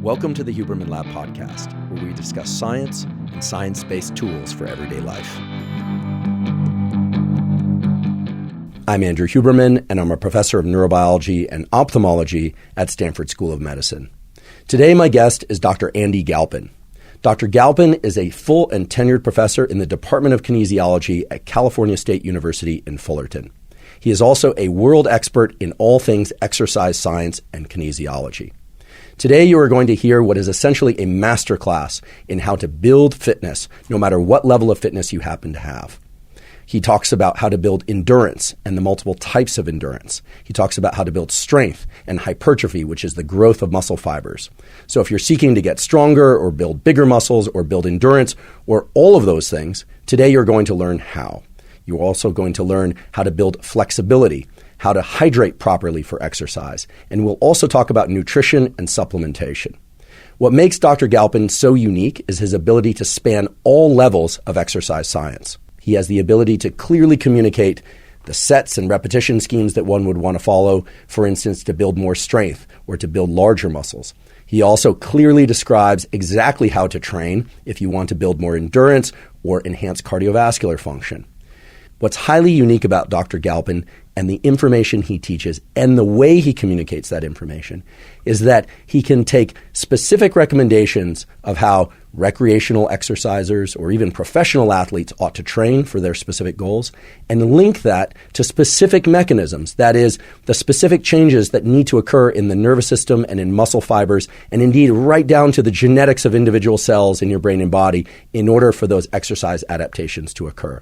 Welcome to the Huberman Lab podcast, where we discuss science and science-based tools for everyday life. I'm Andrew Huberman, and I'm a professor of neurobiology and ophthalmology at Stanford School of Medicine. Today, my guest is Dr. Andy Galpin. Dr. Galpin is a full and tenured professor in the Department of Kinesiology at California State University in Fullerton. He is also a world expert in all things exercise science and kinesiology. Today, you are going to hear what is essentially a masterclass in how to build fitness, no matter what level of fitness you happen to have. He talks about how to build endurance and the multiple types of endurance. He talks about how to build strength and hypertrophy, which is the growth of muscle fibers. So if you're seeking to get stronger or build bigger muscles or build endurance or all of those things, today you're going to learn how. You're also going to learn how to build flexibility, how to hydrate properly for exercise, and we'll also talk about nutrition and supplementation. What makes Dr. Galpin so unique is his ability to span all levels of exercise science. He has the ability to clearly communicate the sets and repetition schemes that one would want to follow, for instance, to build more strength or to build larger muscles. He also clearly describes exactly how to train if you want to build more endurance or enhance cardiovascular function. What's highly unique about Dr. Galpin and the information he teaches and the way he communicates that information is that he can take specific recommendations of how recreational exercisers or even professional athletes ought to train for their specific goals and link that to specific mechanisms, that is, the specific changes that need to occur in the nervous system and in muscle fibers, and indeed right down to the genetics of individual cells in your brain and body in order for those exercise adaptations to occur.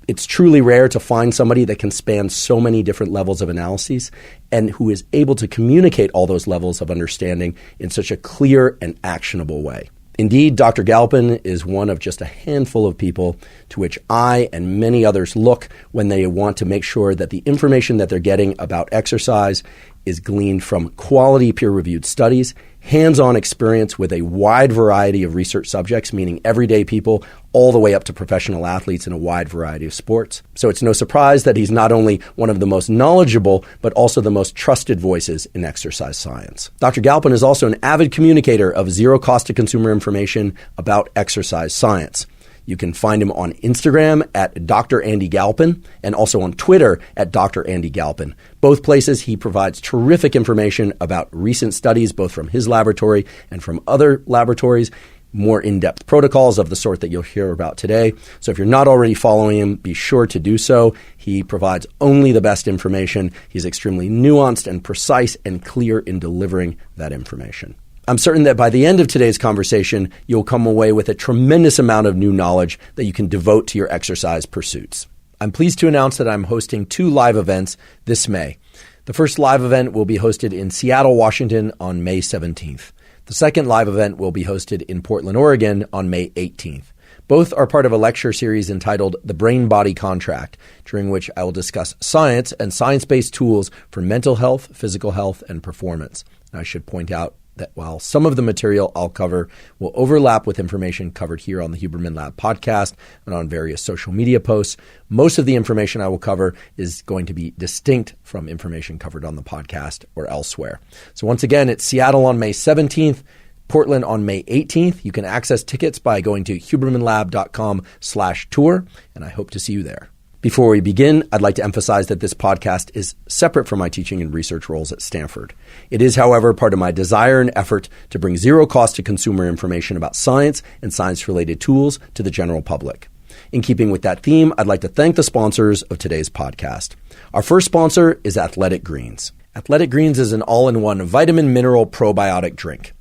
It's truly rare to find somebody that can span so many different levels of analyses and who is able to communicate all those levels of understanding in such a clear and actionable way. Indeed, Dr. Galpin is one of just a handful of people to which I and many others look when they want to make sure that the information that they're getting about exercise is gleaned from quality peer-reviewed studies, hands-on experience with a wide variety of research subjects, meaning everyday people, all the way up to professional athletes in a wide variety of sports. So it's no surprise that he's not only one of the most knowledgeable, but also the most trusted voices in exercise science. Dr. Galpin is also an avid communicator of zero-cost-to-consumer information about exercise science. You can find him on Instagram at Dr. Andy Galpin and also on Twitter at Dr. Andy Galpin. Both places he provides terrific information about recent studies, both from his laboratory and from other laboratories, more in-depth protocols of the sort that you'll hear about today. So if you're not already following him, be sure to do so. He provides only the best information. He's extremely nuanced and precise and clear in delivering that information. I'm certain that by the end of today's conversation, you'll come away with a tremendous amount of new knowledge that you can devote to your exercise pursuits. I'm pleased to announce that I'm hosting 2 live events this May. The first live event will be hosted in Seattle, Washington on May 17th. The second live event will be hosted in Portland, Oregon on May 18th. Both are part of a lecture series entitled The Brain-Body Contract, during which I will discuss science and science-based tools for mental health, physical health, and performance. I should point out that while some of the material I'll cover will overlap with information covered here on the Huberman Lab podcast and on various social media posts, most of the information I will cover is going to be distinct from information covered on the podcast or elsewhere. So once again, it's Seattle on May 17th, Portland on May 18th. You can access tickets by going to hubermanlab.com/tour, and I hope to see you there. Before we begin, I'd like to emphasize that this podcast is separate from my teaching and research roles at Stanford. It is, however, part of my desire and effort to bring zero cost to consumer information about science and science-related tools to the general public. In keeping with that theme, I'd like to thank the sponsors of today's podcast. Our first sponsor is Athletic Greens. Athletic Greens is an all-in-one vitamin mineral probiotic drink.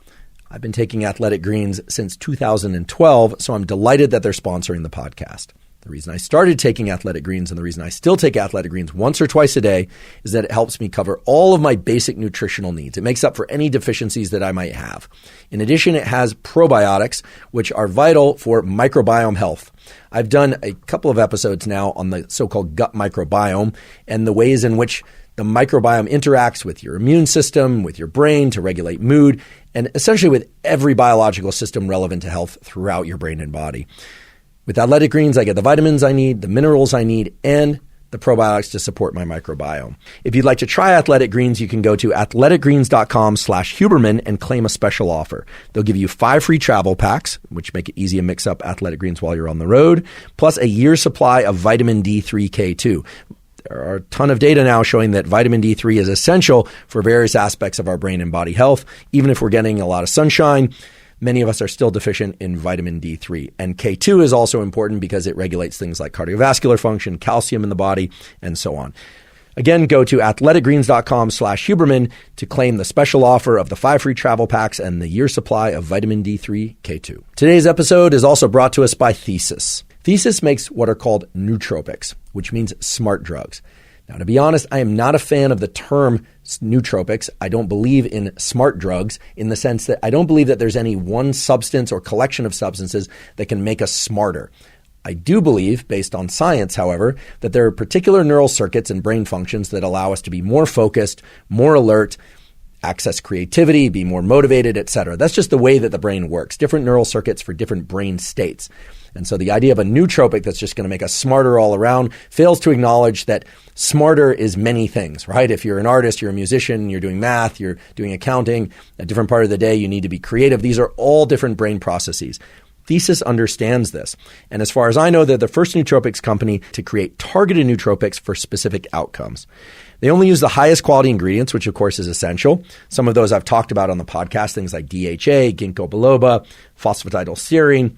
I've been taking Athletic Greens since 2012, so I'm delighted that they're sponsoring the podcast. The reason I started taking Athletic Greens and the reason I still take Athletic Greens once or twice a day is that it helps me cover all of my basic nutritional needs. It makes up for any deficiencies that I might have. In addition, it has probiotics, which are vital for microbiome health. I've done a couple of episodes now on the so-called gut microbiome and the ways in which the microbiome interacts with your immune system, with your brain to regulate mood, and essentially with every biological system relevant to health throughout your brain and body. With Athletic Greens, I get the vitamins I need, the minerals I need, and the probiotics to support my microbiome. If you'd like to try Athletic Greens, you can go to athleticgreens.com/Huberman and claim a special offer. They'll give you 5 free travel packs, which make it easy to mix up Athletic Greens while you're on the road, plus a year's supply of vitamin D3 K2. There are a ton of data now showing that vitamin D3 is essential for various aspects of our brain and body health. Even if we're getting a lot of sunshine, many of us are still deficient in vitamin D3. And K2 is also important because it regulates things like cardiovascular function, calcium in the body, and so on. Again, go to athleticgreens.com/Huberman to claim the special offer of the 5 free travel packs and the year's supply of vitamin D3 K2. Today's episode is also brought to us by Thesis. Thesis makes what are called nootropics, which means smart drugs. Now, to be honest, I am not a fan of the term nootropics. I don't believe in smart drugs in the sense that I don't believe that there's any one substance or collection of substances that can make us smarter. I do believe, based on science, however, that there are particular neural circuits and brain functions that allow us to be more focused, more alert, access creativity, be more motivated, etc. That's just the way that the brain works. Different neural circuits for different brain states. And so the idea of a nootropic that's just going to make us smarter all around fails to acknowledge that smarter is many things, right? If you're an artist, you're a musician, you're doing math, you're doing accounting, a different part of the day, you need to be creative. These are all different brain processes. Thesis understands this. And as far as I know, they're the first nootropics company to create targeted nootropics for specific outcomes. They only use the highest quality ingredients, which of course is essential. Some of those I've talked about on the podcast, things like DHA, ginkgo biloba, phosphatidylserine.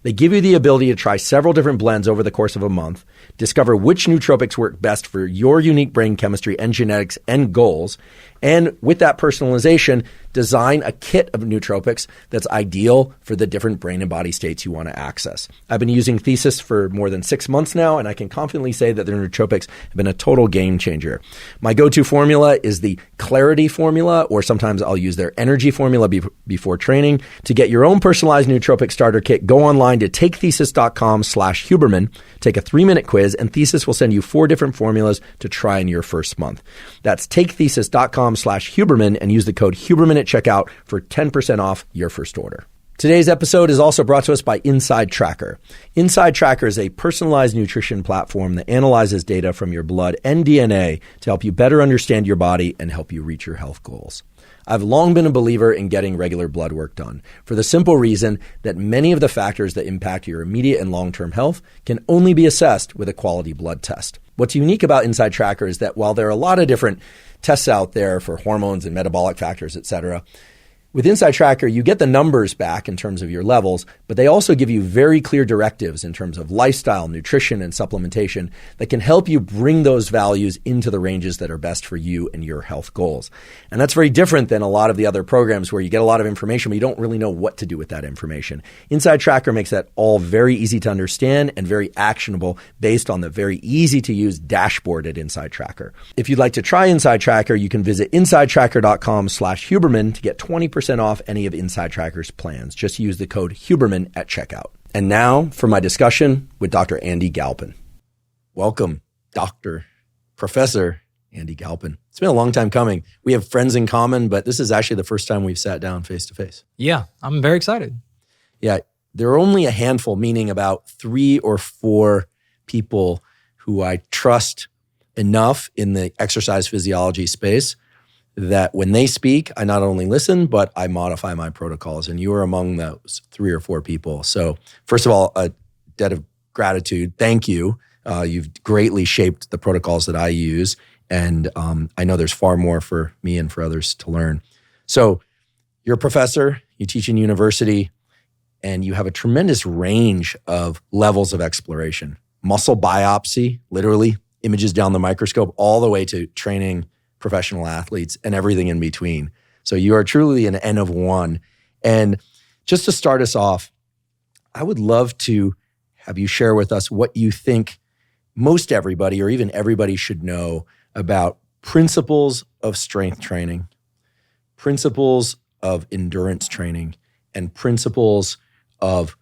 They give you the ability to try several different blends over the course of a month, discover which nootropics work best for your unique brain chemistry and genetics and goals, and with that personalization, design a kit of nootropics that's ideal for the different brain and body states you want to access. I've been using Thesis for more than 6 months now, and I can confidently say that their nootropics have been a total game changer. My go-to formula is the Clarity formula, or sometimes I'll use their Energy formula before training. To get your own personalized nootropic starter kit, go online to takethesis.com/Huberman, take a 3-minute quiz, and Thesis will send you 4 different formulas to try in your first month. That's takethesis.com/Huberman and use the code Huberman at checkout for 10% off your first order. Today's episode is also brought to us by InsideTracker. InsideTracker is a personalized nutrition platform that analyzes data from your blood and DNA to help you better understand your body and help you reach your health goals. I've long been a believer in getting regular blood work done for the simple reason that many of the factors that impact your immediate and long-term health can only be assessed with a quality blood test. What's unique about InsideTracker is that while there are a lot of different tests out there for hormones and metabolic factors, etc., with InsideTracker, you get the numbers back in terms of your levels, but they also give you very clear directives in terms of lifestyle, nutrition, and supplementation that can help you bring those values into the ranges that are best for you and your health goals. And that's very different than a lot of the other programs where you get a lot of information, but you don't really know what to do with that information. InsideTracker makes that all very easy to understand and very actionable based on the very easy-to-use dashboard at InsideTracker. If you'd like to try InsideTracker, you can visit InsideTracker.com/Huberman to get 20% off any of InsideTracker's plans. Just use the code Huberman at checkout. And now for my discussion with Dr. Andy Galpin. Welcome, Professor Andy Galpin. It's been a long time coming. We have friends in common, but this is actually the first time we've sat down face to face. Yeah, I'm very excited. Yeah, there are only a handful, meaning about 3 or 4 people who I trust enough in the exercise physiology space that when they speak, I not only listen, but I modify my protocols. And you are among those 3 or 4 people. So first of all, a debt of gratitude. Thank you. You've greatly shaped the protocols that I use. And I know there's far more for me and for others to learn. So you're a professor, you teach in university, and you have a tremendous range of levels of exploration. Muscle biopsy, literally images down the microscope, all the way to training professional athletes and everything in between. So you are truly an N of 1. And just to start us off, I would love to have you share with us what you think most everybody or even everybody should know about principles of strength training, principles of endurance training, and principles of,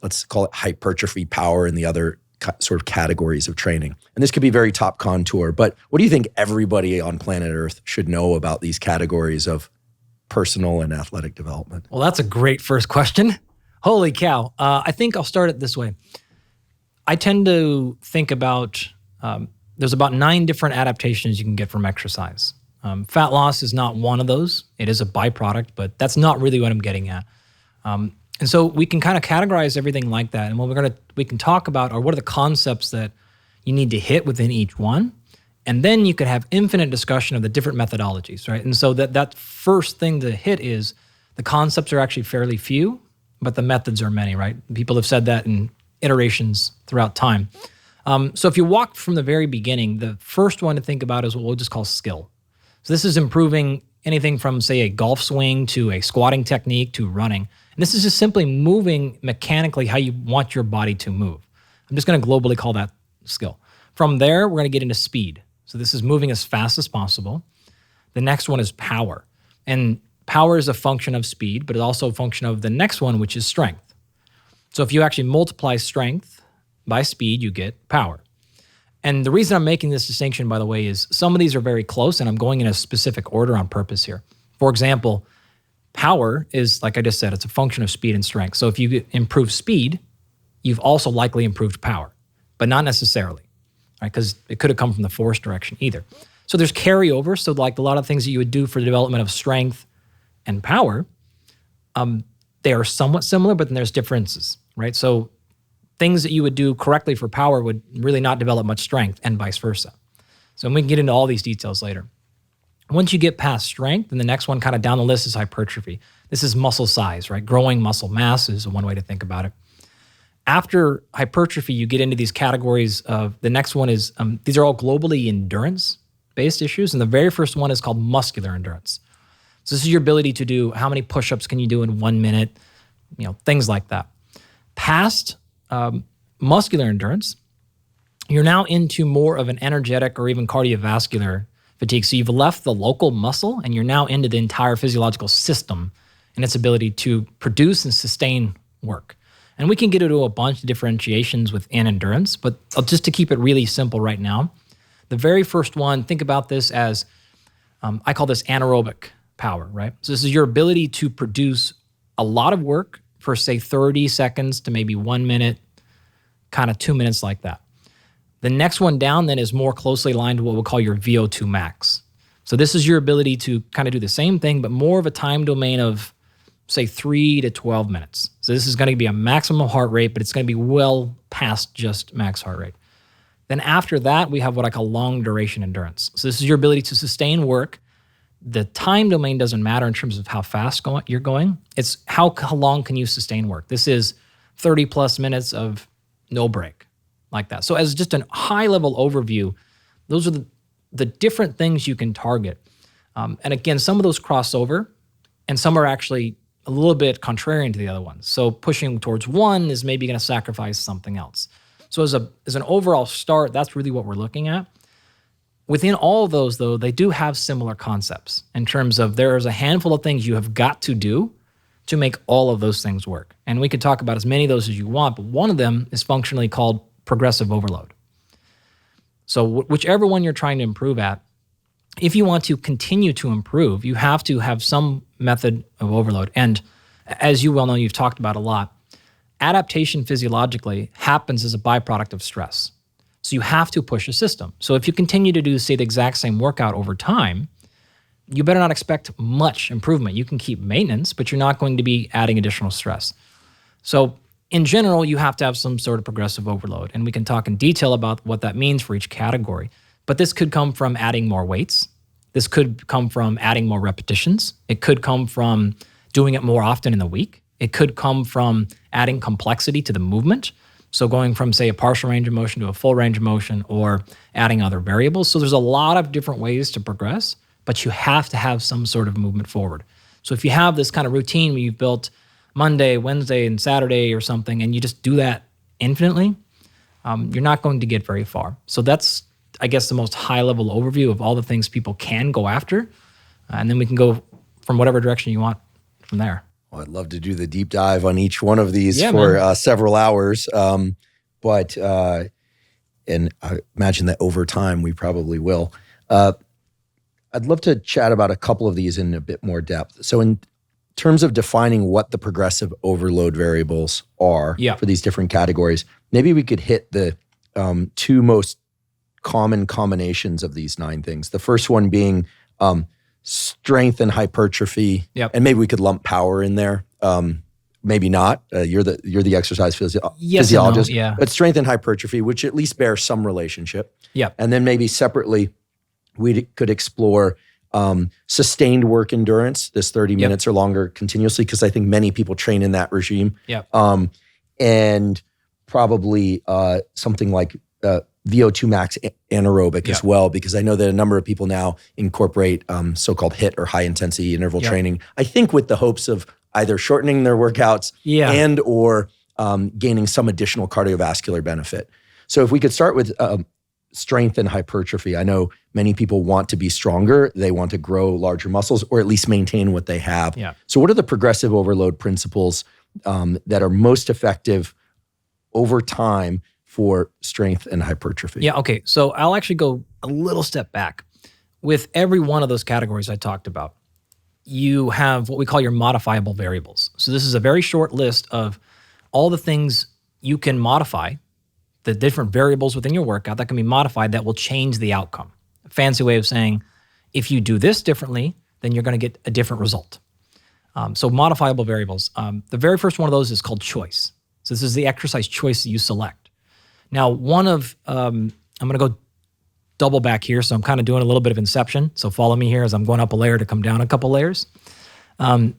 let's call it hypertrophy, power, and the other sort of categories of training. And this could be very top contour, but what do you think everybody on planet Earth should know about these categories of personal and athletic development? Well, that's a great first question. Holy cow. I think I'll start it this way. I tend to think about there's about 9 different adaptations you can get from exercise. Fat loss is not one of those. It is a byproduct, but that's not really what I'm getting at. And so we can kind of categorize everything like that. And what we can talk about are what are the concepts that you need to hit within each one. And then you could have infinite discussion of the different methodologies, right? And so that first thing to hit is the concepts are actually fairly few, but the methods are many, right? People have said that in iterations throughout time. So if you walk from the very beginning, the first one to think about is what we'll just call skill. So this is improving anything from, say, a golf swing to a squatting technique to running. And this is just simply moving mechanically how you want your body to move. I'm just going to globally call that skill. From there, we're going to get into speed. So this is moving as fast as possible. The next one is power. And power is a function of speed, but it's also a function of the next one, which is strength. So if you actually multiply strength by speed, you get power. And the reason I'm making this distinction, by the way, is some of these are very close, and I'm going in a specific order on purpose here. For example, power is, like I just said, it's a function of speed and strength. So if you improve speed, you've also likely improved power, but not necessarily, right? Because it could have come from the force direction either. So there's carryover. So like a lot of things that you would do for the development of strength and power, they are somewhat similar, but then there's differences, right? So things that you would do correctly for power would really not develop much strength and vice versa. So we can get into all these details later. Once you get past strength, then the next one kind of down the list is hypertrophy. This is muscle size, right? Growing muscle mass is one way to think about it. After hypertrophy, you get into these categories of, the next one is, these are all globally endurance-based issues. And the very first one is called muscular endurance. So this is your ability to do, how many push-ups can you do in 1 minute, things like that. Past muscular endurance, you're now into more of an energetic or even cardiovascular fatigue. So you've left the local muscle and you're now into the entire physiological system and its ability to produce and sustain work. And we can get into a bunch of differentiations within endurance, but just to keep it really simple right now, the very first one, think about this as, I call this anaerobic power, right? So this is your ability to produce a lot of work for, say, 30 seconds to maybe 1 minute, kind of 2 minutes like that. The next one down then is more closely aligned to what we'll call your VO2 max. So this is your ability to kind of do the same thing, but more of a time domain of, say, 3 to 12 minutes. So this is going to be a maximum heart rate, but it's going to be well past just max heart rate. Then after that, we have what I call long duration endurance. So this is your ability to sustain work. The time domain doesn't matter in terms of how fast you're going. It's how long can you sustain work. This is 30 plus minutes of no break, like that. So as just a high level overview, those are the different things you can target. And again, some of those cross over and some are actually a little bit contrarian to the other ones. So pushing towards one is maybe going to sacrifice something else. So as an overall start, that's really what we're looking at. Within all of those, though, they do have similar concepts in terms of there's a handful of things you have got to do to make all of those things work. And we could talk about as many of those as you want, but one of them is functionally called progressive overload. So whichever one you're trying to improve at, if you want to continue to improve, you have to have some method of overload. And as you well know, you've talked about a lot, adaptation physiologically happens as a byproduct of stress. So you have to push a system. So if you continue to do, say, the exact same workout over time, you better not expect much improvement. You can keep maintenance, but you're not going to be adding additional stress. So in general, you have to have some sort of progressive overload. And we can talk in detail about what that means for each category. But this could come from adding more weights. This could come from adding more repetitions. It could come from doing it more often in the week. It could come from adding complexity to the movement. So going from, say, a partial range of motion to a full range of motion or adding other variables. So there's a lot of different ways to progress, but you have to have some sort of movement forward. So if you have this kind of routine where you've built Monday, Wednesday, and Saturday or something, and you just do that infinitely, you're not going to get very far. So that's, I guess, the most high-level overview of all the things people can go after. And then we can go from whatever direction you want from there. Well, I'd love to do the deep dive on each one of these for several hours. And I imagine that over time we probably will. I'd love to chat about a couple of these in a bit more depth. So in terms of defining what the progressive overload variables are for these different categories, maybe we could hit the two most common combinations of these 9 things. The first one being strength and hypertrophy. Yep. And maybe we could lump power in there. Maybe not. You're the exercise physiologist. No, yeah. But strength and hypertrophy, which at least bear some relationship. Yep. And then maybe separately, we could explore sustained work endurance, this 30 minutes or longer continuously, because I think many people train in that regime. Yep. And probably something like VO2 max anaerobic as well, because I know that a number of people now incorporate so-called HIIT or high intensity interval training, I think with the hopes of either shortening their workouts and or gaining some additional cardiovascular benefit. So if we could start with strength and hypertrophy. I know many people want to be stronger. They want to grow larger muscles or at least maintain what they have. Yeah. So what are the progressive overload principles that are most effective over time for strength and hypertrophy? Yeah, okay. So I'll actually go a little step back. With every one of those categories I talked about, you have what we call your modifiable variables. So this is a very short list of all the things you can modify, the different variables within your workout that can be modified that will change the outcome. A fancy way of saying, if you do this differently, then you're going to get a different result. So modifiable variables. The very first one of those is called choice. So this is the exercise choice that you select. Now, one of, I'm going to go double back here, so I'm kind of doing a little bit of inception. So follow me here as I'm going up a layer to come down a couple layers. I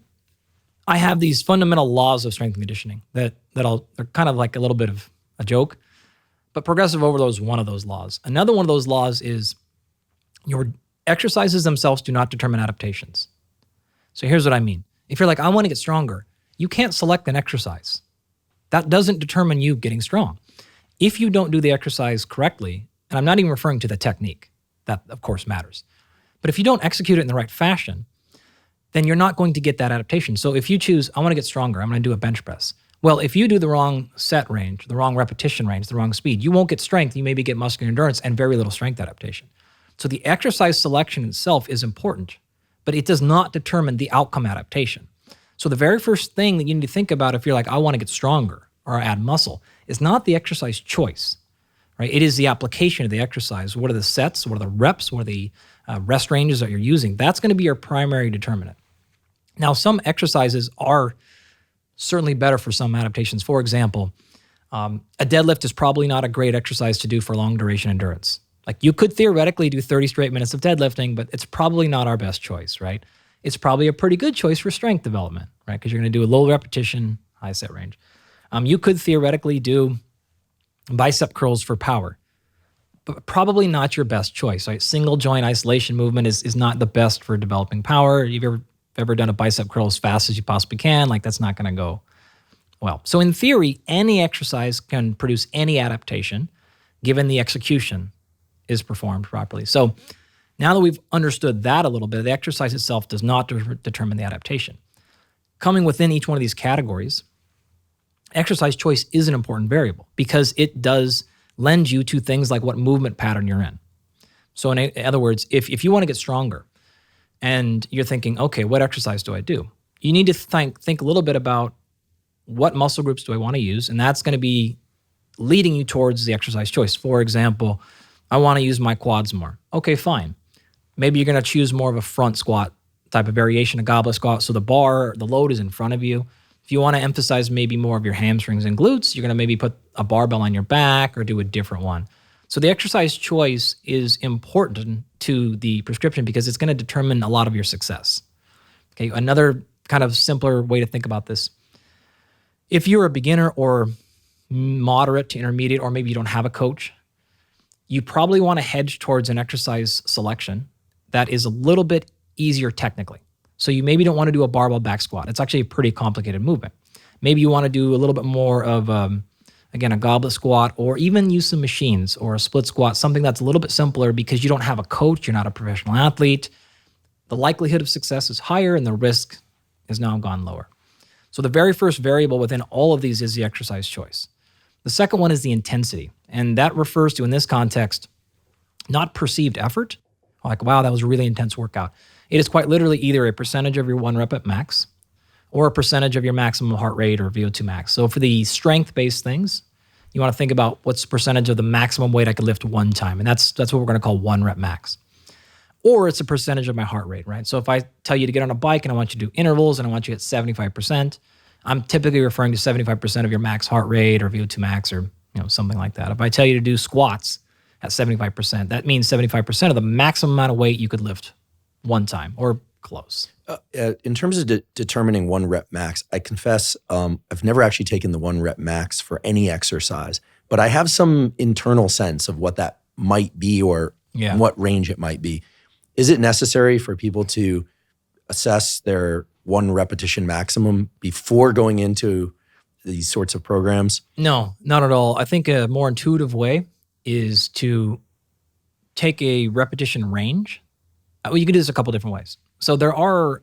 have these fundamental laws of strength and conditioning they're kind of like a little bit of a joke, but progressive overload is one of those laws. Another one of those laws is your exercises themselves do not determine adaptations. So here's what I mean. If you're like, I want to get stronger, you can't select an exercise. That doesn't determine you getting strong. If you don't do the exercise correctly, and I'm not even referring to the technique, that of course matters, but if you don't execute it in the right fashion, then you're not going to get that adaptation. So if you choose, I want to get stronger, I'm going to do a bench press. Well, if you do the wrong set range, the wrong repetition range, the wrong speed, you won't get strength, you maybe get muscular endurance and very little strength adaptation. So the exercise selection itself is important, but it does not determine the outcome adaptation. So the very first thing that you need to think about if you're like, I want to get stronger or add muscle, is not the exercise choice, right? It is the application of the exercise. What are the sets? What are the reps? What are the rest ranges that you're using? That's going to be your primary determinant. Now, some exercises are certainly better for some adaptations. For example, a deadlift is probably not a great exercise to do for long duration endurance. Like you could theoretically do 30 straight minutes of deadlifting, but it's probably not our best choice, right? It's probably a pretty good choice for strength development, right? Because you're going to do a low repetition, high set range. You could theoretically do bicep curls for power, but probably not your best choice, right? Single joint isolation movement is not the best for developing power. You've ever done a bicep curl as fast as you possibly can? Like that's not going to go well. So in theory, any exercise can produce any adaptation given the execution is performed properly. So now that we've understood that a little bit, the exercise itself does not determine the adaptation. Coming within each one of these categories, exercise choice is an important variable because it does lend you to things like what movement pattern you're in. So in other words, if you want to get stronger and you're thinking, okay, what exercise do I do? You need to think a little bit about what muscle groups do I want to use, and that's going to be leading you towards the exercise choice. For example, I want to use my quads more. Okay, fine. Maybe you're going to choose more of a front squat type of variation, a goblet squat, so the load is in front of you. If you want to emphasize maybe more of your hamstrings and glutes, you're going to maybe put a barbell on your back or do a different one. So the exercise choice is important to the prescription because it's going to determine a lot of your success. Okay, another kind of simpler way to think about this. If you're a beginner or moderate to intermediate, or maybe you don't have a coach, you probably want to hedge towards an exercise selection that is a little bit easier technically. So you maybe don't want to do a barbell back squat. It's actually a pretty complicated movement. Maybe you want to do a little bit more of, again, a goblet squat, or even use some machines or a split squat, something that's a little bit simpler because you don't have a coach, you're not a professional athlete. The likelihood of success is higher and the risk is now gone lower. So the very first variable within all of these is the exercise choice. The second one is the intensity, and that refers to, in this context, not perceived effort, like, wow, that was a really intense workout. It is quite literally either a percentage of your 1 rep at max or a percentage of your maximum heart rate or VO2 max. So for the strength-based things, You want to think about what's the percentage of the maximum weight I could lift one time. And that's what we're going to call 1 rep max. Or it's a percentage of my heart rate, right? So if I tell you to get on a bike and I want you to do intervals and I want you at 75%, I'm typically referring to 75% of your max heart rate or VO2 max or something like that. If I tell you to do squats at 75%, that means 75% of the maximum amount of weight you could lift one time or close. In terms of determining 1 rep max, I confess I've never actually taken the 1 rep max for any exercise, but I have some internal sense of what that might be or what range it might be. Is it necessary for people to assess their 1 repetition maximum before going into these sorts of programs? No, not at all. I think a more intuitive way is to take a repetition range. Well, you can do this a couple different ways. So there are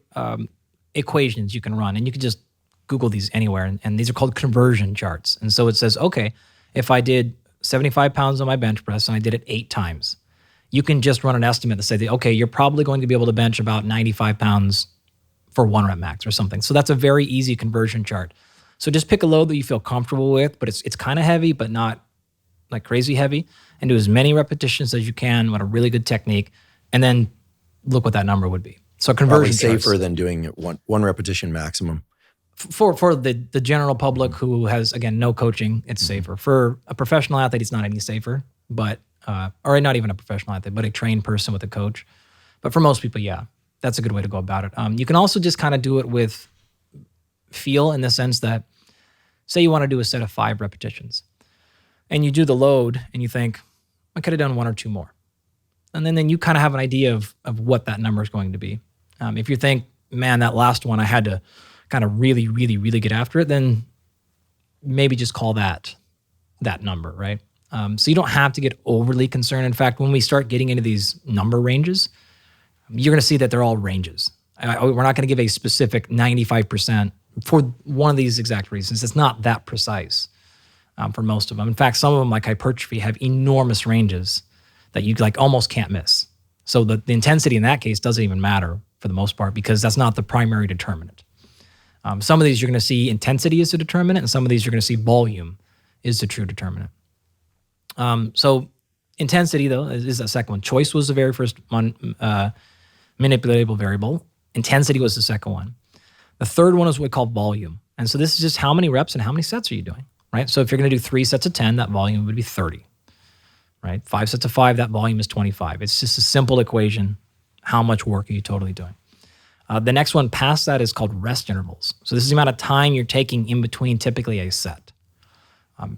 equations you can run, and you can just Google these anywhere, and these are called conversion charts. And so it says, okay, if I did 75 pounds on my bench press and I did it 8 times, you can just run an estimate to say, that, okay, you're probably going to be able to bench about 95 pounds for 1 rep max or something. So that's a very easy conversion chart. So just pick a load that you feel comfortable with, but it's kind of heavy, but not like crazy heavy, and do as many repetitions as you can with a really good technique, and then look what that number would be. So conversion probably safer charts, than doing it one repetition maximum. For the general public who has, again, no coaching, it's safer. For a professional athlete, it's not any safer, but or not even a professional athlete, but a trained person with a coach. But for most people, yeah, that's a good way to go about it. You can also just kind of do it with feel, in the sense that, say you want to do a set of 5 repetitions, and you do the load and you think, I could have done 1 or 2 more. And then you kind of have an idea of what that number is going to be. If you think, man, that last one I had to kind of really, really, really get after it, then maybe just call that number, right? So you don't have to get overly concerned. In fact, when we start getting into these number ranges, you're going to see that they're all ranges. We're not going to give a specific 95% for one of these exact reasons. It's not that precise for most of them. In fact, some of them, like hypertrophy, have enormous ranges that you almost can't miss. So the intensity in that case doesn't even matter for the most part, because that's not the primary determinant. Some of these you're going to see intensity is the determinant, and some of these you're going to see volume is the true determinant. So intensity, though, is the second one. Choice was the very first one, manipulatable variable. Intensity was the second one. The third one is what we call volume. And so this is just how many reps and how many sets are you doing, right? So if you're going to do 3 sets of 10, that volume would be 30, right? 5 sets of 5, that volume is 25. It's just a simple equation. How much work are you totally doing? The next one past that is called rest intervals. So this is the amount of time you're taking in between typically a set.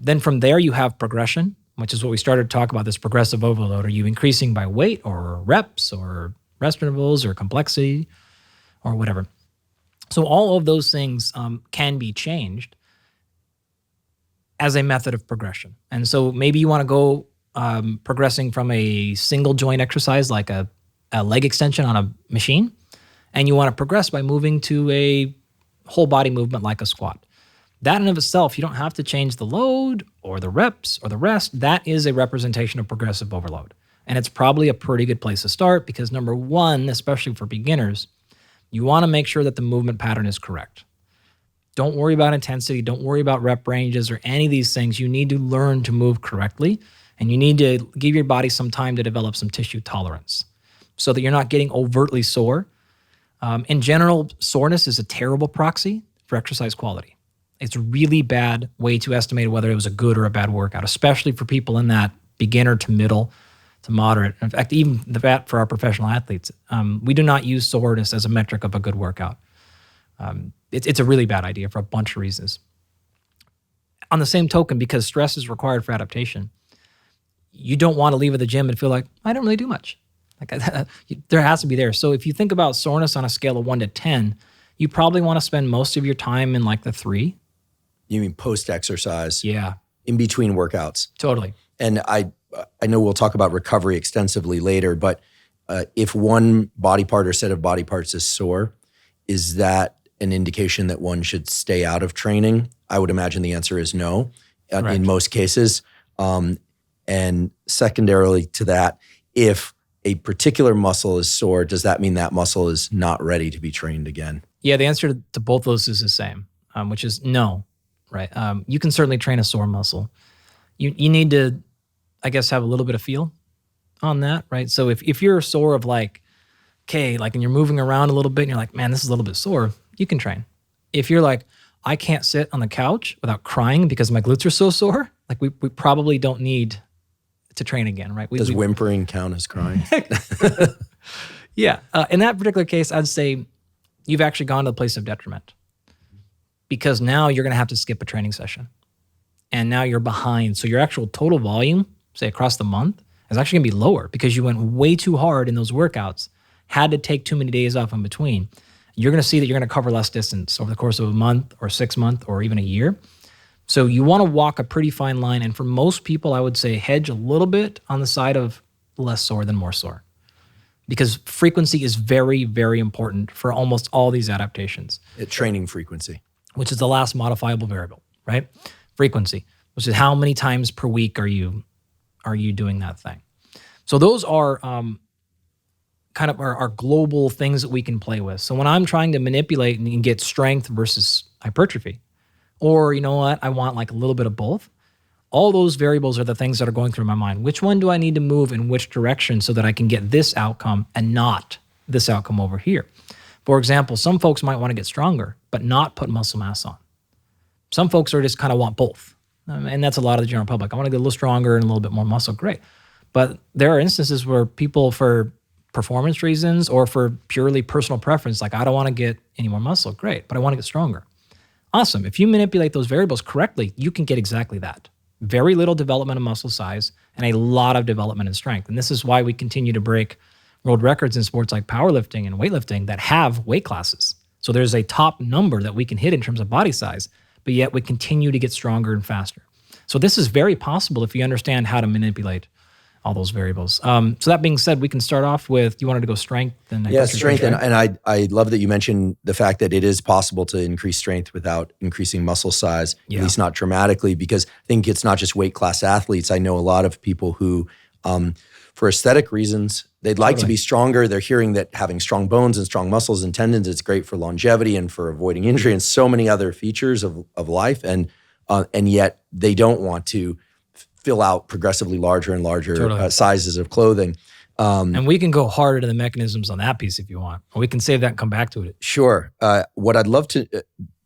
Then from there, you have progression, which is what we started to talk about, this progressive overload. Are you increasing by weight or reps or rest intervals or complexity or whatever? So all of those things can be changed as a method of progression. And so maybe you want to go progressing from a single joint exercise like a leg extension on a machine, and you want to progress by moving to a whole body movement like a squat. That in of itself, you don't have to change the load or the reps or the rest. That is a representation of progressive overload. And it's probably a pretty good place to start because, number one, especially for beginners, you want to make sure that the movement pattern is correct. Don't worry about intensity. Don't worry about rep ranges or any of these things. You need to learn to move correctly, and you need to give your body some time to develop some tissue tolerance so that you're not getting overtly sore. In general, soreness is a terrible proxy for exercise quality. It's a really bad way to estimate whether it was a good or a bad workout, especially for people in that beginner to middle to moderate. In fact, even that for our professional athletes, we do not use soreness as a metric of a good workout. It's a really bad idea for a bunch of reasons. On the same token, because stress is required for adaptation, you don't want to leave at the gym and feel like, I don't really do much. There has to be there. So if you think about soreness on a scale of 1 to 10, you probably want to spend most of your time in like the 3. You mean post-exercise? Yeah. In between workouts? Totally. And I know we'll talk about recovery extensively later, but if one body part or set of body parts is sore, is that an indication that one should stay out of training? I would imagine the answer is no in most cases. And secondarily to that, if a particular muscle is sore, does that mean that muscle is not ready to be trained again? Yeah, the answer to both those is the same, which is no, right? You can certainly train a sore muscle. you need to, I guess, have a little bit of feel on that, right? So if you're sore of like, okay, like, and you're moving around a little bit and you're like, man, this is a little bit sore, you can train. If you're like, I can't sit on the couch without crying because my glutes are so sore, like we probably don't need to train again, right? Does whimpering count as crying? Yeah. In that particular case, I'd say you've actually gone to the place of detriment, because now you're going to have to skip a training session. And now you're behind. So your actual total volume, say across the month, is actually going to be lower because you went way too hard in those workouts, had to take too many days off in between. You're going to see that you're going to cover less distance over the course of a month or 6 months or even a year. So you want to walk a pretty fine line. And for most people, I would say hedge a little bit on the side of less sore than more sore, because frequency is very, very important for almost all these adaptations. Training frequency. Which is the last modifiable variable, right? Frequency, which is how many times per week are you doing that thing. So those are kind of our global things that we can play with. So when I'm trying to manipulate and get strength versus hypertrophy, or you know what, I want like a little bit of both, all those variables are the things that are going through my mind. Which one do I need to move in which direction so that I can get this outcome and not this outcome over here? For example, some folks might want to get stronger, but not put muscle mass on. Some folks are just kind of want both. And that's a lot of the general public. I want to get a little stronger and a little bit more muscle. Great. But there are instances where people, for performance reasons or for purely personal preference, like, I don't want to get any more muscle. Great. But I want to get stronger. Awesome. If you manipulate those variables correctly, you can get exactly that. Very little development of muscle size and a lot of development in strength. And this is why we continue to break world records in sports like powerlifting and weightlifting that have weight classes. So there's a top number that we can hit in terms of body size, but yet we continue to get stronger and faster. So this is very possible if you understand how to manipulate all those variables. So that being said, we can start off with, you wanted to go strength and strength. And I love that you mentioned the fact that it is possible to increase strength without increasing muscle size, at least not dramatically, because I think it's not just weight class athletes. I know a lot of people who, for aesthetic reasons, they'd like to be stronger. They're hearing that having strong bones and strong muscles and tendons, it's great for longevity and for avoiding injury and so many other features of life. And yet they don't want to fill out progressively larger and larger sizes of clothing. And we can go harder to the mechanisms on that piece if you want. Or we can save that and come back to it. Sure. What I'd love to,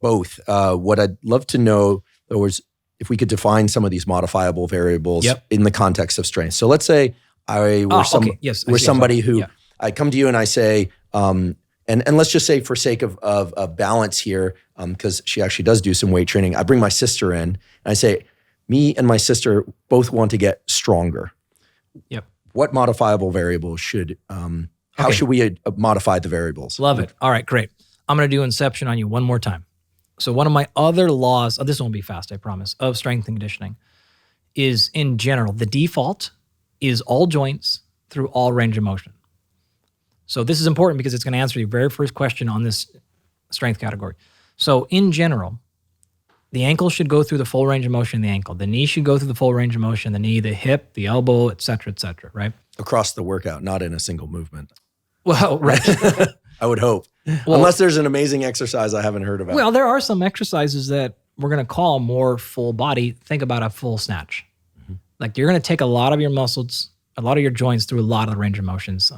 what I'd love to know was if we could define some of these modifiable variables in the context of strength. So let's say we're somebody who, I come to you and I say, and let's just say for sake of balance here, because she actually does do some weight training, I bring my sister in and I say, me and my sister both want to get stronger. Yep. What modifiable variables should, how should we modify the variables? Love it. All right, great. I'm going to do Inception on you one more time. So one of my other laws, this won't be fast, I promise, of strength and conditioning is, in general, the default is all joints through all range of motion. So this is important because it's going to answer your very first question on this strength category. So in general, the ankle should go through the full range of motion in the ankle. The knee should go through the full range of motion, the knee, the hip, the elbow, et cetera, right? Across the workout, not in a single movement. Well, right. I would hope. Unless there's an amazing exercise I haven't heard about. Well, there are some exercises that we're going to call more full body. Think about a full snatch. Mm-hmm. Like, you're going to take a lot of your muscles, a lot of your joints through a lot of the range of motions.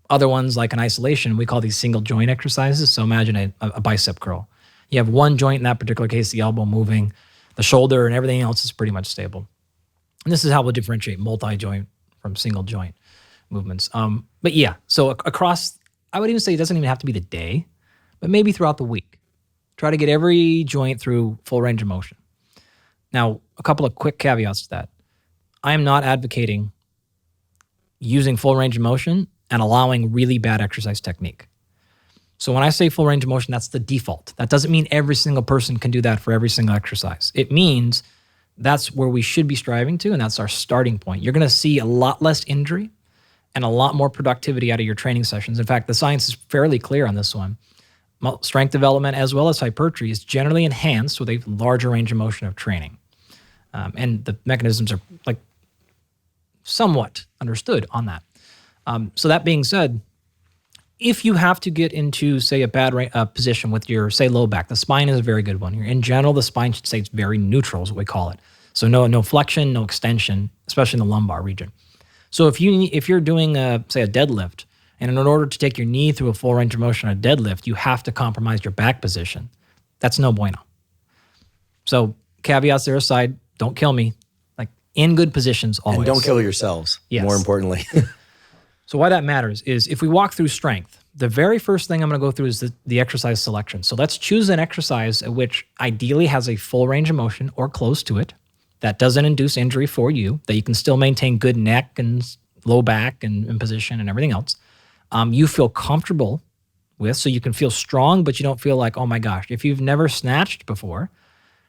Other ones, like in isolation, we call these single joint exercises. So imagine a bicep curl. You have one joint in that particular case, the elbow moving, the shoulder, and everything else is pretty much stable. And this is how we'll differentiate multi-joint from single joint movements. But yeah, so across, I would even say it doesn't even have to be the day, but maybe throughout the week. Try to get every joint through full range of motion. Now, a couple of quick caveats to that. I am not advocating using full range of motion and allowing really bad exercise technique. So when I say full range of motion, that's the default. That doesn't mean every single person can do that for every single exercise. It means that's where we should be striving to, and that's our starting point. You're going to see a lot less injury and a lot more productivity out of your training sessions. In fact, the science is fairly clear on this one. Strength development as well as hypertrophy is generally enhanced with a larger range of motion of training. And the mechanisms are like somewhat understood on that. So that being said, if you have to get into, say, a bad position with your, say, low back, the spine is a very good one here. In general, the spine should stay very neutral is what we call it. So no flexion, no extension, especially in the lumbar region. So if you're doing say a deadlift, and in order to take your knee through a full range of motion on a deadlift, you have to compromise your back position. That's no bueno. So caveats there aside, don't kill me. Like in good positions always. And don't kill yourselves, more importantly. So why that matters is if we walk through strength, the very first thing I'm going to go through is the exercise selection. So let's choose an exercise which ideally has a full range of motion or close to it that doesn't induce injury for you, that you can still maintain good neck and low back and position and everything else. You feel comfortable with, so you can feel strong, but you don't feel like, oh my gosh. If you've never snatched before,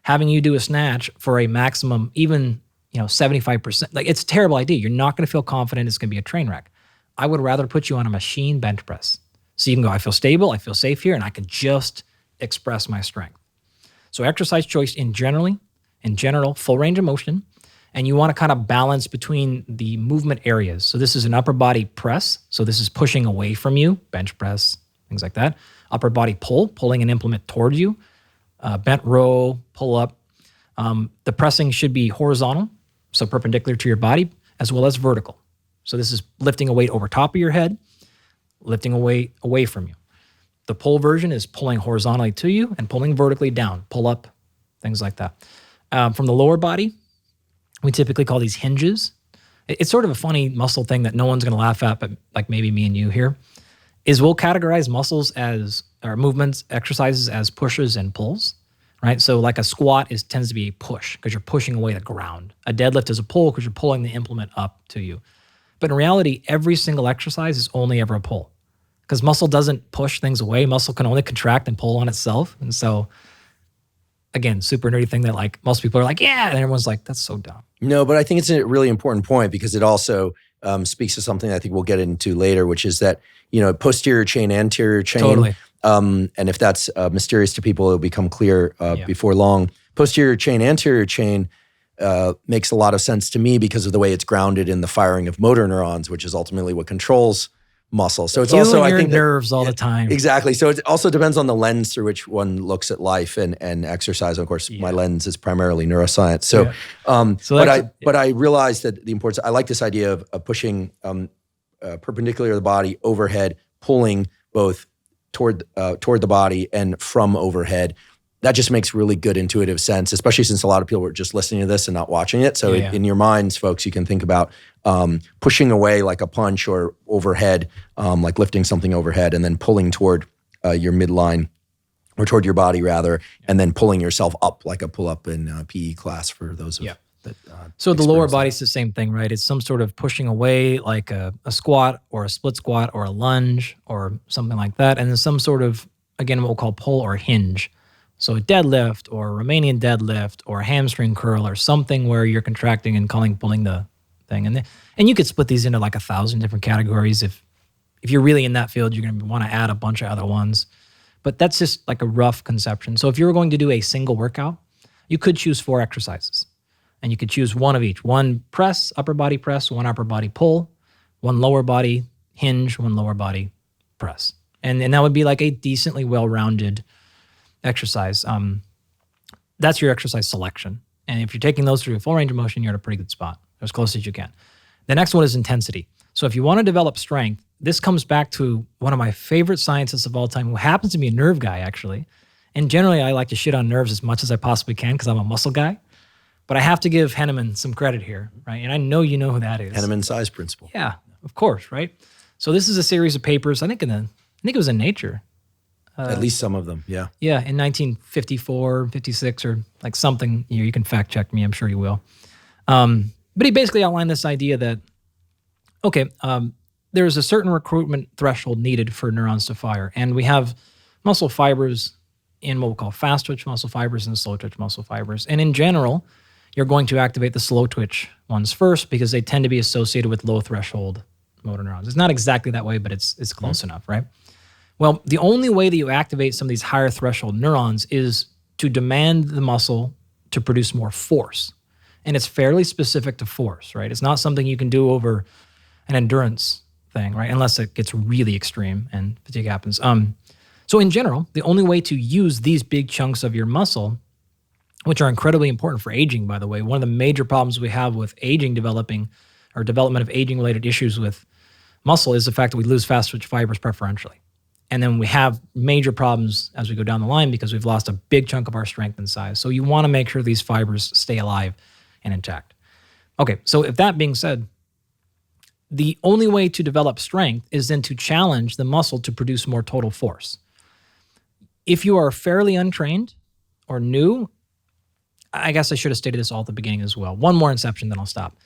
having you do a snatch for a maximum, even 75%, like it's a terrible idea. You're not going to feel confident. It's going to be a train wreck. I would rather put you on a machine bench press. So you can go, I feel stable, I feel safe here, and I can just express my strength. So exercise choice in general, full range of motion, and you want to kind of balance between the movement areas. So this is an upper body press. So this is pushing away from you, bench press, things like that. Upper body pull, pulling an implement towards you. Bent row, pull up. The pressing should be horizontal, so perpendicular to your body, as well as vertical. So this is lifting a weight over top of your head, lifting a weight away from you. The pull version is pulling horizontally to you and pulling vertically down, pull up, things like that. From the lower body, we typically call these hinges. It's sort of a funny muscle thing that no one's going to laugh at, but like maybe me and you here, is we'll categorize muscles or movements, exercises as pushes and pulls, right? So like a squat tends to be a push because you're pushing away the ground. A deadlift is a pull because you're pulling the implement up to you. But in reality, every single exercise is only ever a pull because muscle doesn't push things away. Muscle can only contract and pull on itself. And so, again, super nerdy thing that like most people are like, yeah, and everyone's like, that's so dumb. No, but I think it's a really important point because it also speaks to something I think we'll get into later, which is that, posterior chain, anterior chain. Totally. And if that's mysterious to people, it'll become clear before long. Posterior chain, anterior chain makes a lot of sense to me because of the way it's grounded in the firing of motor neurons, which is ultimately what controls muscle. So it's also, I think, nerves all the time. Exactly. So it also depends on the lens through which one looks at life and exercise. Of course, my lens is primarily neuroscience. So, but I realized that the importance. I like this idea of pushing perpendicular to the body, overhead, pulling both toward the body and from overhead. That just makes really good intuitive sense, especially since a lot of people were just listening to this and not watching it. So in your minds, folks, you can think about pushing away like a punch or overhead, like lifting something overhead and then pulling toward your midline or toward your body rather, and then pulling yourself up like a pull-up in PE class for those of that. So the lower body's the same thing, right? It's some sort of pushing away like a squat or a split squat or a lunge or something like that. And then some sort of, again, what we'll call pull or hinge. So a deadlift or a Romanian deadlift or a hamstring curl or something where you're contracting and pulling the thing. And you could split these into like 1,000 different categories. If you're really in that field, you're going to want to add a bunch of other ones. But that's just like a rough conception. So if you were going to do a single workout, you could choose 4 exercises. And you could choose one of each. One press, upper body press, one upper body pull, one lower body hinge, one lower body press. And that would be like a decently well-rounded exercise. That's your exercise selection. And if you're taking those through a full range of motion, you're at a pretty good spot, as close as you can. The next one is intensity. So if you want to develop strength, this comes back to one of my favorite scientists of all time, who happens to be a nerve guy, actually. And generally, I like to shit on nerves as much as I possibly can because I'm a muscle guy. But I have to give Henneman some credit here, right? And I know you know who that is. Henneman size principle. Yeah, of course, right? So this is a series of papers, I think it was in Nature. At least some of them, yeah. Yeah, in 1954, 56, or like something. You can fact check me, I'm sure you will. But he basically outlined this idea that, there's a certain recruitment threshold needed for neurons to fire. And we have muscle fibers in what we'll call fast twitch muscle fibers and slow twitch muscle fibers. And in general, you're going to activate the slow twitch ones first because they tend to be associated with low threshold motor neurons. It's not exactly that way, but it's close enough, right? Well, the only way that you activate some of these higher threshold neurons is to demand the muscle to produce more force. And it's fairly specific to force, right? It's not something you can do over an endurance thing, right? Unless it gets really extreme and fatigue happens. So in general, the only way to use these big chunks of your muscle which are incredibly important for aging, by the way. One of the major problems we have with aging development of aging-related issues with muscle is the fact that we lose fast-twitch fibers preferentially. And then we have major problems as we go down the line because we've lost a big chunk of our strength and size. So you want to make sure these fibers stay alive and intact. Okay, so if that being said, the only way to develop strength is then to challenge the muscle to produce more total force. If you are fairly untrained or new, I guess I should have stated this all at the beginning as well. One more inception, then I'll stop.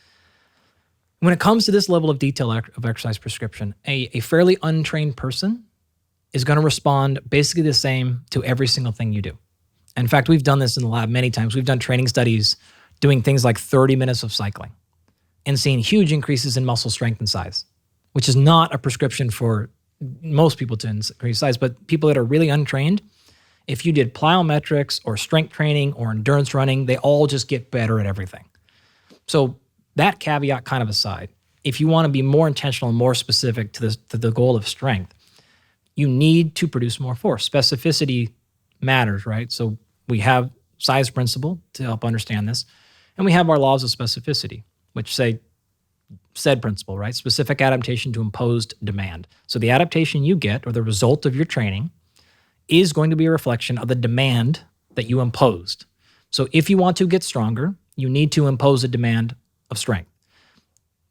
When it comes to this level of detail of exercise prescription, a fairly untrained person is going to respond basically the same to every single thing you do. In fact, we've done this in the lab many times. We've done training studies doing things like 30 minutes of cycling and seeing huge increases in muscle strength and size, which is not a prescription for most people to increase size, but people that are really untrained, if you did plyometrics or strength training or endurance running, they all just get better at everything. So that caveat kind of aside, if you want to be more intentional and more specific to the goal of strength, you need to produce more force. Specificity matters, right? So we have size principle to help understand this, and we have our laws of specificity, which say said principle, right? Specific adaptation to imposed demand. So the adaptation you get or the result of your training is going to be a reflection of the demand that you imposed. So if you want to get stronger, you need to impose a demand of strength,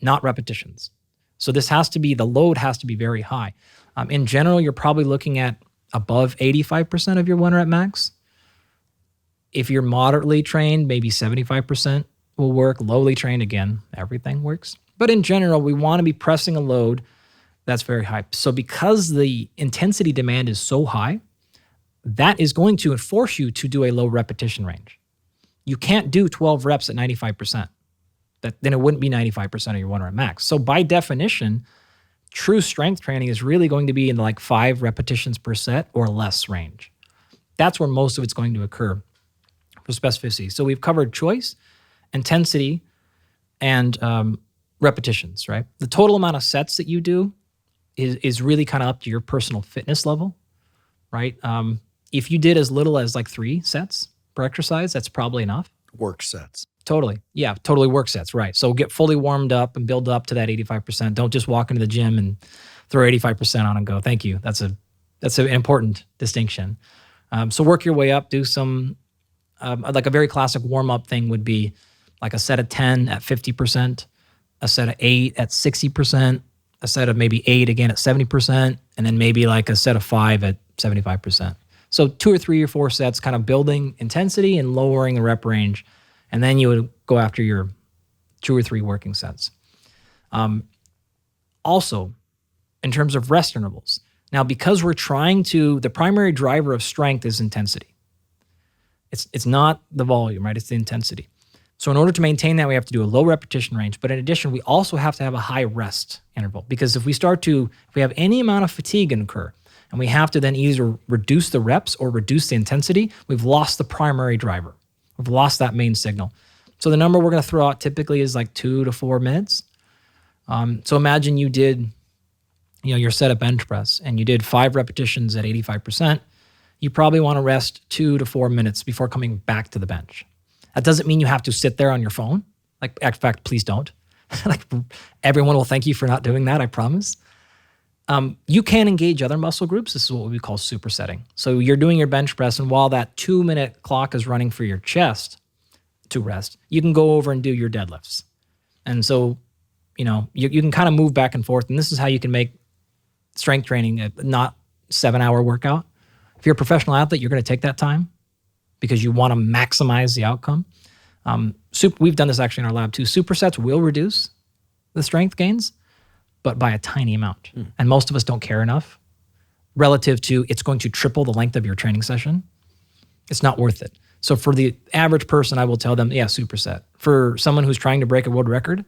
not repetitions. So the load has to be very high. In general, you're probably looking at above 85% of your 1 rep max. If you're moderately trained, maybe 75% will work. Lowly trained, again, everything works. But in general, we want to be pressing a load that's very high. So because the intensity demand is so high, that is going to force you to do a low repetition range. You can't do 12 reps at 95%. Then it wouldn't be 95% of your 1 rep max. So by definition, true strength training is really going to be in like 5 repetitions per set or less range. That's where most of it's going to occur for specificity. So we've covered choice, intensity, and repetitions, right? The total amount of sets that you do is really kind of up to your personal fitness level, right? If you did as little as like 3 sets per exercise, that's probably enough. Work sets. Totally. Yeah, totally work sets, right. So get fully warmed up and build up to that 85%. Don't just walk into the gym and throw 85% on and go, thank you. That's an important distinction. So work your way up, do some, like a very classic warm-up thing would be like a set of 10 at 50%, a set of 8 at 60%, a set of maybe 8 again at 70%, and then maybe like a set of 5 at 75%. So 2 or 3 or 4 sets kind of building intensity and lowering the rep range. And then you would go after your 2 or 3 working sets. Also, in terms of rest intervals, now because we're the primary driver of strength is intensity. It's not the volume, right? It's the intensity. So in order to maintain that, we have to do a low repetition range. But in addition, we also have to have a high rest interval because if we have any amount of fatigue incur, and we have to then either reduce the reps or reduce the intensity, we've lost the primary driver. We've lost that main signal. So the number we're going to throw out typically is like 2 to 4 minutes. So imagine you did, your set of bench press and you did 5 repetitions at 85%. You probably want to rest 2 to 4 minutes before coming back to the bench. That doesn't mean you have to sit there on your phone. Like, in fact, please don't. Like, everyone will thank you for not doing that, I promise. You can engage other muscle groups. This is what we call supersetting. So you're doing your bench press, and while that 2-minute clock is running for your chest to rest, you can go over and do your deadlifts. And so, you can kind of move back and forth, and this is how you can make strength training a not 7-hour workout. If you're a professional athlete, you're going to take that time because you want to maximize the outcome. We've done this actually in our lab too. Supersets will reduce the strength gains, but by a tiny amount. And most of us don't care enough relative to it's going to triple the length of your training session. It's not worth it. So for the average person, I will tell them, yeah, superset. For someone who's trying to break a world record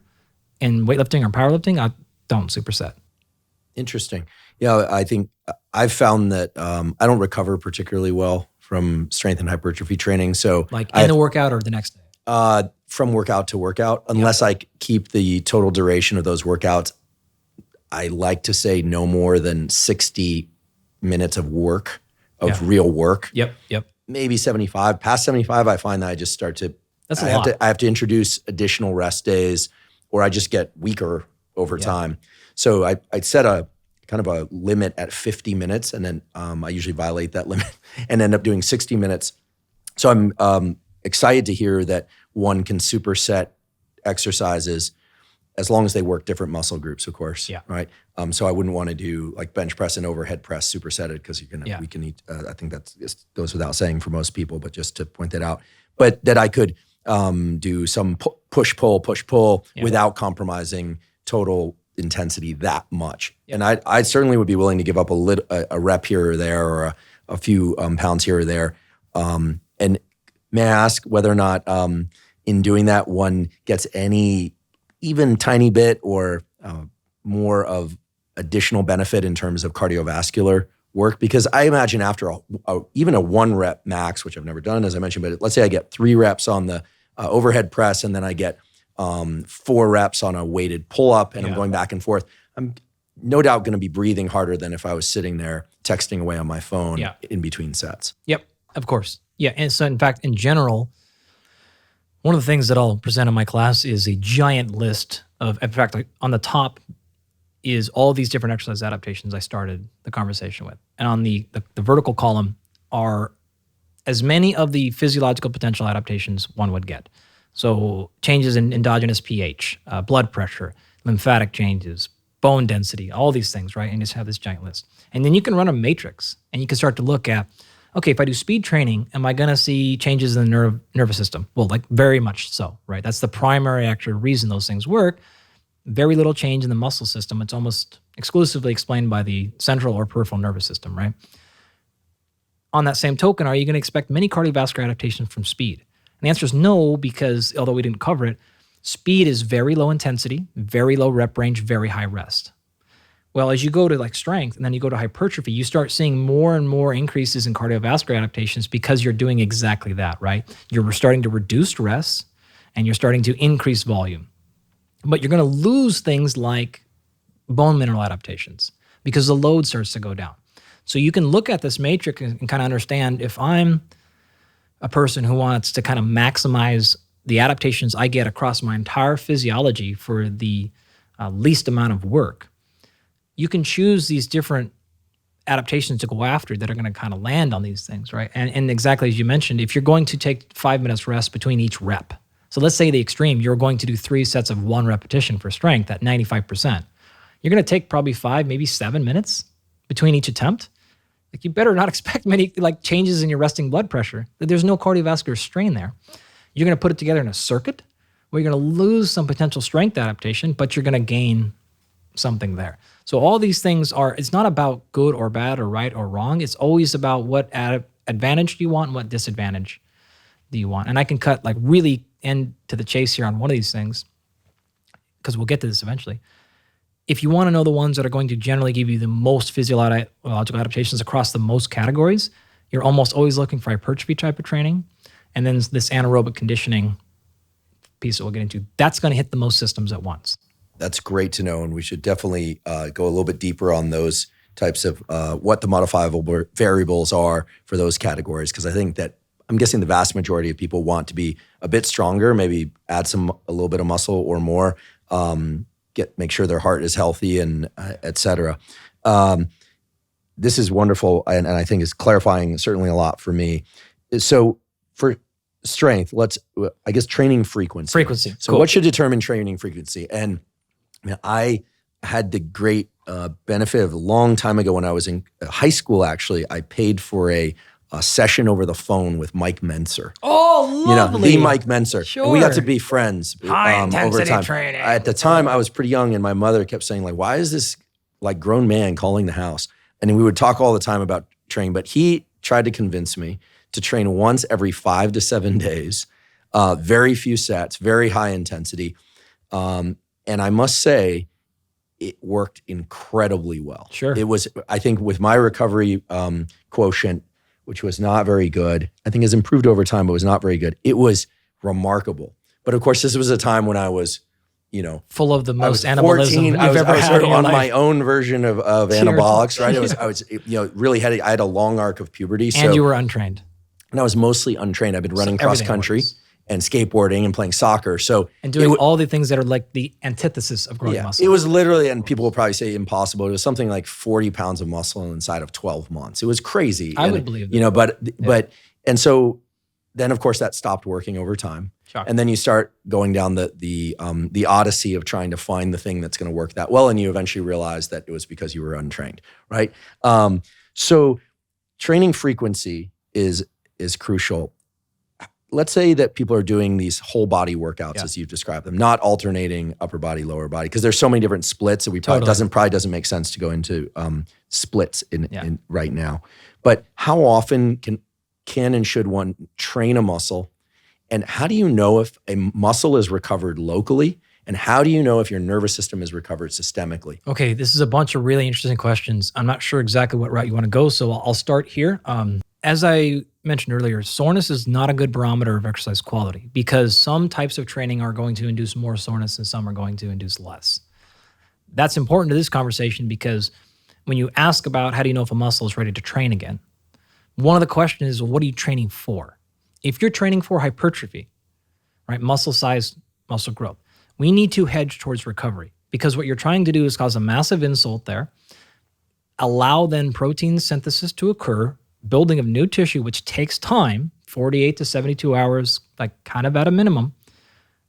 in weightlifting or powerlifting, don't superset. Interesting. Yeah, I think I've found that I don't recover particularly well from strength and hypertrophy training. So like in the workout or the next day? From workout to workout, unless I keep the total duration of those workouts, I like to say no more than 60 minutes of work, real work. Yep. maybe 75. Past 75, I find that I just start to, That's a lot. I have to introduce additional rest days, or I just get weaker over time. So I set a kind of a limit at 50 minutes, and then I usually violate that limit and end up doing 60 minutes. So I'm excited to hear that one can superset exercises as long as they work different muscle groups, of course. Yeah. Right. So I wouldn't want to do like bench press and overhead press supersetted, because we can eat. I think that goes without saying for most people, but just to point that out. But that I could do some push pull without compromising total intensity that much. And I certainly would be willing to give up a rep here or there, or a few pounds here or there. And may I ask whether or not in doing that one gets any even tiny bit or more of additional benefit in terms of cardiovascular work? Because I imagine after even a 1 rep max, which I've never done, as I mentioned, but let's say I get 3 reps on the overhead press, and then I get 4 reps on a weighted pull-up, and I'm going back and forth. I'm no doubt going to be breathing harder than if I was sitting there texting away on my phone in between sets. Yep, of course. Yeah, and so in fact, in general, one of the things that I'll present in my class is a giant list of, in fact, like on the top is all these different exercise adaptations I started the conversation with. And on the vertical column are as many of the physiological potential adaptations one would get. So changes in endogenous pH, blood pressure, lymphatic changes, bone density, all these things, right? And just have this giant list. And then you can run a matrix, and you can start to look at, okay, if I do speed training, am I going to see changes in the nervous system? Well, like very much so, right? That's the primary actual reason those things work. Very little change in the muscle system. It's almost exclusively explained by the central or peripheral nervous system, right? On that same token, are you going to expect many cardiovascular adaptations from speed? And the answer is no, because although we didn't cover it, speed is very low intensity, very low rep range, very high rest. Well, as you go to like strength and then you go to hypertrophy, you start seeing more and more increases in cardiovascular adaptations because you're doing exactly that, right? You're starting to reduce rest and you're starting to increase volume. But you're going to lose things like bone mineral adaptations because the load starts to go down. So you can look at this matrix and kind of understand, if I'm a person who wants to kind of maximize the adaptations I get across my entire physiology for the least amount of work, you can choose these different adaptations to go after that are going to kind of land on these things, right? And exactly as you mentioned, if you're going to take 5 minutes rest between each rep, so let's say the extreme, you're going to do 3 sets of 1 repetition for strength at 95%. You're going to take probably 5, maybe 7 minutes between each attempt. Like, you better not expect many like changes in your resting blood pressure. There's no cardiovascular strain there. You're going to put it together in a circuit where you're going to lose some potential strength adaptation, but you're going to gain something there. So all these things are, it's not about good or bad or right or wrong. It's always about what advantage do you want and what disadvantage do you want. And I can cut like really end to the chase here on one of these things, because we'll get to this eventually. If you want to know the ones that are going to generally give you the most physiological adaptations across the most categories, you're almost always looking for hypertrophy type of training. And then this anaerobic conditioning piece that we'll get into, that's going to hit the most systems at once. That's great to know, and we should definitely go a little bit deeper on those types of what the modifiable variables are for those categories, because I think that I'm guessing the vast majority of people want to be a bit stronger, maybe add a little bit of muscle or more, make sure their heart is healthy, and et cetera. This is wonderful, and I think is clarifying certainly a lot for me. So for strength, I guess training frequency. So what should determine training frequency? And I had the great benefit of a long time ago when I was in high school, actually, I paid for a session over the phone with Mike Menser. Oh, lovely. The Mike Menser. Sure. And we got to be friends High-intensity over time. training. At the time, I was pretty young, and my mother kept saying, like, why is this like grown man calling the house? And we would talk all the time about training, but he tried to convince me to train once every 5 to 7 days, very few sets, very high intensity. And I must say, it worked incredibly well. Sure. It was, I think, with my recovery quotient, which was not very good, I think has improved over time, but was not very good. It was remarkable. But of course, this was a time when I was, full of the most anabolism you've ever had in your on life. my own version of anabolics, right? I was really I had a long arc of puberty. And you were untrained. and I was mostly untrained. I've been running cross country and skateboarding and playing soccer. So and doing all the things that are like the antithesis of growing muscle. It was literally, and people will probably say impossible. It was something like 40 pounds of muscle inside of 12 months. It was crazy. I would believe that. And so then of course that stopped working over time. Sure. And then you start going down the odyssey of trying to find the thing that's going to work that well. And you eventually realize that it was because you were untrained, right? So training frequency is crucial. Let's say that people are doing these whole body workouts as you've described them, not alternating upper body, lower body, because there's so many different splits that we probably doesn't make sense to go into splits in right now. But how often can and should one train a muscle? And how do you know if a muscle is recovered locally? And how do you know if your nervous system is recovered systemically? Okay, this is a bunch of really interesting questions. I'm not sure exactly what route you want to go, so I'll start here. As I mentioned earlier, soreness is not a good barometer of exercise quality because some types of training are going to induce more soreness and some are going to induce less. That's important to this conversation because when you ask about how do you know if a muscle is ready to train again, one of the questions is, what are you training for? If you're training for hypertrophy, right, muscle size, muscle growth, we need to hedge towards recovery because what you're trying to do is cause a massive insult there, allow then protein synthesis to occur, building of new tissue, which takes time, 48 to 72 hours, like kind of at a minimum,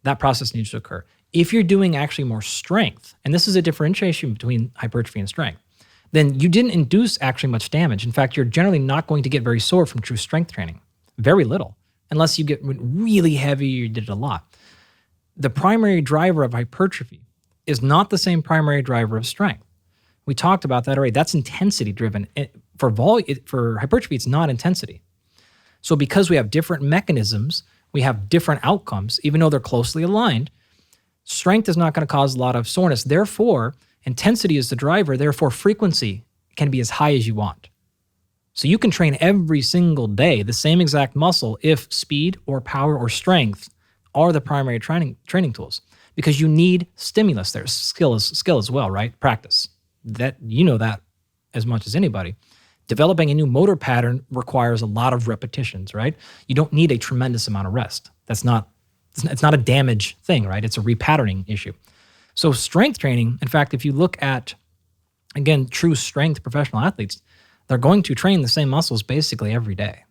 that process needs to occur. If you're doing actually more strength, and this is a differentiation between hypertrophy and strength, then you didn't induce actually much damage. In fact, you're generally not going to get very sore from true strength training. Very little, unless you get really heavy or you did it a lot. The primary driver of hypertrophy is not the same primary driver of strength. We talked about that already. That's intensity driven. For hypertrophy, it's not intensity. So because we have different mechanisms, we have different outcomes, even though they're closely aligned, strength is not going to cause a lot of soreness. Therefore, intensity is the driver. Therefore, frequency can be as high as you want. So you can train every single day the same exact muscle if speed or power or strength are the primary training tools because you need stimulus there. Skill as well, right? Practice. That you know that as much as anybody. Developing a new motor pattern requires a lot of repetitions, right? You don't need a tremendous amount of rest. It's not a damage thing, right? It's a repatterning issue. So strength training, in fact, if you look at, again, true strength professional athletes, they're going to train the same muscles basically every day.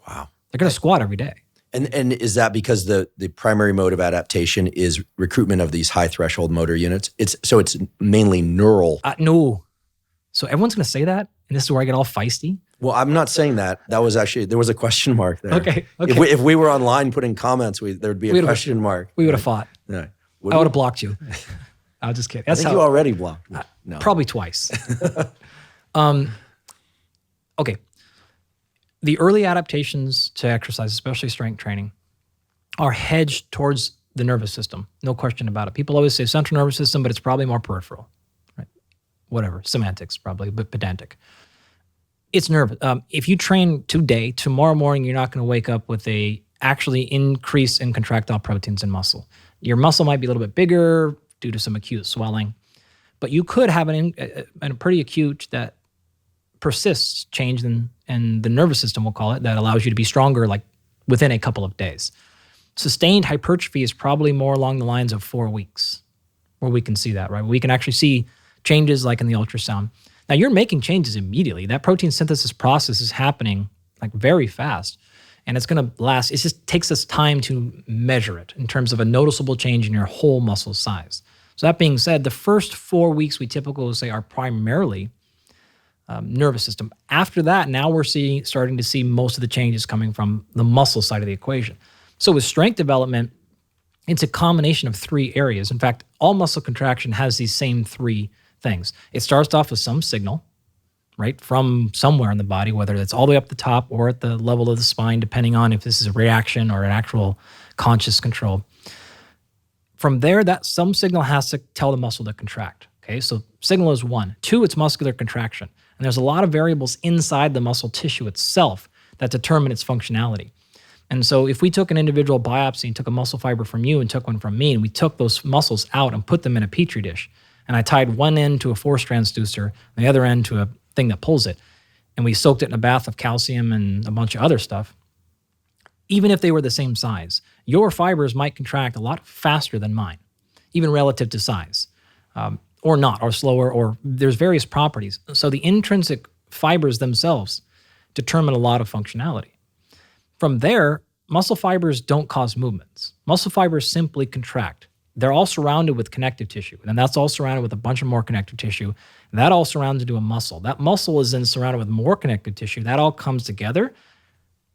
Wow. They're going to squat every day. And is that because the primary mode of adaptation is recruitment of these high threshold motor units? It's mainly neural. No. So everyone's going to say that, and this is where I get all feisty. Well, I'm not saying that. That was actually, there was a question mark there. Okay. If we were online putting comments, there would be a question mark. We would have fought. Yeah. I would have blocked you. I was just kidding. I think you already blocked me. No. Probably twice. Okay. The early adaptations to exercise, especially strength training, are hedged towards the nervous system. No question about it. People always say central nervous system, but it's probably more peripheral. Right? Whatever. Semantics, probably, but pedantic. It's nervous. If you train today, tomorrow morning, you're not going to wake up with a actually increase in contractile proteins in muscle. Your muscle might be a little bit bigger due to some acute swelling, but you could have a pretty acute that persists change in the nervous system, we'll call it, that allows you to be stronger like within a couple of days. Sustained hypertrophy is probably more along the lines of 4 weeks where we can see that, right? We can actually see changes like in the ultrasound. Now you're making changes immediately. That protein synthesis process is happening like very fast and it's going to last. It just takes us time to measure it in terms of a noticeable change in your whole muscle size. So that being said, the first 4 weeks we typically say are primarily nervous system. After that, now we're starting to see most of the changes coming from the muscle side of the equation. So with strength development, it's a combination of 3 areas. In fact, all muscle contraction has these same 3 things. It starts off with some signal, right, from somewhere in the body, whether it's all the way up the top or at the level of the spine, depending on if this is a reaction or an actual conscious control. From there, that some signal has to tell the muscle to contract. Okay, so signal is 1. 2, it's muscular contraction. And there's a lot of variables inside the muscle tissue itself that determine its functionality. And so if we took an individual biopsy and took a muscle fiber from you and took one from me, and we took those muscles out and put them in a petri dish, and I tied one end to a 4-strand transducer and the other end to a thing that pulls it, and we soaked it in a bath of calcium and a bunch of other stuff, even if they were the same size. Your fibers might contract a lot faster than mine, even relative to size, or not, or slower, or there's various properties. So the intrinsic fibers themselves determine a lot of functionality. From there, muscle fibers don't cause movements. Muscle fibers simply contract. They're all surrounded with connective tissue, and that's all surrounded with a bunch of more connective tissue. And that all surrounds into a muscle. That muscle is then surrounded with more connective tissue. That all comes together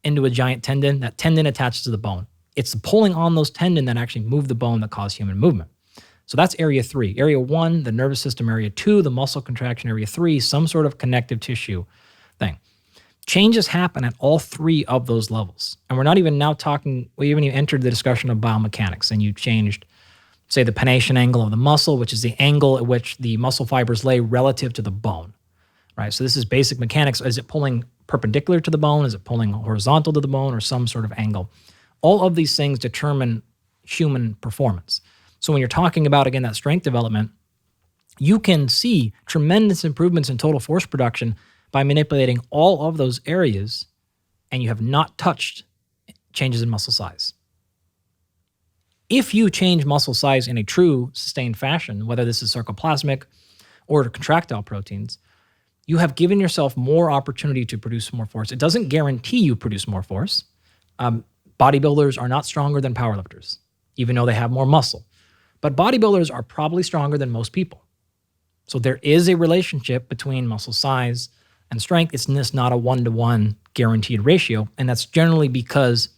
into a giant tendon. That tendon attaches to the bone. It's pulling on those tendon that actually move the bone that cause human movement. So that's area 3. Area 1, the nervous system. Area 2, the muscle contraction. Area 3, some sort of connective tissue thing. Changes happen at all 3 of those levels. And we're not even now talking, we haven't even entered the discussion of biomechanics, and you changed, say, the pennation angle of the muscle, which is the angle at which the muscle fibers lay relative to the bone, right? So this is basic mechanics. Is it pulling perpendicular to the bone? Is it pulling horizontal to the bone, or some sort of angle? All of these things determine human performance. So when you're talking about, again, that strength development, you can see tremendous improvements in total force production by manipulating all of those areas, and you have not touched changes in muscle size. If you change muscle size in a true sustained fashion, whether this is sarcoplasmic or contractile proteins, you have given yourself more opportunity to produce more force. It doesn't guarantee you produce more force. Bodybuilders are not stronger than powerlifters, even though they have more muscle. But bodybuilders are probably stronger than most people. So there is a relationship between muscle size and strength. It's just not a one-to-one guaranteed ratio. And that's generally because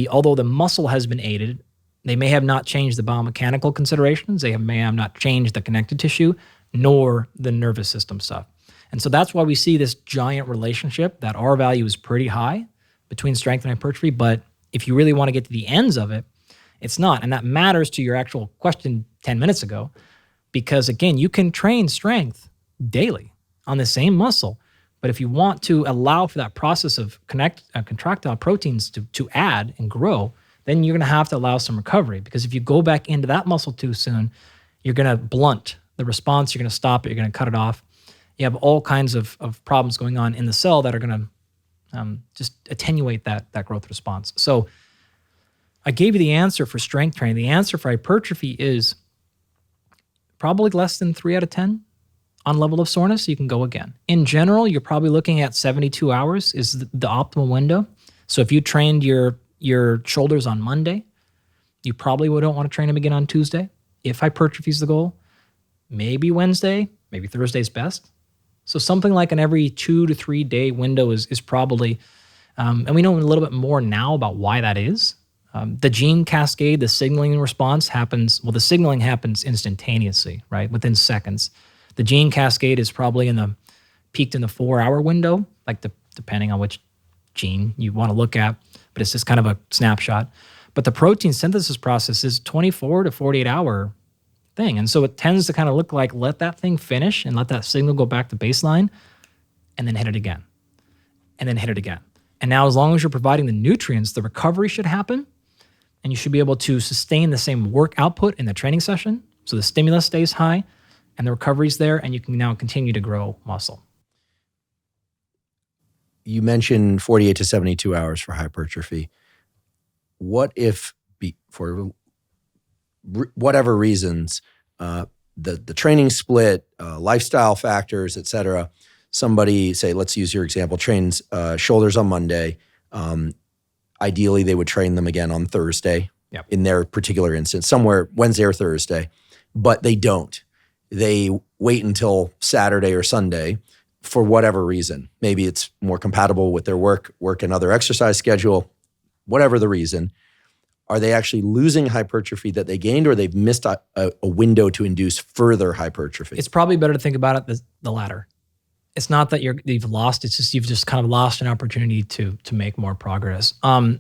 although the muscle has been aided, they may have not changed the biomechanical considerations. They may have not changed the connective tissue, nor the nervous system stuff. And so that's why we see this giant relationship that R value is pretty high between strength and hypertrophy. But if you really want to get to the ends of it, it's not. And that matters to your actual question 10 minutes ago, because again, you can train strength daily on the same muscle. But if you want to allow for that process of contractile proteins to add and grow, then you're going to have to allow some recovery. Because if you go back into that muscle too soon, you're going to blunt the response, you're going to stop it, you're going to cut it off. You have all kinds of problems going on in the cell that are going to just attenuate that growth response. So I gave you the answer for strength training. The answer for hypertrophy is probably less than 3 out of 10 on level of soreness. You can go again. In general, you're probably looking at 72 hours is the optimal window. So if you trained your shoulders on Monday, you probably don't want to train them again on Tuesday. If hypertrophy is the goal, maybe Wednesday, maybe Thursday's best. So something like an every 2 to 3 day window is probably, and we know a little bit more now about why that is. The gene cascade, the signaling response happens, the signaling happens instantaneously, right? Within seconds. The gene cascade is probably peaked in the 4-hour window, like depending on which gene you want to look at, but it's just kind of a snapshot. But the protein synthesis process is 24 to 48 hour thing. And so it tends to kind of look like let that thing finish and let that signal go back to baseline and then hit it again and then hit it again. And now as long as you're providing the nutrients, the recovery should happen and you should be able to sustain the same work output in the training session. So the stimulus stays high and the recovery's there and you can now continue to grow muscle. You mentioned 48 to 72 hours for hypertrophy. What if, for whatever reasons, the training split, lifestyle factors, et cetera, somebody, say, let's use your example, trains shoulders on Monday. Ideally, they would train them again on Thursday in their particular instance, somewhere Wednesday or Thursday, but they don't. They wait until Saturday or Sunday for whatever reason. Maybe it's more compatible with their work and other exercise schedule, whatever the reason. Are they actually losing hypertrophy that they gained, or they've missed a window to induce further hypertrophy? It's probably better to think about it the latter. It's not that you've lost, it's just you've just kind of lost an opportunity to make more progress. I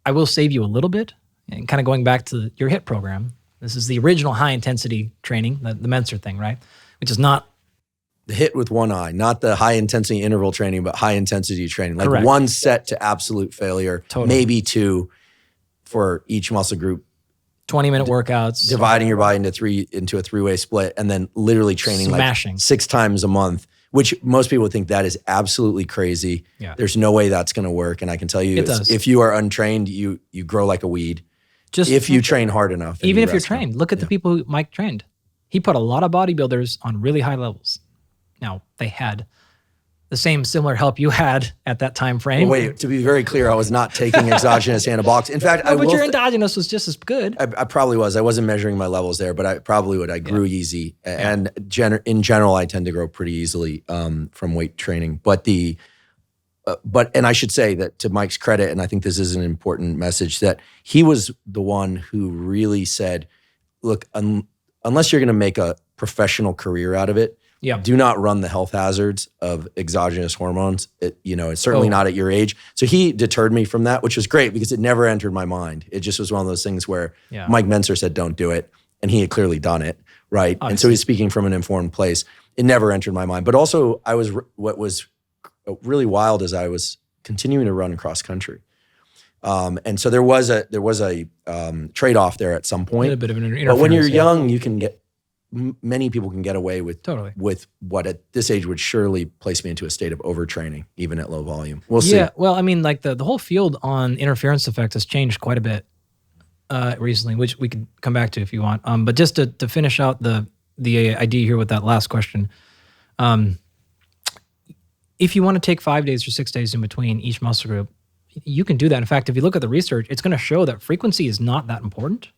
will save you a little bit, and kind of going back to your HIIT program. This is the original high-intensity training, the Menser thing, right? Which is not the HIIT with one eye, not the high-intensity interval training, but high-intensity training. Like Correct. One set to absolute failure, maybe 2 for each muscle group. 20-minute workouts. Dividing your body into a 3-way split, and then literally training smashing like 6 times a month which most people would think that is absolutely crazy. Yeah. There's no way that's going to work. And I can tell you, It does. if you are untrained, you grow like a weed. Just if you train hard enough. and even you if you're rest trained, enough. look at the people who Mike trained. He put a lot of bodybuilders on really high levels. Now, they had the same similar help you had at that time frame. Well, wait, to be very clear, I was not taking exogenous anabolics. In fact, No, but your endogenous was just as good. I probably was. I wasn't measuring my levels there, but I probably would. I grew easy. And in general, I tend to grow pretty easily from weight training. But and I should say that to Mike's credit, and I think this is an important message, that he was the one who really said, look, unless you're going to make a professional career out of it, do not run the health hazards of exogenous hormones. It's certainly not at your age. So he deterred me from that, which was great because it never entered my mind. It just was one of those things where Mike Menser said, don't do it. And he had clearly done it, right? Obviously. And so he's speaking from an informed place. It never entered my mind. But also what was really wild is I was continuing to run cross country. And so there was a trade-off there at some point. A bit of an interference. But when you're young, you can many people can get away with what at this age would surely place me into a state of overtraining, even at low volume. We'll see. Yeah, well, I mean, like the whole field on interference effect has changed quite a bit recently, which we could come back to if you want. But just to finish out the idea here with that last question, if you want to take 5 days or 6 days in between each muscle group, you can do that. In fact, if you look at the research, it's going to show that frequency is not that important.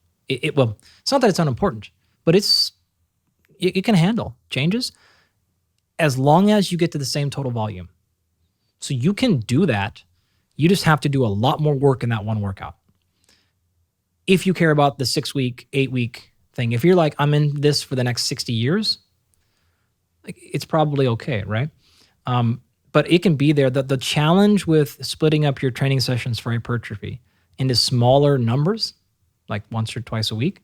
Well, it's not that it's unimportant, but it can handle changes as long as you get to the same total volume. So you can do that. You just have to do a lot more work in that one workout. If you care about the 6-week, 8-week thing, if you're like, I'm in this for the next 60 years, like, it's probably okay, right? But it can be there. The challenge with splitting up your training sessions for hypertrophy into smaller numbers, like once or twice a week,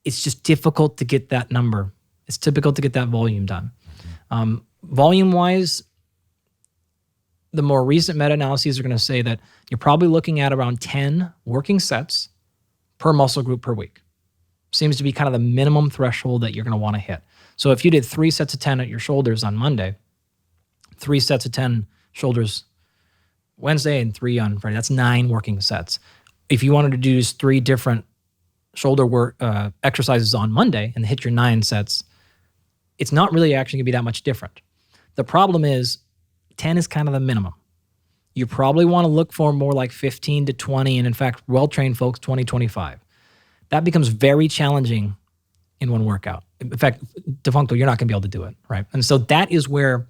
it's just difficult to get that number. It's difficult to get that volume done. Volume-wise, the more recent meta-analyses are going to say that you're probably looking at around 10 working sets per muscle group per week. Seems to be kind of the minimum threshold that you're going to want to hit. So if you did 3 sets of 10 at your shoulders on Monday, 3 sets of 10 shoulders Wednesday, and 3 on Friday, that's 9 working sets. If you wanted to do 3 different shoulder work exercises on Monday and hit your 9 sets, it's not really actually going to be that much different. The problem is 10 is kind of the minimum. You probably want to look for more like 15 to 20, and in fact, well-trained folks, 20, 25. That becomes very challenging in one workout. In fact, defunctly, you're not going to be able to do it, right? And so that is where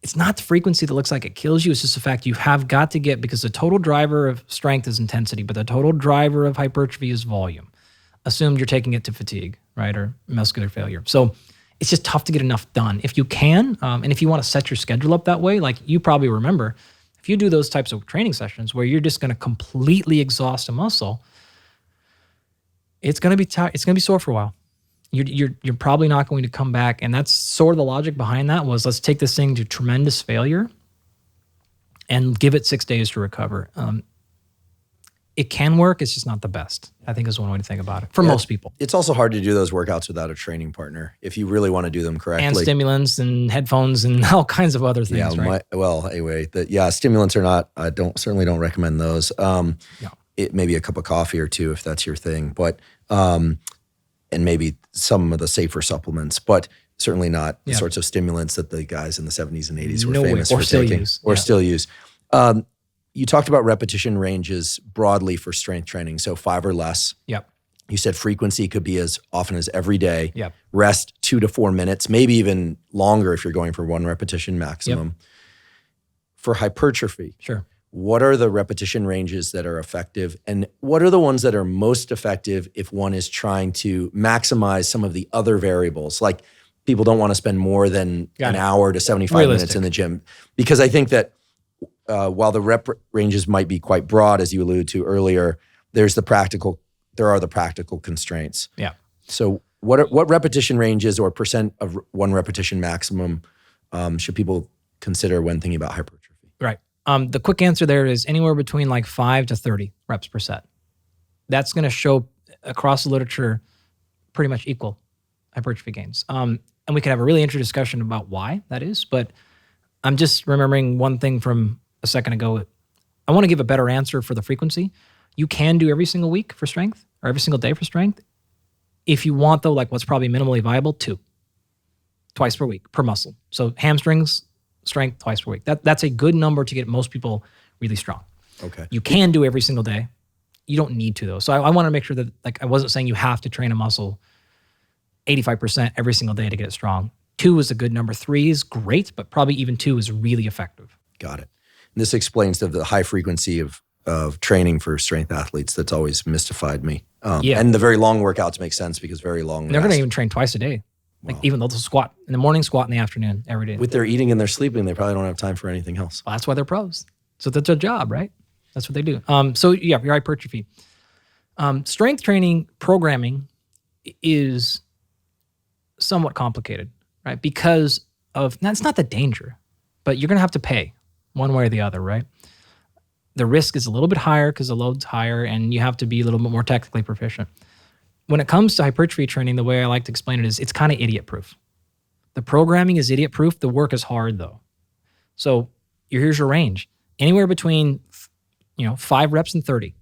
it's not the frequency that looks like it kills you. It's just the fact you have got to get, because the total driver of strength is intensity, but the total driver of hypertrophy is volume. Assumed you're taking it to fatigue, right, or muscular failure. So it's just tough to get enough done. If you can, and if you want to set your schedule up that way, like you probably remember, if you do those types of training sessions where you're just going to completely exhaust a muscle, it's going to be it's going to be sore for a while. You're probably not going to come back, and that's sort of the logic behind that was, let's take this thing to tremendous failure and give it 6 days to recover. It can work. It's just not the best, I think, is one way to think about it for most people. It's also hard to do those workouts without a training partner if you really want to do them correctly. And stimulants and headphones and all kinds of other things, right? Anyway, stimulants are not, I certainly don't recommend those. It maybe a cup of coffee or two if that's your thing, but and maybe some of the safer supplements, but certainly not the sorts of stimulants that the guys in the 70s and 80s were famous for taking. Or still use. You talked about repetition ranges broadly for strength training, so 5 or less. Yep. You said frequency could be as often as every day. Yep. Rest 2 to 4 minutes, maybe even longer if you're going for 1 repetition maximum. Yep. For hypertrophy, sure. What are the repetition ranges that are effective, and what are the ones that are most effective if one is trying to maximize some of the other variables? Like, people don't want to spend more than an hour to 75 minutes in the gym. Because I think that while the rep ranges might be quite broad, as you alluded to earlier, there are the practical constraints. Yeah. So what repetition ranges or percent of 1 repetition maximum should people consider when thinking about hypertrophy? Right. The quick answer there is anywhere between like 5 to 30 reps per set. That's going to show across the literature pretty much equal hypertrophy gains. And we could have a really interesting discussion about why that is. But I'm just remembering one thing from a second ago. I want to give a better answer for the frequency. You can do every single week for strength or every single day for strength. If you want, though, like what's probably minimally viable, 2. Twice per week, per muscle. So hamstrings, strength, twice per week. That's a good number to get most people really strong. Okay. You can do every single day. You don't need to, though. So I want to make sure that, like, I wasn't saying you have to train a muscle 85% every single day to get it strong. 2 is a good number. 3 is great, but probably even 2 is really effective. Got it. And this explains the high frequency of training for strength athletes. That's always mystified me. And the very long workouts make sense because very long. They're going to even train twice a day. Like even though they'll squat in the morning, squat in the afternoon, every day. With their eating and their sleeping, they probably don't have time for anything else. Well, that's why they're pros. So that's their job, right? That's what they do. So yeah, your hypertrophy. Strength training programming is somewhat complicated, right? Because of, now it's not the danger, but you're going to have to pay one way or the other, right? The risk is a little bit higher because the load's higher and you have to be a little bit more technically proficient. When it comes to hypertrophy training, the way I like to explain it is it's kind of idiot-proof. The programming is idiot-proof. The work is hard, though. So here's your range. Anywhere between 5 reps and 30.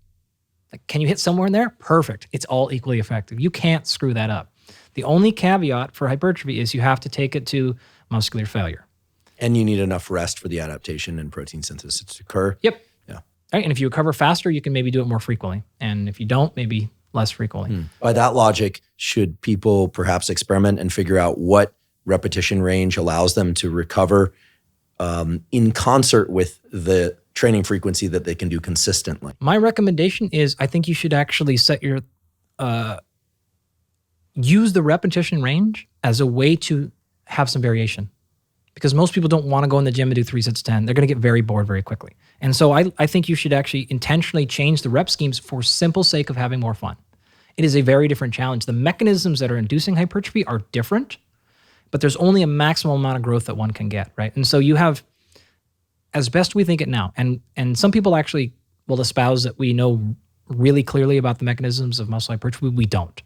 Like, can you hit somewhere in there? Perfect. It's all equally effective. You can't screw that up. The only caveat for hypertrophy is you have to take it to muscular failure. And you need enough rest for the adaptation and protein synthesis to occur. Yep. Yeah. All right, and if you recover faster, you can maybe do it more frequently. And if you don't, maybe less frequently. By that logic, should people perhaps experiment and figure out what repetition range allows them to recover in concert with the training frequency that they can do consistently? My recommendation is I think you should actually set your, use the repetition range as a way to have some variation. Because most people don't want to go in the gym and do 3 sets 10. They're going to get very bored very quickly. And so I think you should actually intentionally change the rep schemes for simple sake of having more fun. It is a very different challenge. The mechanisms that are inducing hypertrophy are different, but there's only a maximum amount of growth that one can get, right? And so you have, as best we think it now, and some people actually will espouse that we know really clearly about the mechanisms of muscle hypertrophy. We don't.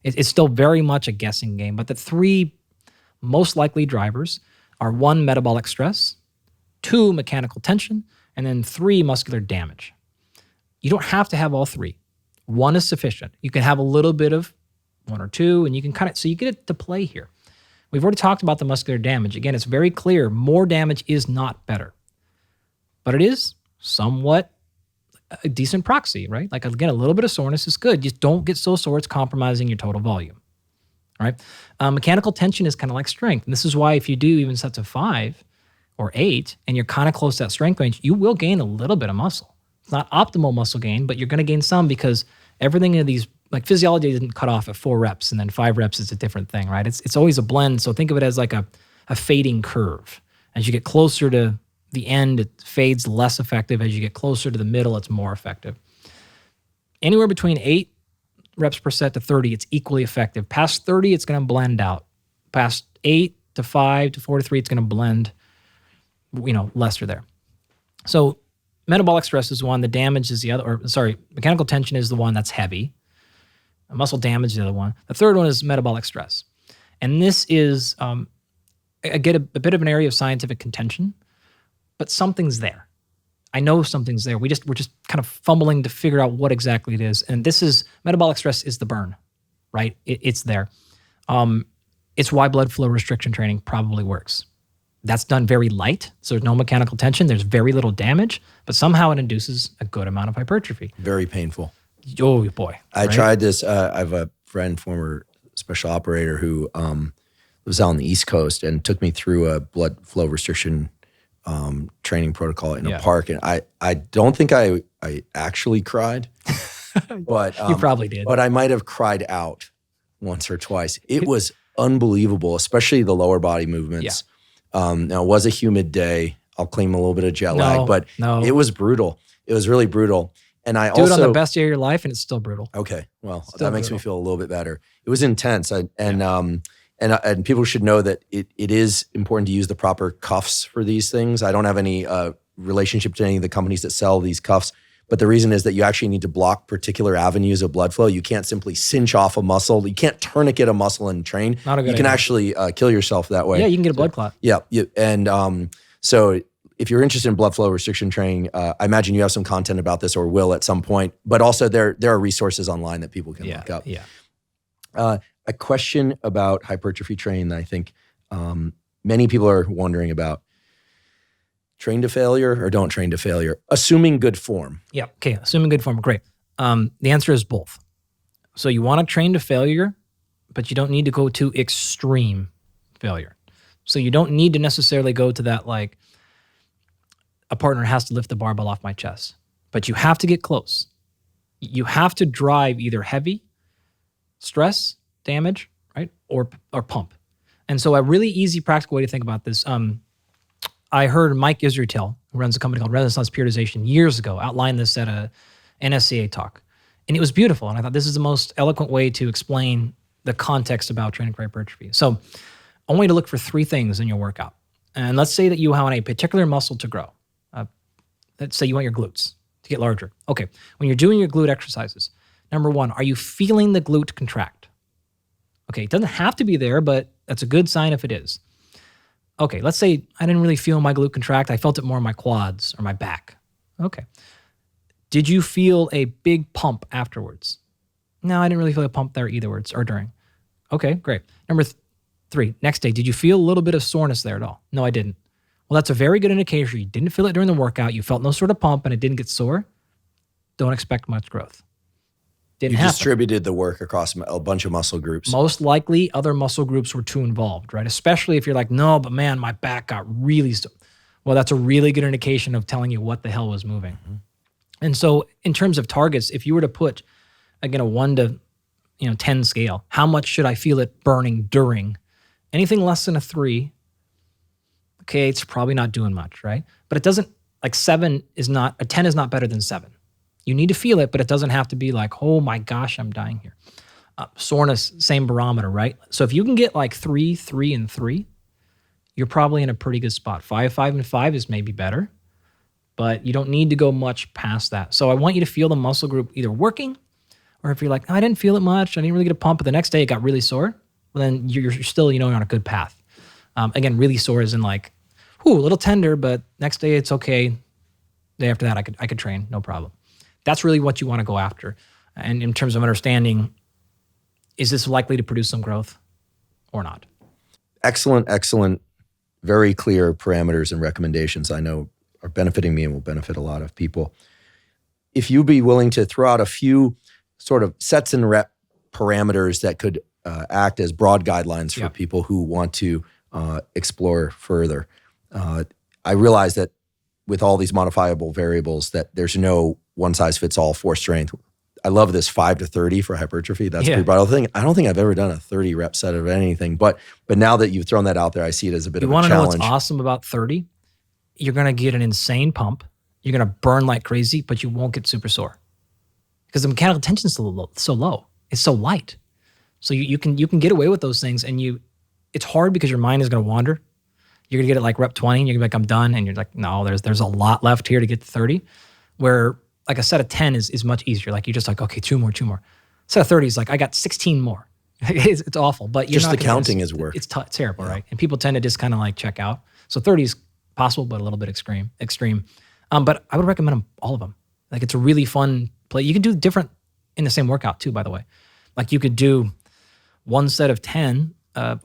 It's still very much a guessing game, but the 3 most likely drivers are 1, metabolic stress, 2, mechanical tension, and then 3, muscular damage. You don't have to have all 3. 1 is sufficient. You can have a little bit of 1 or 2, and you can kind of, so you get it to play here. We've already talked about the muscular damage. Again, it's very clear more damage is not better, but it is somewhat a decent proxy, right? Like, again, a little bit of soreness is good. Just don't get so sore it's compromising your total volume. All right. Mechanical tension is kind of like strength. And this is why if you do even sets of 5 or 8 and you're kind of close to that strength range, you will gain a little bit of muscle. It's not optimal muscle gain, but you're going to gain some because everything in these, like physiology isn't cut off at 4 reps and then 5 reps is a different thing, right? It's always a blend. So think of it as like a fading curve. As you get closer to the end, it fades less effective. As you get closer to the middle, it's more effective. Anywhere between 8 reps per set to 30, it's equally effective. Past 30, it's going to blend out. Past 8 to 5 to 4 to 3, it's going to blend, lesser there. So metabolic stress is one. The damage is the other, mechanical tension is the one that's heavy. Muscle damage is the other one. The third one is metabolic stress. And this is, I get a bit of an area of scientific contention, but something's there. I know something's there. We're just kind of fumbling to figure out what exactly it is. And this is, metabolic stress is the burn, right? It's there. It's why blood flow restriction training probably works. That's done very light, so there's no mechanical tension. There's very little damage, but somehow it induces a good amount of hypertrophy. Very painful. Oh, boy. I tried this. I have a friend, former special operator, who was out on the East Coast and took me through a blood flow restriction training protocol in a park. And I don't think I actually cried, but you probably did. But I might have cried out once or twice. It was unbelievable, especially the lower body movements. Now, it was a humid day. I'll claim a little bit of jet lag, but it was brutal. It was really brutal. And I do it on the best day of your life, and it's still brutal. Okay, well, that makes me feel a little bit better. It was intense, and people should know that it is important to use the proper cuffs for these things. I don't have any relationship to any of the companies that sell these cuffs, But the reason is that you actually need to block particular avenues of blood flow. You can't simply cinch off a muscle. You can't tourniquet a muscle and train. Not a good You can idea. actually kill yourself that way. Yeah, you can get a blood clot. Yeah. So if you're interested in blood flow restriction training, I imagine you have some content about this or will at some point. But also there are resources online that people can look up. Yeah. A question about hypertrophy training that I think many people are wondering about. Train to failure or don't train to failure? Assuming good form. Yeah. Okay. Assuming good form. Great. The answer is both. So you want to train to failure, but you don't need to go to extreme failure. So you don't need to necessarily go to that, like a partner has to lift the barbell off my chest, but you have to get close. You have to drive either heavy, stress, damage, right? Or pump. And so a really easy practical way to think about this, I heard Mike Israetel, who runs a company called Renaissance Periodization years ago, outline this at a NSCA talk. And it was beautiful. And I thought this is the most eloquent way to explain the context about training for hypertrophy. So I want you to look for 3 things in your workout. And let's say that you want a particular muscle to grow. Let's say you want your glutes to get larger. Okay, when you're doing your glute exercises, number 1, are you feeling the glute contract? Okay, it doesn't have to be there, but that's a good sign if it is. Okay, let's say I didn't really feel my glute contract. I felt it more in my quads or my back. Okay. Did you feel a big pump afterwards? No, I didn't really feel a pump there either or during. Okay, great. Number 3, next day, did you feel a little bit of soreness there at all? No, I didn't. Well, that's a very good indication. You didn't feel it during the workout. You felt no sort of pump and it didn't get sore. Don't expect much growth. Didn't happen. Distributed the work across a bunch of muscle groups. Most likely other muscle groups were too involved, right? Especially if you're like, no, but man, my back got really, well, that's a really good indication of telling you what the hell was moving. Mm-hmm. And so in terms of targets, if you were to put, again, a 1 to 10 scale, how much should I feel it burning during? Anything less than a 3, okay, it's probably not doing much, right? But it doesn't, like 10 is not better than 7. You need to feel it, but it doesn't have to be like, oh my gosh, I'm dying here. Soreness, same barometer, right? So if you can get like 3, 3, and 3, you're probably in a pretty good spot. 5, 5, and 5 is maybe better, but you don't need to go much past that. So I want you to feel the muscle group either working, or if you're like, I didn't feel it much, I didn't really get a pump, but the next day it got really sore, well then you're still, on a good path. Again, really sore is in like, a little tender, but next day it's okay. Day after that, I could train, no problem. That's really what you want to go after. And in terms of understanding, is this likely to produce some growth or not? Excellent, very clear parameters and recommendations I know are benefiting me and will benefit a lot of people. If you'd be willing to throw out a few sort of sets and rep parameters that could act as broad guidelines for people who want to explore further. I realize that with all these modifiable variables that there's no one size fits all for strength. I love this 5 to 30 for hypertrophy. That's pretty broad thing. I don't think I've ever done a 30 rep set of anything, but now that you've thrown that out there, I see it as a bit of a challenge. You want to know what's awesome about 30? You're going to get an insane pump. You're going to burn like crazy, but you won't get super sore because the mechanical tension is so low. It's so light. So you can get away with those things, and it's hard because your mind is going to wander. You're going to get it like rep 20, and you're going to be like, I'm done. And you're like, no, there's a lot left here to get to 30, where like a set of 10 is much easier. Like you're just like, okay, 2 more. Set of 30 is like, I got 16 more. It's awful, but you're just the counting is work. It's terrible, right? And people tend to just kind of like check out. So 30 is possible, but a little bit extreme. But I would recommend all of them. Like it's a really fun play. You can do different in the same workout too, by the way. Like you could do one set of 10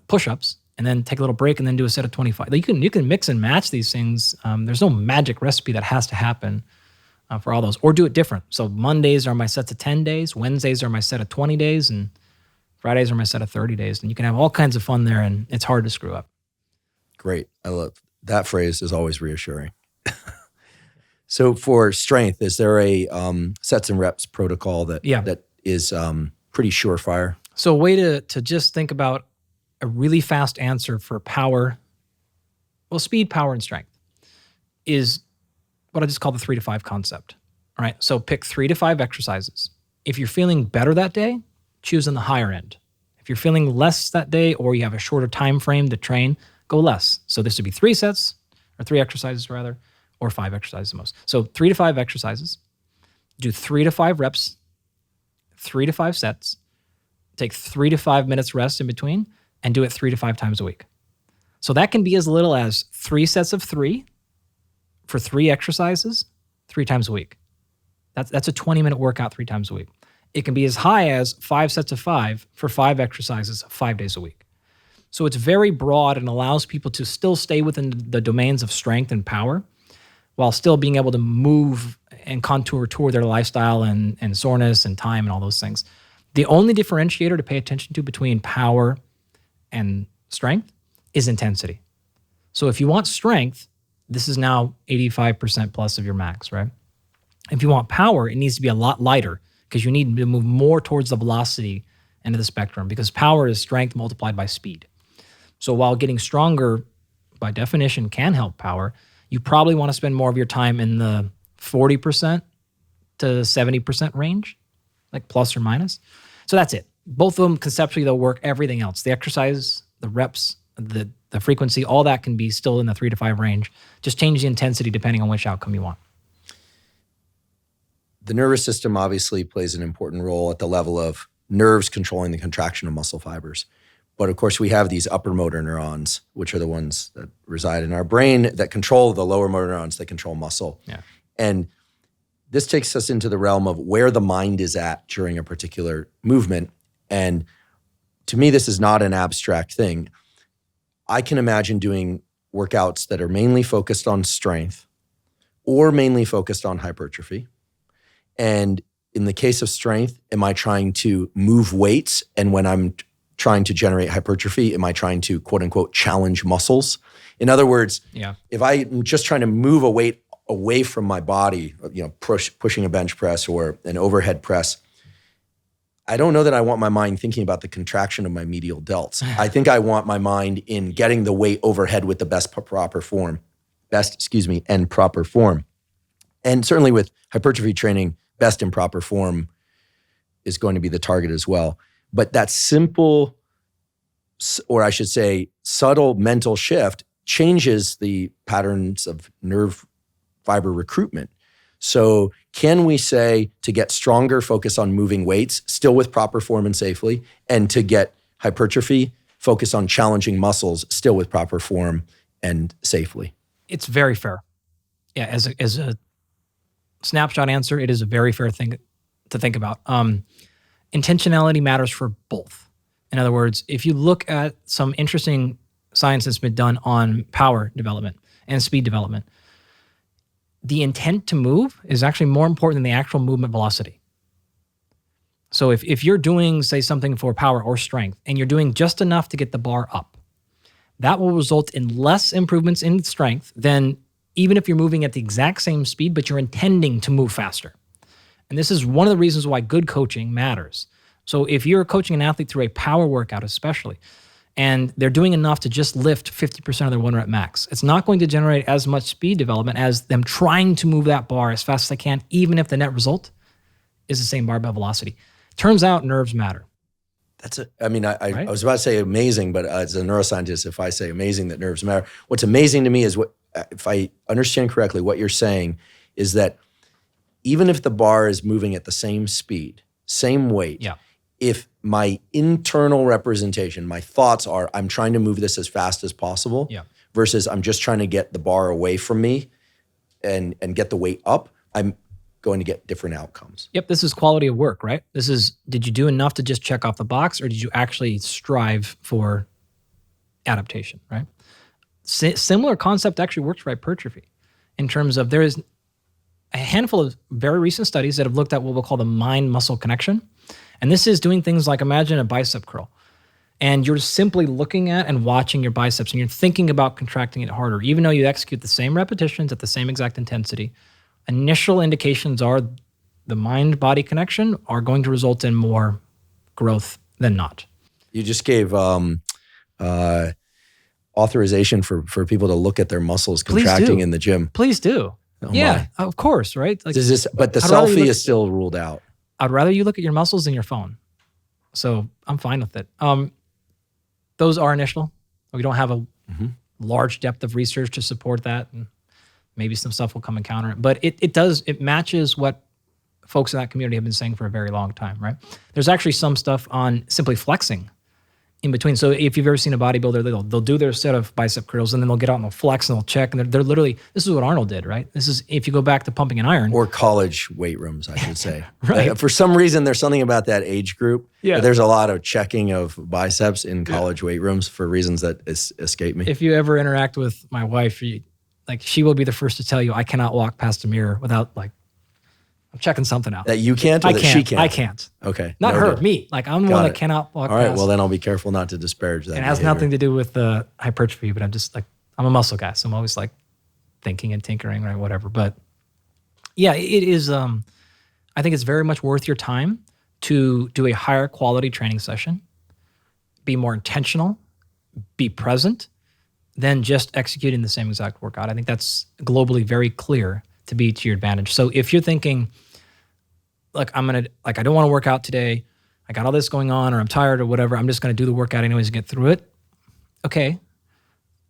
push-ups and then take a little break and then do a set of 25. Like you can mix and match these things. There's no magic recipe that has to happen for all those, or do it different. So Mondays are my sets of 10 days, Wednesdays are my set of 20 days, and Fridays are my set of 30 days. And you can have all kinds of fun there, and it's hard to screw up. Great. I love that phrase is always reassuring. So for strength, is there a sets and reps protocol that is pretty surefire? So a way to just think about a really fast answer for power, well, speed, power, and strength is what I just call the 3 to 5 concept. All right, so pick 3 to 5 exercises. If you're feeling better that day, choose on the higher end. If you're feeling less that day, or you have a shorter time frame to train, go less. So this would be 3 sets, or 3 exercises rather, or 5 exercises the most. So 3 to 5 exercises. do 3 to 5 reps, 3 to 5 sets, take 3 to 5 minutes rest in between, and do it 3 to 5 times a week. So that can be as little as 3 sets of 3 for 3 exercises 3 times a week. That's a 20-minute workout 3 times a week. It can be as high as 5 sets of 5 for 5 exercises 5 days a week. So it's very broad and allows people to still stay within the domains of strength and power while still being able to move and contour toward their lifestyle and soreness and time and all those things. The only differentiator to pay attention to between power and strength is intensity. So if you want strength, this is now 85% plus of your max, right? If you want power, it needs to be a lot lighter because you need to move more towards the velocity end of the spectrum, because power is strength multiplied by speed. So while getting stronger by definition can help power, you probably want to spend more of your time in the 40% to 70% range, like plus or minus. So that's it. Both of them conceptually, they'll work. Everything else, the exercise, the reps, the frequency, all that can be still in the 3 to 5 range. Just change the intensity depending on which outcome you want. The nervous system obviously plays an important role at the level of nerves controlling the contraction of muscle fibers. But of course, we have these upper motor neurons, which are the ones that reside in our brain that control the lower motor neurons that control muscle. Yeah. And this takes us into the realm of where the mind is at during a particular movement. And to me, this is not an abstract thing. I can imagine doing workouts that are mainly focused on strength or mainly focused on hypertrophy. And in the case of strength, am I trying to move weights? And when I'm trying to generate hypertrophy, am I trying to quote unquote challenge muscles? In other words, if I'm just trying to move a weight away from my body, pushing a bench press or an overhead press, I don't know that I want my mind thinking about the contraction of my medial delts. I think I want my mind in getting the weight overhead with the best proper form. And certainly with hypertrophy training, best and proper form is going to be the target as well. But that simple, or I should say subtle mental shift changes the patterns of nerve fiber recruitment. So can we say to get stronger, focus on moving weights, still with proper form and safely, and to get hypertrophy, focus on challenging muscles, still with proper form and safely? It's very fair. Yeah, as a snapshot answer, it is a very fair thing to think about. Intentionality matters for both. In other words, if you look at some interesting science that's been done on power development and speed development, the intent to move is actually more important than the actual movement velocity. So if you're doing, say, something for power or strength, and you're doing just enough to get the bar up, that will result in less improvements in strength than even if you're moving at the exact same speed, but you're intending to move faster. And this is one of the reasons why good coaching matters. So if you're coaching an athlete through a power workout especially, and they're doing enough to just lift 50% of their 1 rep max, it's not going to generate as much speed development as them trying to move that bar as fast as they can, even if the net result is the same barbell velocity. Turns out nerves matter. I was about to say amazing, but as a neuroscientist, if I say amazing that nerves matter, what's amazing to me is if I understand correctly, what you're saying is that even if the bar is moving at the same speed, same weight, if my internal representation, my thoughts are, I'm trying to move this as fast as possible versus I'm just trying to get the bar away from me and get the weight up, I'm going to get different outcomes. Yep, this is quality of work, right? This is, did you do enough to just check off the box, or did you actually strive for adaptation, right? Similar concept actually works for hypertrophy in terms of there is a handful of very recent studies that have looked at what we'll call the mind-muscle connection. And this is doing things like, imagine a bicep curl. And you're simply looking at and watching your biceps, and you're thinking about contracting it harder. Even though you execute the same repetitions at the same exact intensity, initial indications are the mind-body connection are going to result in more growth than not. You just gave authorization for people to look at their muscles contracting in the gym. Please do. Of course, right? Like, but the selfie is still ruled out. I'd rather you look at your muscles than your phone. So I'm fine with it. Those are initial. We don't have a large depth of research to support that. And maybe some stuff will come and counter it. But it matches what folks in that community have been saying for a very long time, right? There's actually some stuff on simply flexing in between. So if you've ever seen a bodybuilder, they'll do their set of bicep curls and then they'll get out and they'll flex and they'll check. And they're literally, this is what Arnold did, right? This is, if you go back to pumping an iron. Or college weight rooms, I should say. Right. For some reason, there's something about that age group. Yeah. There's a lot of checking of biceps in college weight rooms for reasons that escape me. If you ever interact with my wife, she will be the first to tell you, I cannot walk past a mirror without I'm checking something out. That you can't, or I that can't. she can't? I can't. Okay. Not noted. her, me. I'm the one that cannot walk All right, past. well then I'll be careful not to disparage that. And it has nothing to do with hypertrophy, but I'm just I'm a muscle guy, so I'm always thinking and tinkering, right, whatever. But yeah, it is, I think it's very much worth your time to do a higher quality training session, be more intentional, be present, than just executing the same exact workout. I think that's globally very clear to be to your advantage. So if you're thinking, I don't want to work out today, I got all this going on, or I'm tired or whatever, I'm just going to do the workout anyways and get through it. Okay.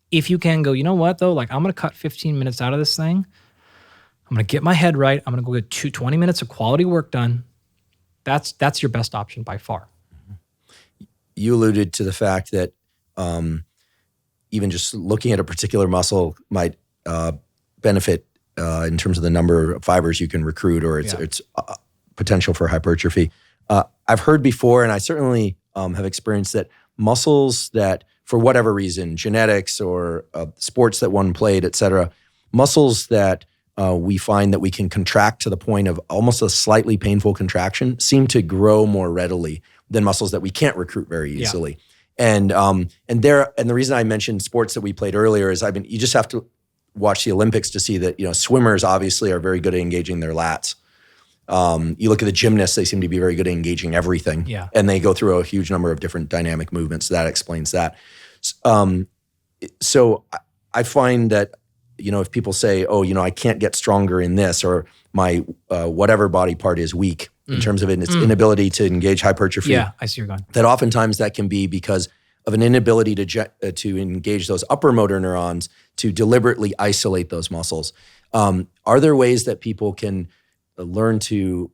If you can go, you know what though, I'm going to cut 15 minutes out of this thing. I'm going to get my head right. I'm going to go get 20 minutes of quality work done. That's your best option by far. You alluded to the fact that even just looking at a particular muscle might benefit in terms of the number of fibers you can recruit, or its potential for hypertrophy. I've heard before, and I certainly have experienced that muscles that, for whatever reason, genetics or sports that one played, et cetera, muscles that we find that we can contract to the point of almost a slightly painful contraction seem to grow more readily than muscles that we can't recruit very easily. And the reason I mentioned sports that we played earlier is you just have to watch the Olympics to see that, swimmers obviously are very good at engaging their lats. You look at the gymnasts, they seem to be very good at engaging everything. Yeah. And they go through a huge number of different dynamic movements. So that explains that. So I find that, if people say, I can't get stronger in this, or my whatever body part is weak in terms of its inability to engage hypertrophy. Yeah, I see you're going. That oftentimes that can be because of an inability to engage those upper motor neurons to deliberately isolate those muscles. Are there ways that people can learn to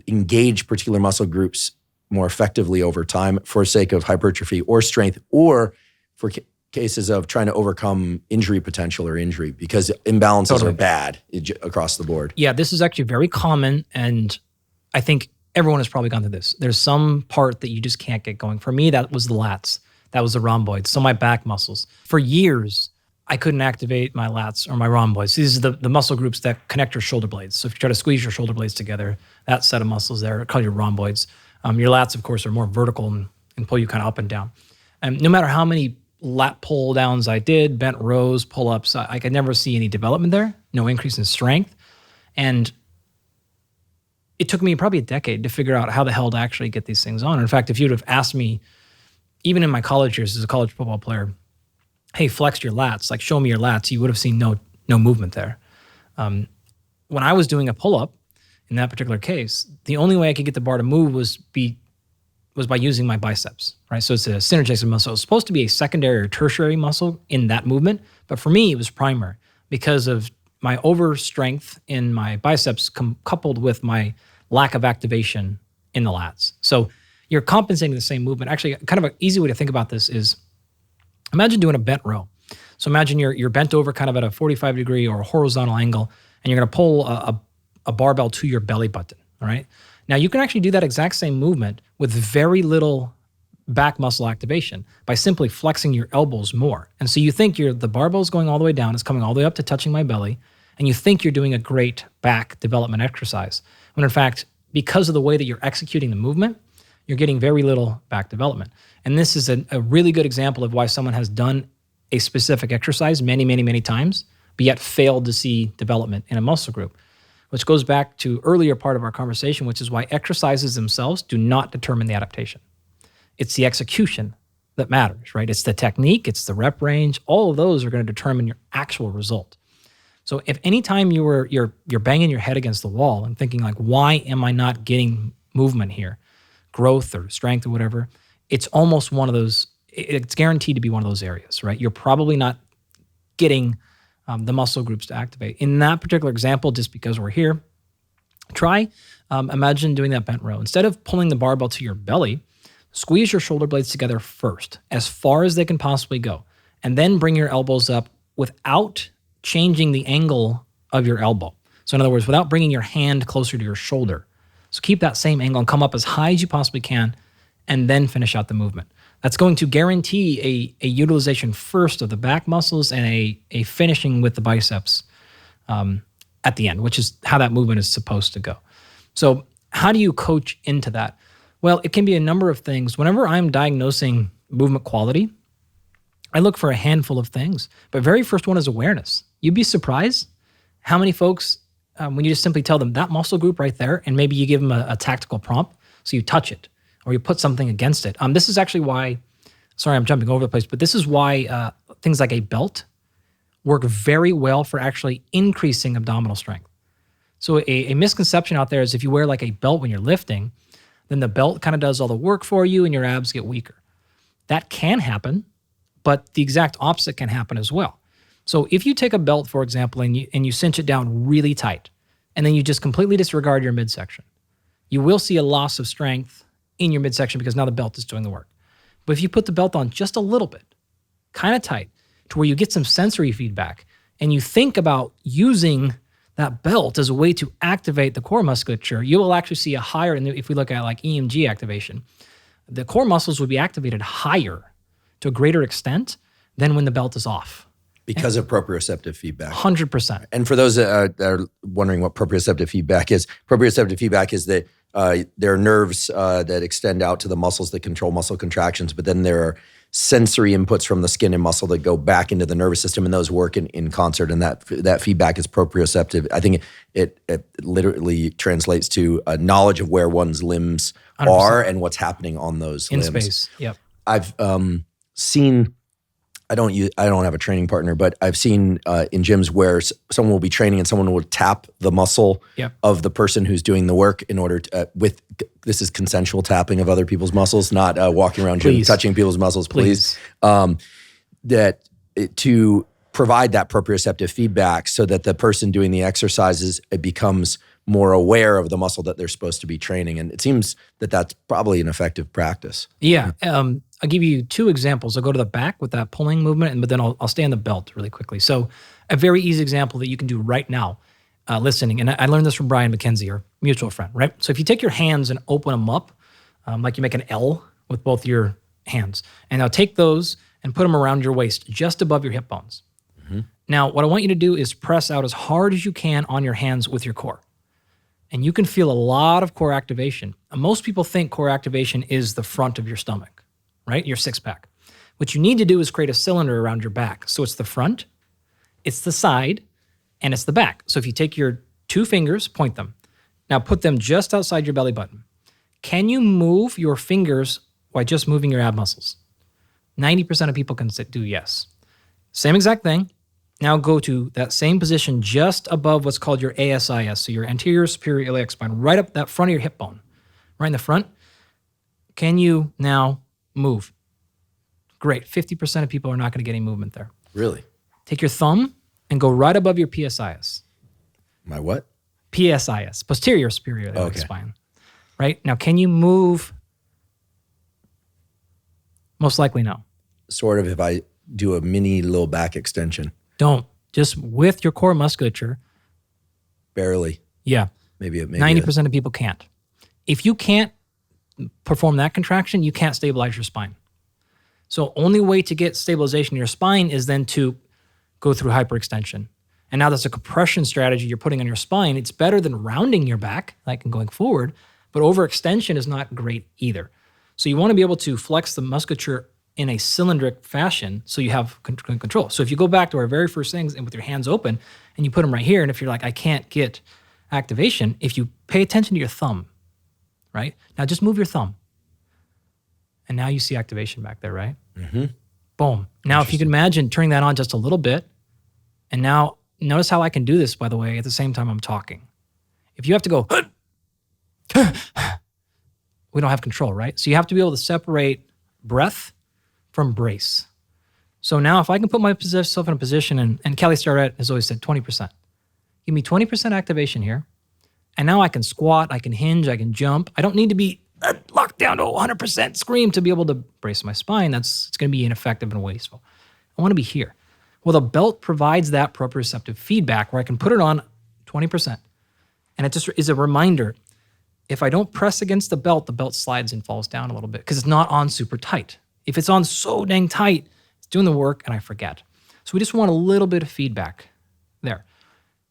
engage particular muscle groups more effectively over time for sake of hypertrophy or strength, or for cases of trying to overcome injury potential or injury, because imbalances are bad across the board? Yeah, this is actually very common, and I think everyone has probably gone through this. There's some part that you just can't get going. For me, that was the lats. That was the rhomboids. So my back muscles. For years, I couldn't activate my lats or my rhomboids. These are the muscle groups that connect your shoulder blades. So if you try to squeeze your shoulder blades together, that set of muscles there are called your rhomboids. Your lats, of course, are more vertical and pull you kind of up and down. And no matter how many lat pull downs I did, bent rows, pull-ups, I could never see any development there, no increase in strength. And it took me probably a decade to figure out how the hell to actually get these things on. In fact, if you'd have asked me, even in my college years as a college football player, hey, flex your lats, show me your lats, you would have seen no movement there. When I was doing a pull-up, in that particular case, the only way I could get the bar to move was by using my biceps, right? So it's a synergistic muscle. It's supposed to be a secondary or tertiary muscle in that movement, but for me, it was primary because of my overstrength in my biceps coupled with my lack of activation in the lats. So you're compensating the same movement. Actually, kind of an easy way to think about this is, imagine doing a bent row. So imagine you're bent over kind of at a 45 degree or a horizontal angle, and you're going to pull a barbell to your belly button, all right? Now, you can actually do that exact same movement with very little back muscle activation by simply flexing your elbows more. And so you think the barbell's going all the way down, it's coming all the way up to touching my belly, and you think you're doing a great back development exercise. When in fact, because of the way that you're executing the movement, you're getting very little back development. And this is a really good example of why someone has done a specific exercise many, many, many times, but yet failed to see development in a muscle group. Which goes back to earlier part of our conversation, which is why exercises themselves do not determine the adaptation. It's the execution that matters, right? It's the technique, it's the rep range. All of those are going to determine your actual result. So if any time you're banging your head against the wall and thinking why am I not getting movement here, growth or strength or whatever, it's almost one of those. It's guaranteed to be one of those areas, right? You're probably not getting the muscle groups to activate. In that particular example, just because we're here, Try, imagine doing that bent row. Instead of pulling the barbell to your belly, squeeze your shoulder blades together first, as far as they can possibly go, and then bring your elbows up without changing the angle of your elbow. So in other words, without bringing your hand closer to your shoulder. So keep that same angle and come up as high as you possibly can, and then finish out the movement. That's going to guarantee a utilization first of the back muscles and a finishing with the biceps at the end, which is how that movement is supposed to go. So how do you coach into that? Well, it can be a number of things. Whenever I'm diagnosing movement quality, I look for a handful of things. But very first one is awareness. You'd be surprised how many folks, when you just simply tell them that muscle group right there, and maybe you give them a tactical prompt, so you touch it or you put something against it. This is actually why, sorry, I'm jumping over the place, but this is why things like a belt work very well for actually increasing abdominal strength. So a misconception out there is if you wear like a belt when you're lifting, then the belt kind of does all the work for you and your abs get weaker. That can happen, but the exact opposite can happen as well. So if you take a belt, for example, and you cinch it down really tight, and then you just completely disregard your midsection, you will see a loss of strength in your midsection because now the belt is doing the work. But if you put the belt on just a little bit, kind of tight, to where you get some sensory feedback, and you think about using that belt as a way to activate the core musculature, you will actually see a higher, and if we look at like EMG activation, the core muscles would be activated higher to a greater extent than when the belt is off. Because of proprioceptive feedback. 100%. And for those that are wondering what proprioceptive feedback is that there are nerves that extend out to the muscles that control muscle contractions, but then there are sensory inputs from the skin and muscle that go back into the nervous system, and those work in concert, and that feedback is proprioceptive. I think it literally translates to a knowledge of where one's limbs 100%. Are and what's happening on those in limbs. Space. Yep. I've seen, I don't have a training partner, but I've seen in gyms where someone will be training and someone will tap the muscle of the person who's doing the work in order to, this is consensual tapping of other people's muscles, not walking around gym touching people's muscles, please. To provide that proprioceptive feedback so that the person doing the exercises, it becomes more aware of the muscle that they're supposed to be training. And it seems that that's probably an effective practice. Yeah. I'll give you two examples. I'll go to the back with that pulling movement, but then I'll stay on the belt really quickly. So a very easy example that you can do right now, listening, and I learned this from Brian McKenzie, our mutual friend, right? So if you take your hands and open them up, like you make an L with both your hands, and now take those and put them around your waist, just above your hip bones. Mm-hmm. Now, what I want you to do is press out as hard as you can on your hands with your core. And you can feel a lot of core activation. Most people think core activation is the front of your stomach, right? Your six pack. What you need to do is create a cylinder around your back. So it's the front, it's the side, and it's the back. So if you take your two fingers, point them. Now put them just outside your belly button. Can you move your fingers by just moving your ab muscles? 90% of people can do yes. Same exact thing. Now go to that same position just above what's called your ASIS, so your anterior superior iliac spine, right up that front of your hip bone, right in the front. Can you now move? Great. 50% of people are not going to get any movement there. Really? Take your thumb and go right above your PSIS. My what? PSIS, posterior superior iliac spine. Right? Now, can you move? Most likely no. Sort of if I do a mini little back extension. Don't. Just with your core musculature. Barely. Yeah. Maybe 90% of people can't. If you can't perform that contraction, you can't stabilize your spine. So only way to get stabilization in your spine is then to go through hyperextension. And now that's a compression strategy you're putting on your spine. It's better than rounding your back, like and going forward, but overextension is not great either. So you want to be able to flex the musculature in a cylindric fashion so you have control. So if you go back to our very first things and with your hands open and you put them right here, and if you're like, I can't get activation, if you pay attention to your thumb, right? Now just move your thumb. And now you see activation back there, right? Mm-hmm. Boom. Now if you can imagine turning that on just a little bit, and now notice how I can do this, by the way, at the same time I'm talking. If you have to go, we don't have control, right? So you have to be able to separate breath from brace. So now if I can put myself in a position, and Kelly Starrett has always said 20%. Give me 20% activation here, And now I can squat, I can hinge, I can jump. I don't need to be locked down to 100% scream to be able to brace my spine. It's going to be ineffective and wasteful. I want to be here. Well, the belt provides that proprioceptive feedback where I can put it on 20%. And it just is a reminder. If I don't press against the belt slides and falls down a little bit because it's not on super tight. If it's on so dang tight, it's doing the work and I forget. So we just want a little bit of feedback there.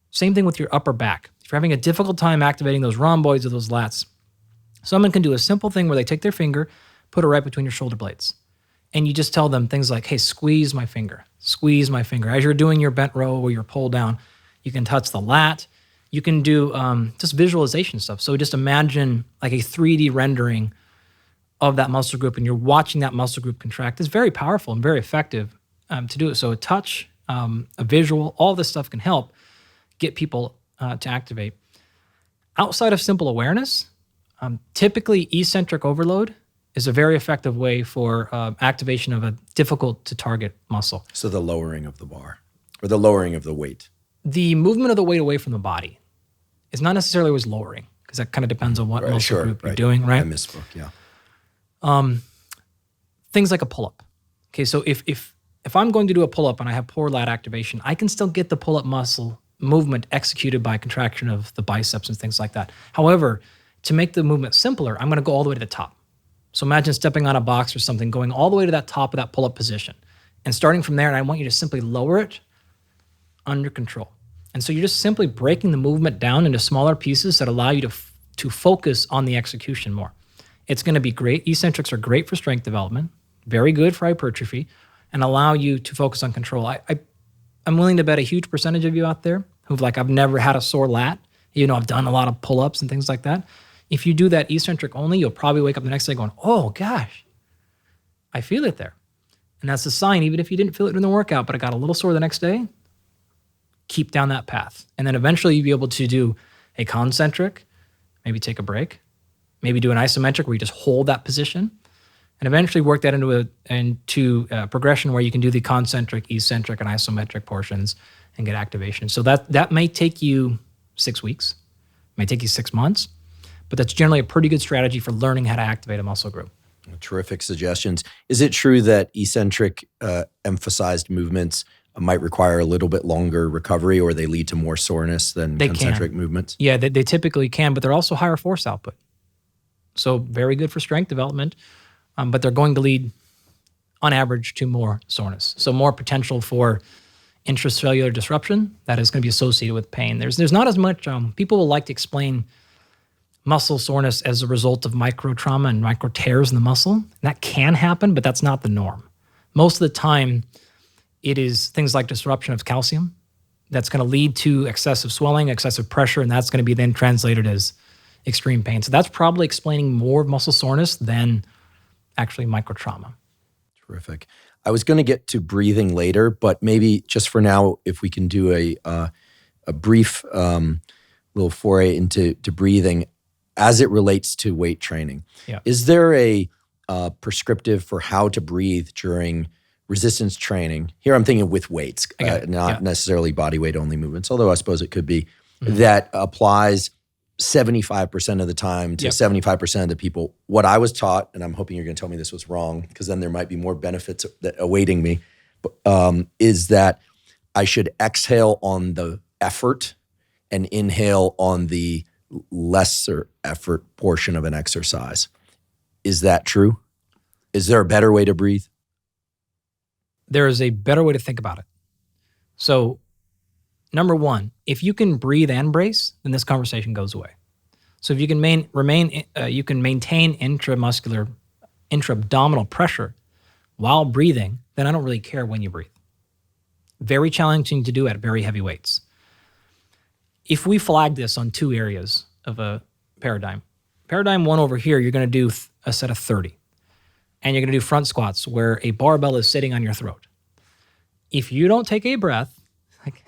Same thing with your upper back. If you're having a difficult time activating those rhomboids or those lats, someone can do a simple thing where they take their finger, put it right between your shoulder blades. And you just tell them things like, hey, squeeze my finger, squeeze my finger. As you're doing your bent row or your pull down, you can touch the lat. You can do just visualization stuff. So just imagine like a 3D rendering of that muscle group and you're watching that muscle group contract. It's very powerful and very effective to do it. So a touch, a visual, all this stuff can help get people to activate. Outside of simple awareness, typically eccentric overload is a very effective way for activation of a difficult to target muscle. So the lowering of the bar or the lowering of the weight. The movement of the weight away from the body is not necessarily always lowering because that kind of depends on what muscle group you're doing, right? I misspoke, yeah. Things like a pull-up. Okay, so if I'm going to do a pull-up and I have poor lat activation, I can still get the pull-up muscle movement executed by contraction of the biceps and things like that. However, to make the movement simpler, I'm going to go all the way to the top. So imagine stepping on a box or something, going all the way to that top of that pull-up position. And starting from there, and I want you to simply lower it under control. And so you're just simply breaking the movement down into smaller pieces that allow you to focus on the execution more. It's going to be great. Eccentrics are great for strength development, very good for hypertrophy, and allow you to focus on control. I'm willing to bet a huge percentage of you out there who've I've never had a sore lat. I've done a lot of pull-ups and things like that. If you do that eccentric only, you'll probably wake up the next day going, oh gosh, I feel it there. And that's a sign, even if you didn't feel it during the workout, but it got a little sore the next day, keep down that path. And then eventually you'll be able to do a concentric, maybe take a break, maybe do an isometric where you just hold that position, and eventually work that into a progression where you can do the concentric, eccentric, and isometric portions and get activation. So that may take you 6 weeks, may take you 6 months, but that's generally a pretty good strategy for learning how to activate a muscle group. Terrific suggestions. Is it true that eccentric emphasized movements might require a little bit longer recovery or they lead to more soreness than concentric movements? Yeah, they typically can, but they're also higher force output. So very good for strength development, but they're going to lead, on average, to more soreness. So more potential for intracellular disruption that is going to be associated with pain. There's not as much, people will like to explain muscle soreness as a result of micro trauma and micro tears in the muscle. That can happen, but that's not the norm. Most of the time, it is things like disruption of calcium that's going to lead to excessive swelling, excessive pressure, and that's going to be then translated as extreme pain. So that's probably explaining more of muscle soreness than actually micro trauma. Terrific. I was going to get to breathing later, but maybe just for now, if we can do a brief little foray into breathing as it relates to weight training. Yeah. Is there a prescriptive for how to breathe during resistance training? Here I'm thinking with weights, not necessarily body weight only movements, although I suppose it could be, that applies 75% of the time to 75% of the people. What I was taught, and I'm hoping you're going to tell me this was wrong, because then there might be more benefits that awaiting me, is that I should exhale on the effort and inhale on the lesser effort portion of an exercise. Is that true? Is there a better way to breathe? There is a better way to think about it. So, number one, if you can breathe and brace, then this conversation goes away. So if you can you can maintain intramuscular, intra-abdominal pressure while breathing, then I don't really care when you breathe. Very challenging to do at very heavy weights. If we flag this on two areas of a paradigm one over here, you're going to do a set of 30. And you're going to do front squats where a barbell is sitting on your throat. If you don't take a breath,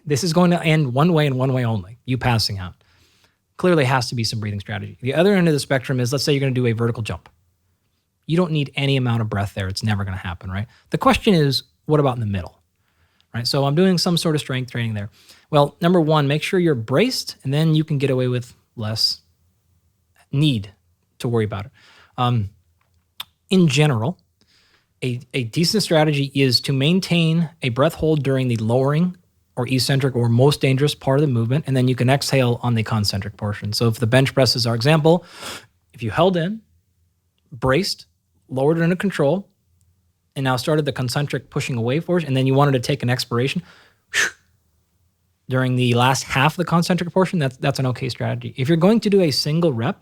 this is going to end one way and one way only, you passing out. Clearly has to be some breathing strategy. The other end of the spectrum is, let's say you're going to do a vertical jump. You don't need any amount of breath there. It's never going to happen, right? The question is, what about in the middle? Right? So I'm doing some sort of strength training there. Well, number one, make sure you're braced, and then you can get away with less need to worry about it. In general, a decent strategy is to maintain a breath hold during the lowering or eccentric or most dangerous part of the movement, and then you can exhale on the concentric portion. So if the bench press is our example, if you held in, braced, lowered it under control, and now started the concentric pushing away force, and then you wanted to take an expiration during the last half of the concentric portion, that's an okay strategy. If you're going to do a single rep,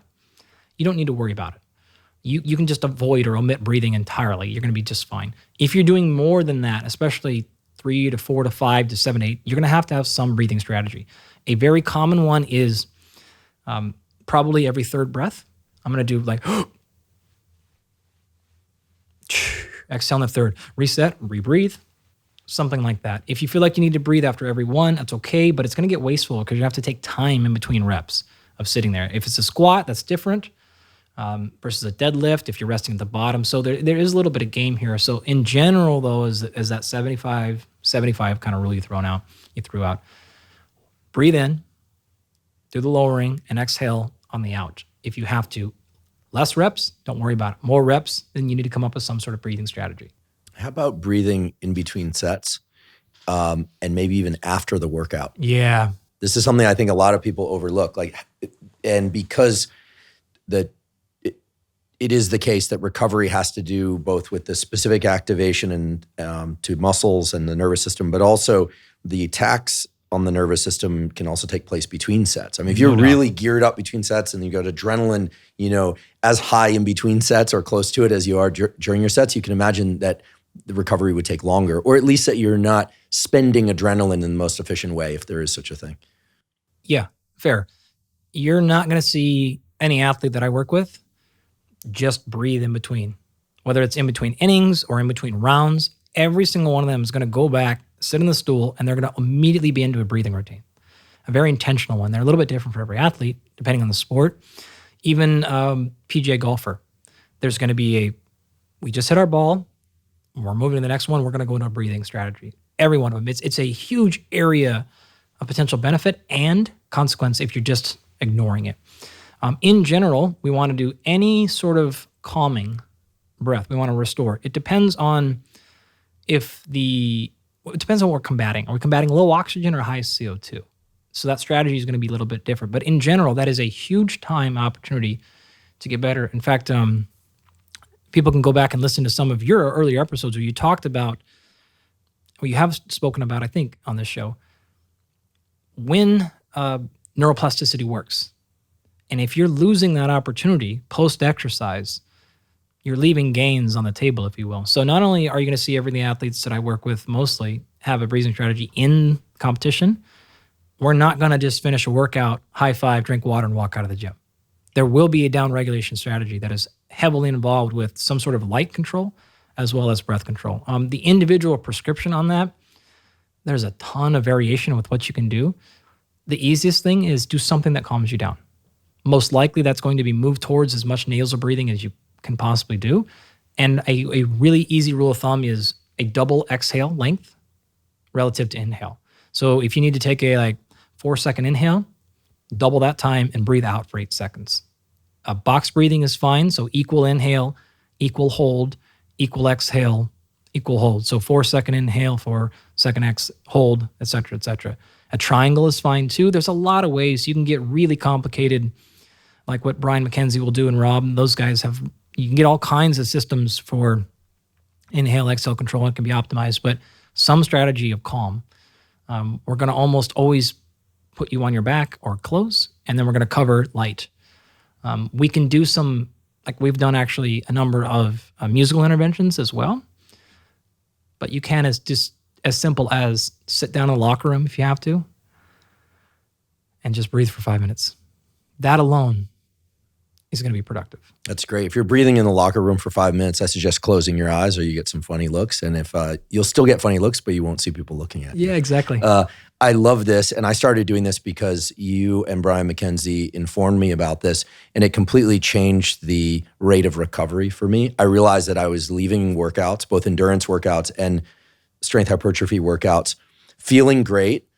you don't need to worry about it. You can just avoid or omit breathing entirely. You're going to be just fine. If you're doing more than that, especially 3 to 4 to 5 to 7 to 8, you're going to have some breathing strategy. A very common one is probably every third breath. I'm going to do like exhale on the third, reset, rebreathe, something like that. If you feel like you need to breathe after every one, that's okay, but it's going to get wasteful because you have to take time in between reps of sitting there. If it's a squat, that's different versus a deadlift if you're resting at the bottom. So there is a little bit of game here. So in general, though, is that 75 kind of rule you threw out. Breathe in, do the lowering, and exhale on the out. If you have to, less reps, don't worry about it. More reps, then you need to come up with some sort of breathing strategy. How about breathing in between sets and maybe even after the workout? Yeah. This is something I think a lot of people overlook. And because it is the case that recovery has to do both with the specific activation and to muscles and the nervous system, but also the attacks on the nervous system can also take place between sets. I mean, if you're really geared up between sets and you got adrenaline, as high in between sets or close to it as you are during your sets, you can imagine that the recovery would take longer, or at least that you're not spending adrenaline in the most efficient way, if there is such a thing. Yeah, fair. You're not going to see any athlete that I work with just breathe in between. Whether it's in between innings or in between rounds, every single one of them is going to go back, sit in the stool, and they're going to immediately be into a breathing routine. A very intentional one. They're a little bit different for every athlete, depending on the sport. Even PGA golfer, there's going to be we just hit our ball, we're moving to the next one, we're going to go into a breathing strategy. Every one of them. It's a huge area of potential benefit and consequence if you're just ignoring it. In general, we want to do any sort of calming breath. We want to restore. It depends on what we're combating. Are we combating low oxygen or high CO2? So that strategy is going to be a little bit different. But in general, that is a huge time opportunity to get better. In fact, people can go back and listen to some of your earlier episodes where you talked about, or you have spoken about, I think, on this show, when neuroplasticity works. And if you're losing that opportunity post-exercise, you're leaving gains on the table, if you will. So not only are you going to see every the athletes that I work with mostly have a breathing strategy in competition, we're not going to just finish a workout, high five, drink water, and walk out of the gym. There will be a down regulation strategy that is heavily involved with some sort of light control as well as breath control. The individual prescription on that, there's a ton of variation with what you can do. The easiest thing is do something that calms you down. Most likely that's going to be move towards as much nasal breathing as you can possibly do. And a really easy rule of thumb is a double exhale length relative to inhale. So if you need to take a 4-second inhale, double that time and breathe out for 8 seconds. Box breathing is fine. So equal inhale, equal hold, equal exhale, equal hold. So 4-second inhale, 4-second hold, et cetera, et cetera. A triangle is fine too. There's a lot of ways you can get really complicated, like what Brian McKenzie will do and Rob. Those guys you can get all kinds of systems for inhale, exhale control. It can be optimized, but some strategy of calm. We're going to almost always put you on your back or close, and then we're going to cover light. We can do some, we've done actually a number of musical interventions as well, but you can just as simple as sit down in the locker room if you have to and just breathe for 5 minutes. That alone is going to be productive. That's great. If you're breathing in the locker room for 5 minutes, I suggest closing your eyes or you get some funny looks. And if you'll still get funny looks, but you won't see people looking at you. Yeah, exactly. I love this. And I started doing this because you and Brian McKenzie informed me about this, and it completely changed the rate of recovery for me. I realized that I was leaving workouts, both endurance workouts and strength hypertrophy workouts, feeling great,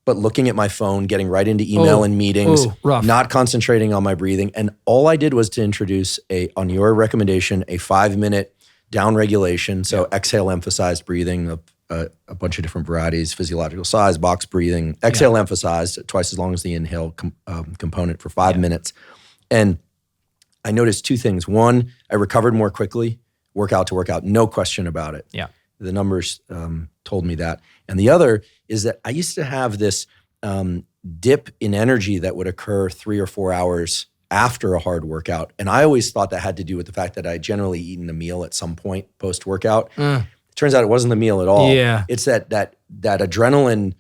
but looking at my phone, getting right into email and meetings, rough. not concentrating on my breathing. And all I did was to introduce on your recommendation, a 5-minute down regulation. So exhale emphasized breathing, a bunch of different varieties, physiological size, box breathing, exhale emphasized, twice as long as the inhale component for 5 minutes. And I noticed 2 things. One, I recovered more quickly, workout to workout, no question about it. Yeah. The numbers told me that. And the other is that I used to have this dip in energy that would occur 3 or 4 hours after a hard workout. And I always thought that had to do with the fact that I generally eaten a meal at some point post-workout. It turns out it wasn't the meal at all. Yeah. It's that adrenaline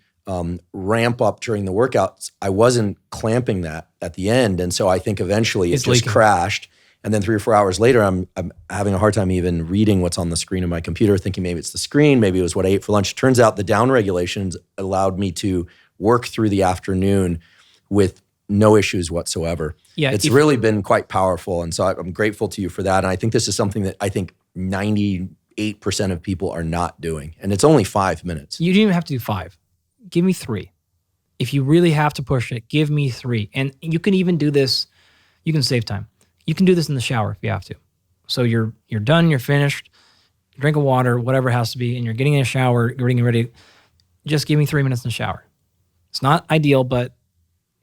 ramp up during the workouts. I wasn't clamping that at the end. And so I think eventually it just crashed. And then 3 or 4 hours later, I'm having a hard time even reading what's on the screen of my computer, thinking maybe it's the screen, maybe it was what I ate for lunch. Turns out the down regulations allowed me to work through the afternoon with no issues whatsoever. Yeah, it's really been quite powerful. And so I'm grateful to you for that. And I think this is something that I think 98% of people are not doing. And it's only 5 minutes. You don't even have to do 5. Give me 3. If you really have to push it, give me 3. And you can even do this, you can save time. You can do this in the shower if you have to. So you're done, you're finished, drink of water, whatever it has to be, and you're getting in a shower, you're getting ready. Just give me 3 minutes in the shower. It's not ideal, but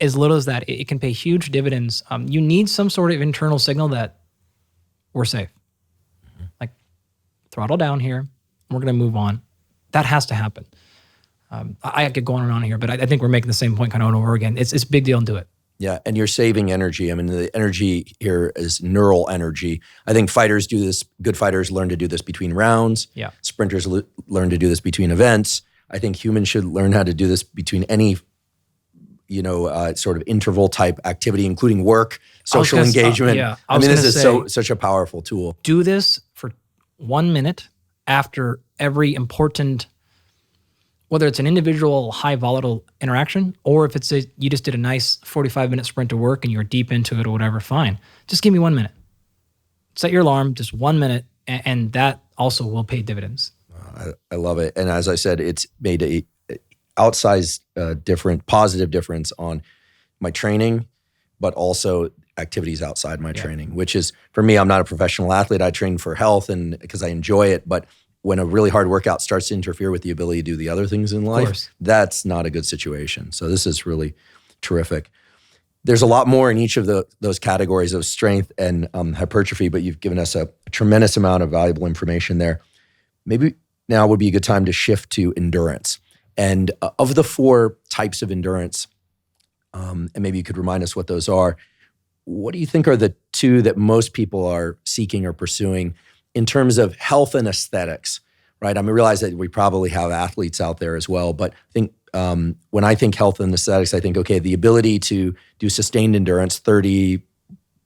as little as that, it can pay huge dividends. You need some sort of internal signal that we're safe. Like, throttle down here, we're going to move on. That has to happen. I could go on and on here, but I think we're making the same point kind of over again. It's a big deal and do it. Yeah, and you're saving energy. I mean, the energy here is neural energy. I think fighters do this. Good fighters learn to do this between rounds. Yeah. Sprinters learn to do this between events. I think humans should learn how to do this between any, sort of interval type activity, including work, social engagement. I mean, this is such a powerful tool. Do this for 1 minute after every important, whether it's an individual high volatile interaction or if you just did a nice 45-minute sprint to work and you're deep into it or whatever, fine. Just give me 1 minute. Set your alarm, just 1 minute, and that also will pay dividends. I love it. And as I said, it's made a outsized positive difference on my training, but also activities outside my training, which is, for me, I'm not a professional athlete. I train for health and because I enjoy it, but when a really hard workout starts to interfere with the ability to do the other things in life, that's not a good situation. So this is really terrific. There's a lot more in each of those categories of strength and hypertrophy, but you've given us a tremendous amount of valuable information there. Maybe now would be a good time to shift to endurance. And of the 4 types of endurance, and maybe you could remind us what those are, what do you think are the 2 that most people are seeking or pursuing in terms of health and aesthetics, right? I mean, I realize that we probably have athletes out there as well, but I think when I think health and aesthetics, I think, okay, the ability to do sustained endurance, 30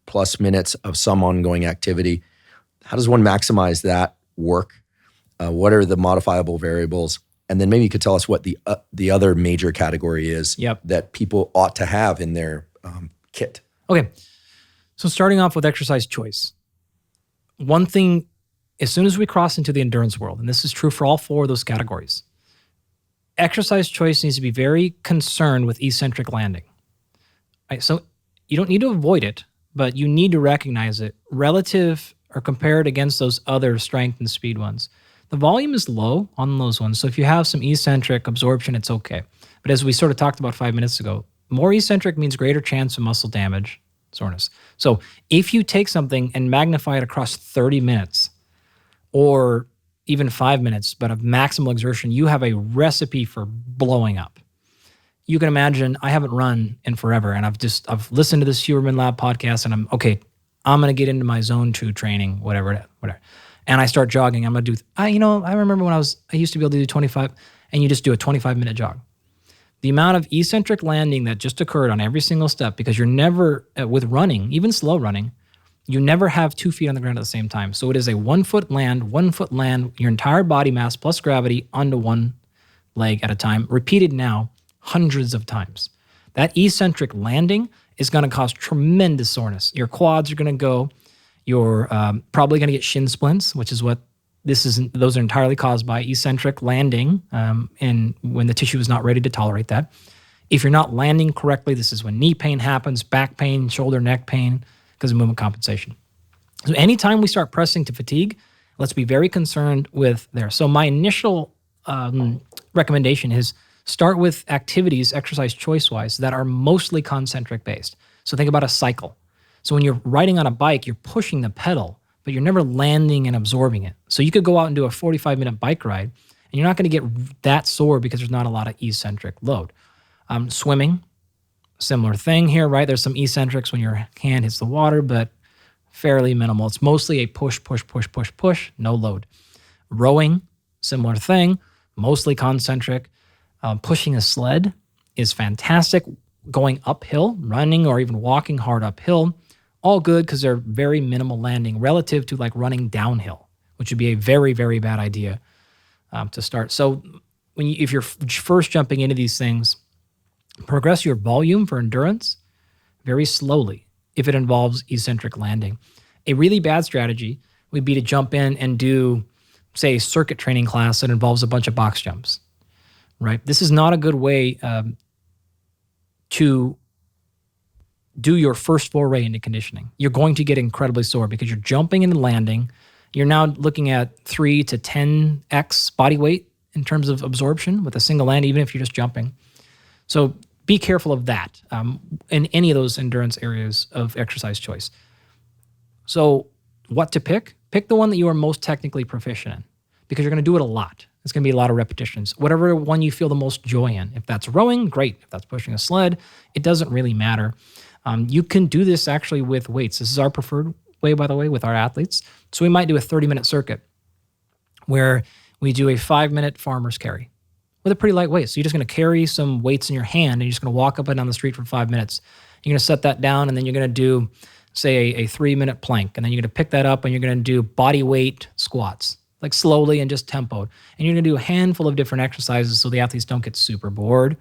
plus minutes of some ongoing activity. How does one maximize that work? What are the modifiable variables? And then maybe you could tell us what the other major category is that people ought to have in their kit. Okay, so starting off with exercise choice. One thing, as soon as we cross into the endurance world, and this is true for all 4 of those categories, exercise choice needs to be very concerned with eccentric landing. Right, so you don't need to avoid it, but you need to recognize it relative or compare it against those other strength and speed ones. The volume is low on those ones, so if you have some eccentric absorption, it's okay. But as we sort of talked about 5 minutes ago, more eccentric means greater chance of muscle damage, soreness. So if you take something and magnify it across 30 minutes or even 5 minutes, but of maximal exertion, you have a recipe for blowing up. You can imagine, I haven't run in forever, and I've listened to this Huberman Lab podcast, and I'm going to get into my zone 2 training, whatever. And I start jogging. I'm going to do, I remember when I used to be able to do 25, and you just do a 25-minute jog. The amount of eccentric landing that just occurred on every single step, because you're never, with running, even slow running, you never have 2 feet on the ground at the same time. So it is a 1 foot land, your entire body mass plus gravity onto one leg at a time, repeated now hundreds of times. That eccentric landing is going to cause tremendous soreness. Your quads are going to go. You're probably going to get shin splints, which is what those are entirely caused by eccentric landing, and when the tissue is not ready to tolerate that. If you're not landing correctly, this is when knee pain happens, back pain, shoulder, neck pain, because of movement compensation. So anytime we start pressing to fatigue, let's be very concerned with there. So my initial recommendation is start with activities, exercise choice-wise, that are mostly concentric based. So think about a cycle. So when you're riding on a bike, you're pushing the pedal, but you're never landing and absorbing it. So you could go out and do a 45-minute bike ride, and you're not going to get that sore because there's not a lot of eccentric load. Swimming, similar thing here, right? There's some eccentrics when your hand hits the water, but fairly minimal. It's mostly a push, no load. Rowing, similar thing, mostly concentric. Pushing a sled is fantastic. Going uphill, running or even walking hard uphill, all good because they're very minimal landing relative to like running downhill, which would be a very, very bad idea to start. So if you're first jumping into these things, progress your volume for endurance very slowly if it involves eccentric landing. A really bad strategy would be to jump in and do, say, a circuit training class that involves a bunch of box jumps, right? This is not a good way to do your first foray into conditioning. You're going to get incredibly sore because you're jumping and landing. You're now looking at 3 to 10x body weight in terms of absorption with a single land, even if you're just jumping. So be careful of that in any of those endurance areas of exercise choice. So what to pick? Pick the one that you are most technically proficient in because you're going to do it a lot. It's going to be a lot of repetitions. Whatever one you feel the most joy in. If that's rowing, great. If that's pushing a sled, it doesn't really matter. You can do this actually with weights. This is our preferred way, by the way, with our athletes. So we might do a 30-minute circuit where we do a 5-minute farmer's carry with a pretty light weight. So you're just going to carry some weights in your hand and you're just going to walk up and down the street for 5 minutes. You're going to set that down and then you're going to do, say, a 3-minute plank. And then you're going to pick that up and you're going to do body weight squats, like slowly and just tempoed. And you're going to do a handful of different exercises so the athletes don't get super bored.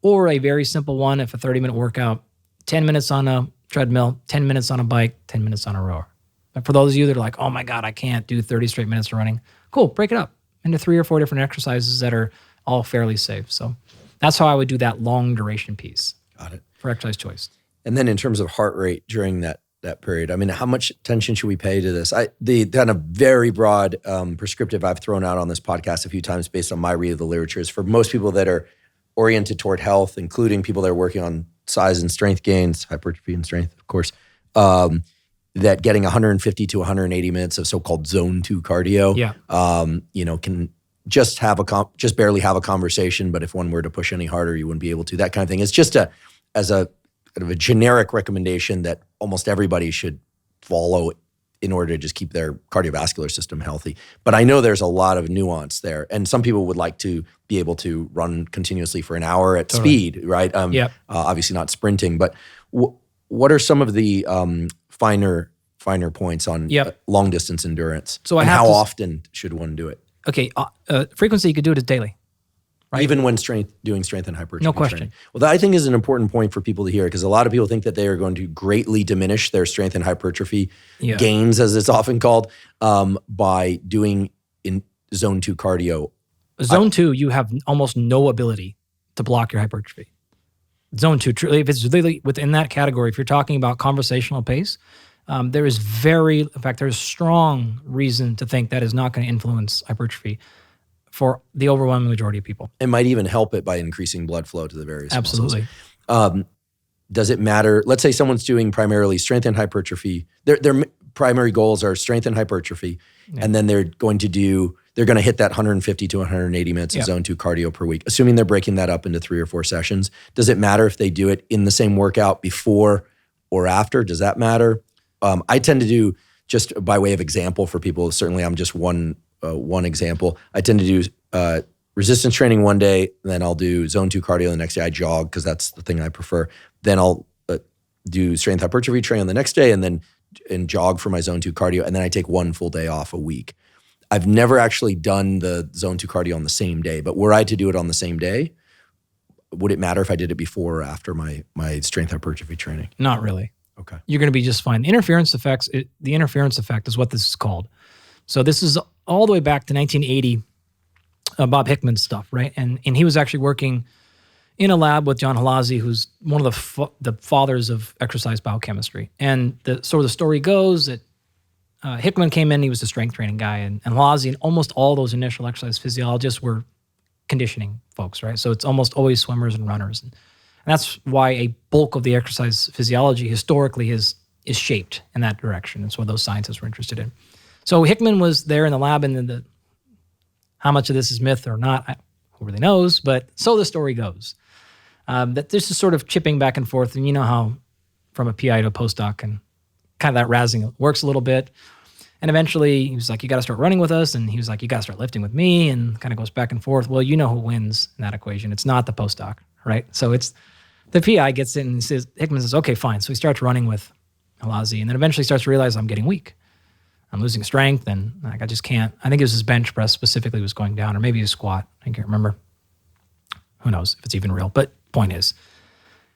Or a very simple one, if a 30-minute workout, 10 minutes on a treadmill, 10 minutes on a bike, 10 minutes on a rower. But for those of you that are like, oh my God, I can't do 30 straight minutes of running, cool, break it up into 3 or 4 different exercises that are all fairly safe. So that's how I would do that long duration piece. Got it. For exercise choice. And then in terms of heart rate during that period, I mean, how much attention should we pay to this? The kind of very broad prescriptive I've thrown out on this podcast a few times based on my read of the literature is for most people that are oriented toward health, including people that are working on size and strength gains, hypertrophy and strength, of course, that getting 150 to 180 minutes of so-called zone 2 cardio, can just barely have a conversation. But if one were to push any harder, you wouldn't be able to. That kind of thing. It's just as a kind of a generic recommendation that almost everybody should follow in order to just keep their cardiovascular system healthy. But I know there's a lot of nuance there. And some people would like to be able to run continuously for an hour at speed, right? Obviously not sprinting, but what are some of the finer points on long distance endurance? So how often should one do it? Okay, frequency, you could do it as daily. Right? Even when doing strength and hypertrophy no question. training. Well, that I think is an important point for people to hear because a lot of people think that they are going to greatly diminish their strength and hypertrophy gains, as it's often called, by doing in zone 2 cardio. Zone 2, you have almost no ability to block your hypertrophy. Zone 2, truly, if it's really within that category, if you're talking about conversational pace, there's strong reason to think that is not going to influence hypertrophy for the overwhelming majority of people. It might even help it by increasing blood flow to the various Absolutely. muscles. Does it matter? Let's say someone's doing primarily strength and hypertrophy. Their primary goals are strength and hypertrophy, and then they're going to hit that 150 to 180 minutes of zone 2 cardio per week, assuming they're breaking that up into 3 or 4 sessions. Does it matter if they do it in the same workout before or after? Does that matter? I tend to do, just by way of example for people, certainly I'm just one example. I tend to do resistance training one day, then I'll do zone 2 cardio the next day. I jog because that's the thing I prefer. Then I'll do strength hypertrophy training the next day and jog for my zone 2 cardio. And then I take 1 full day off a week. I've never actually done the zone 2 cardio on the same day, but were I to do it on the same day, would it matter if I did it before or after my strength hypertrophy training? Not really. Okay. You're going to be just fine. The interference effect is what this is called. So this is all the way back to 1980, Bob Hickman's stuff, right? And he was actually working in a lab with John Halazzi, who's one of the fathers of exercise biochemistry. And the story goes that Hickman came in, he was the strength training guy, and Halazzi and almost all those initial exercise physiologists were conditioning folks, right? So it's almost always swimmers and runners. And that's why a bulk of the exercise physiology historically is shaped in that direction. It's what those scientists were interested in. So Hickman was there in the lab, and how much of this is myth or not, who really knows, but so the story goes. That this is sort of chipping back and forth, and you know how from a PI to a postdoc and kind of that razzing works a little bit. And eventually he was like, you got to start running with us. And he was like, you got to start lifting with me, and kind of goes back and forth. Well, you know who wins in that equation. It's not the postdoc, right? So it's the PI gets in and says, Hickman says, okay, fine. So he starts running with Halazzi, and then eventually starts to realize I'm getting weak. I'm losing strength, and like I just can't. I think it was his bench press specifically was going down, or maybe his squat. I can't remember. Who knows if it's even real, but point is.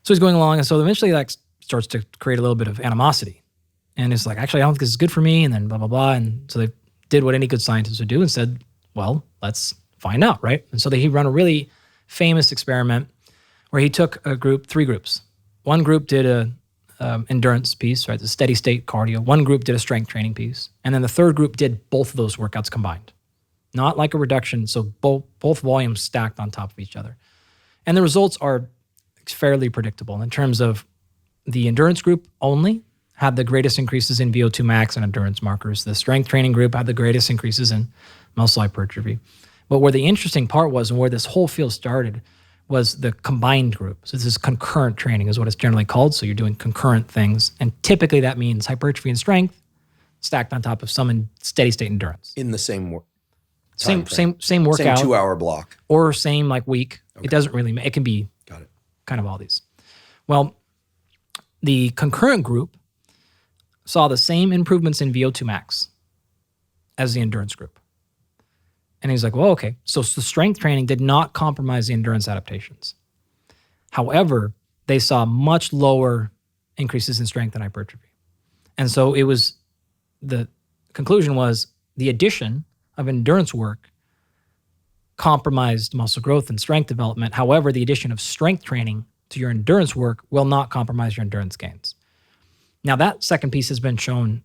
So he's going along, and so eventually like starts to create a little bit of animosity. And it's like, actually, I don't think this is good for me, and then blah, blah, blah. And so they did what any good scientist would do and said, well, let's find out, right? And so he run a really famous experiment where he took a group, 3 groups. One group did a endurance piece, right, the steady state cardio. One group did a strength training piece. And then the third group did both of those workouts combined. Not like a reduction, so both volumes stacked on top of each other. And the results are fairly predictable in terms of the endurance group only had the greatest increases in VO2 max and endurance markers. The strength training group had the greatest increases in muscle hypertrophy. But where the interesting part was, and where this whole field started, was the combined group. So this is concurrent training is what it's generally called. So you're doing concurrent things. And typically that means hypertrophy and strength stacked on top of some steady state endurance. In the same work. Same workout. Same 2-hour block. Or same like week. Okay. It doesn't really matter. It can be kind of all these. Well, the concurrent group saw the same improvements in VO2 max as the endurance group. And he's like, well, okay. So the strength training did not compromise the endurance adaptations. However, they saw much lower increases in strength and hypertrophy. And so the conclusion was the addition of endurance work compromised muscle growth and strength development. However, the addition of strength training to your endurance work will not compromise your endurance gains. Now, that second piece has been shown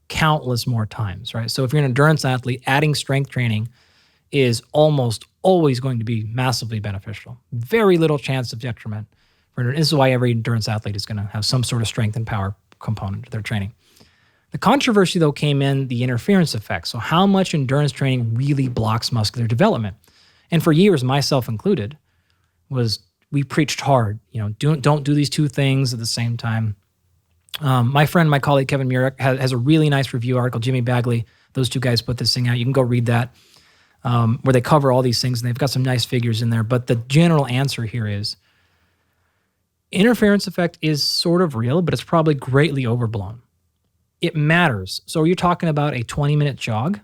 countless more times, right? So if you're an endurance athlete, adding strength training is almost always going to be massively beneficial. Very little chance of detriment. This is why every endurance athlete is going to have some sort of strength and power component to their training. The controversy, though, came in the interference effect. So how much endurance training really blocks muscular development? And for years, myself included, we preached hard. Don't do these two things at the same time. My friend, my colleague, Kevin Murek, has a really nice review article. Jimmy Bagley, those two guys put this thing out. You can go read that, where they cover all these things, and they've got some nice figures in there. But the general answer here is interference effect is sort of real, but it's probably greatly overblown. It matters. So you're talking about a 20-minute jog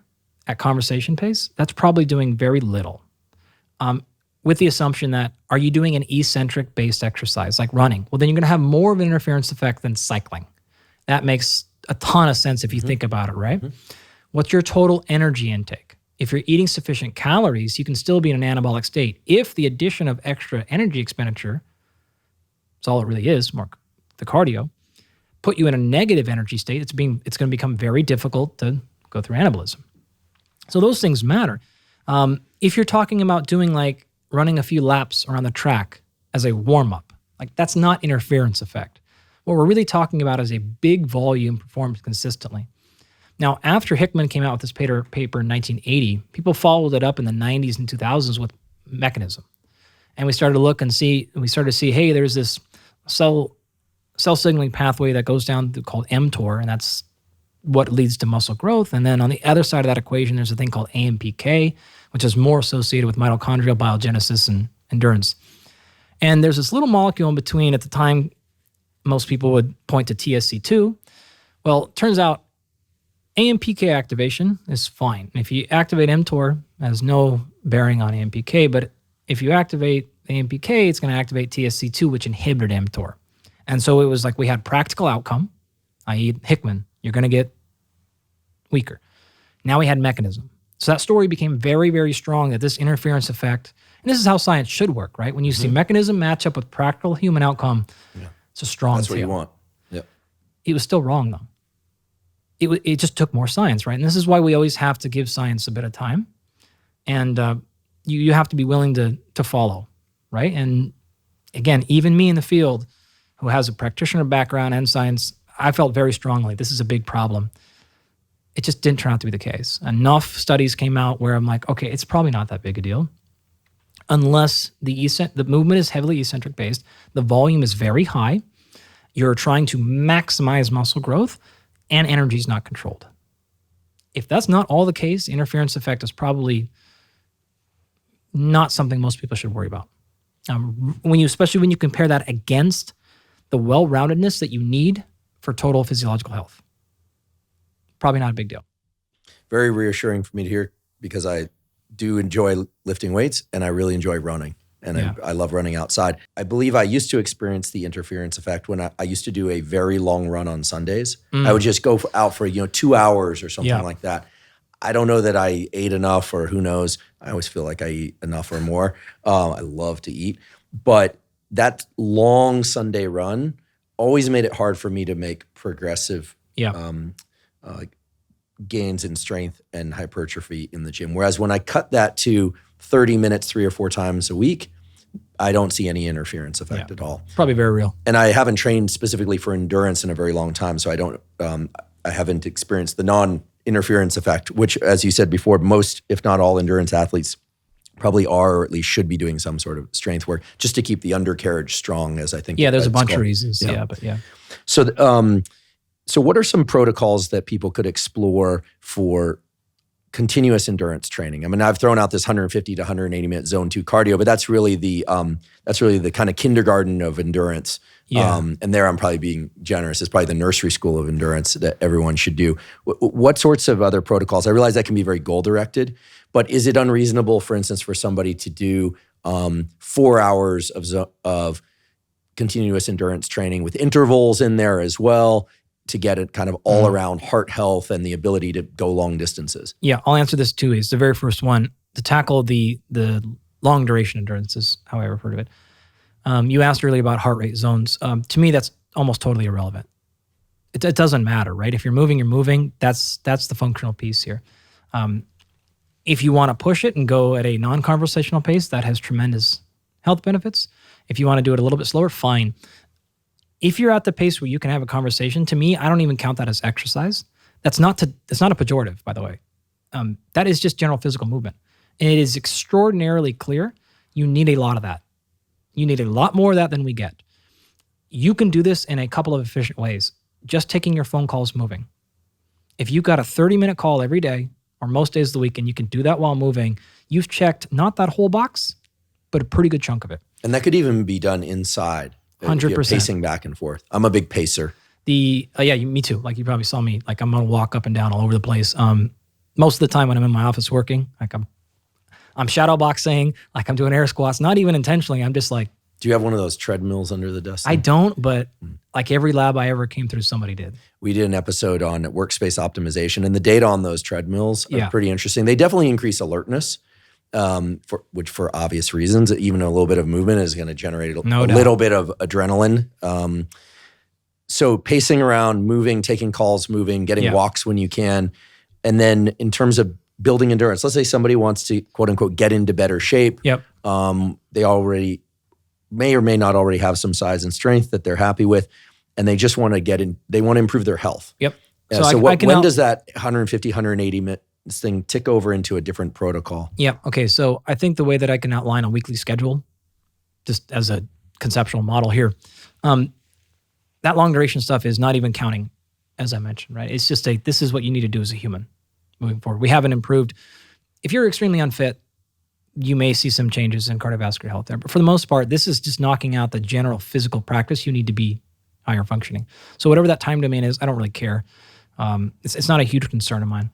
at conversation pace? That's probably doing very little. With the assumption that, are you doing an eccentric based exercise like running? Well, then you're going to have more of an interference effect than cycling. That makes a ton of sense if you think about it, right? What's your total energy intake? If you're eating sufficient calories, you can still be in an anabolic state. If the addition of extra energy expenditure, that's all it really is, more the cardio, put you in a negative energy state, it's going to become very difficult to go through anabolism. So those things matter. If you're talking about doing like running a few laps around the track as a warm-up, like that's not interference effect. What we're really talking about is a big volume performed consistently. Now, after Hickman came out with this paper in 1980, people followed it up in the 90s and 2000s with mechanism. And we started to look and we started to see, hey, there's this cell signaling pathway that goes down called mTOR, and that's what leads to muscle growth. And then on the other side of that equation, there's a thing called AMPK, which is more associated with mitochondrial biogenesis and endurance. And there's this little molecule in between. At the time, most people would point to TSC2. Well, it turns out AMPK activation is fine. If you activate mTOR, it has no bearing on AMPK, but if you activate AMPK, it's going to activate TSC2, which inhibited mTOR. And so it was like we had practical outcome, i.e. Hickman, you're going to get weaker. Now we had mechanism. So that story became very, very strong that this interference effect And this is how science should work, right? When you see mechanism match up with practical human outcome, it's a strong That's what feel. you want. Yep. It was still wrong, though. It just took more science, right? And this is why we always have to give science a bit of time. And you have to be willing to follow, right? And again, even me in the field, who has a practitioner background and science, I felt very strongly this is a big problem. It just didn't turn out to be the case. Enough studies came out where I'm like, okay, it's probably not that big a deal. Unless the movement is heavily eccentric based, the volume is very high, you're trying to maximize muscle growth, and energy is not controlled. If that's not all the case, interference effect is probably not something most people should worry about. Especially when you compare that against the well-roundedness that you need for total physiological health. Probably not a big deal. Very reassuring for me to hear, because I do enjoy lifting weights and I really enjoy running. And I love running outside. I believe I used to experience the interference effect when I used to do a very long run on Sundays. I would just go out for 2 hours or something like that. I don't know that I ate enough, or who knows. I always feel like I eat enough or more. I love to eat. But that long Sunday run always made it hard for me to make progressive gains in strength and hypertrophy in the gym. Whereas when I cut that to 30 minutes 3 or 4 times a week, I don't see any interference effect at all. Probably very real. And I haven't trained specifically for endurance in a very long time, so I haven't experienced the non-interference effect, which, as you said before, most, if not all, endurance athletes probably are, or at least should be doing some sort of strength work just to keep the undercarriage strong, as I think. Yeah, there's a bunch of reasons. So what are some protocols that people could explore for continuous endurance training? I mean, I've thrown out this 150 to 180 minute zone 2 cardio, but that's really the kind of kindergarten of endurance. And there I'm probably being generous. It's probably the nursery school of endurance that everyone should do. What sorts of other protocols? I realize that can be very goal directed, but is it unreasonable, for instance, for somebody to do 4 hours of continuous endurance training with intervals in there as well, to get it kind of all around heart health and the ability to go long distances? Yeah, I'll answer this two ways. The very first one, to tackle the long duration endurance is how I refer to it. You asked earlier about heart rate zones. To me, that's almost totally irrelevant. It doesn't matter, right? If you're moving, you're moving. That's the functional piece here. If you want to push it and go at a non-conversational pace, that has tremendous health benefits. If you want to do it a little bit slower, fine. If you're at the pace where you can have a conversation, to me, I don't even count that as exercise. It's not a pejorative, by the way. That is just general physical movement. And it is extraordinarily clear you need a lot of that. You need a lot more of that than we get. You can do this in a couple of efficient ways. Just taking your phone calls moving. If you've got a 30-minute call every day or most days of the week and you can do that while moving, you've checked not that whole box, but a pretty good chunk of it. And that could even be done inside. 100%. Pacing back and forth. I'm a big pacer. Me too. Like you probably saw me. Like I'm gonna walk up and down all over the place. Most of the time when I'm in my office working, like I'm shadow boxing, like I'm doing air squats. Not even intentionally. I'm just like. Do you have one of those treadmills under the desk? I don't, but like every lab I ever came through, somebody did. We did an episode on workspace optimization, and the data on those treadmills are pretty interesting. They definitely increase alertness. For obvious reasons, even a little bit of movement is going to generate a little bit of adrenaline. So pacing around, moving, taking calls, moving, getting walks when you can. And then in terms of building endurance, let's say somebody wants to, quote unquote, get into better shape. Yep. They already may or may not already have some size and strength that they're happy with, and they just want to they want to improve their health. Yep. When does that 150, 180 minute this thing tick over into a different protocol? Yeah. Okay. So I think the way that I can outline a weekly schedule, just as a conceptual model here, that long duration stuff is not even counting, as I mentioned, right? It's just this is what you need to do as a human moving forward. We haven't improved. If you're extremely unfit, you may see some changes in cardiovascular health there. But for the most part, this is just knocking out the general physical practice. You need to be higher functioning. So whatever that time domain is, I don't really care. It's not a huge concern of mine.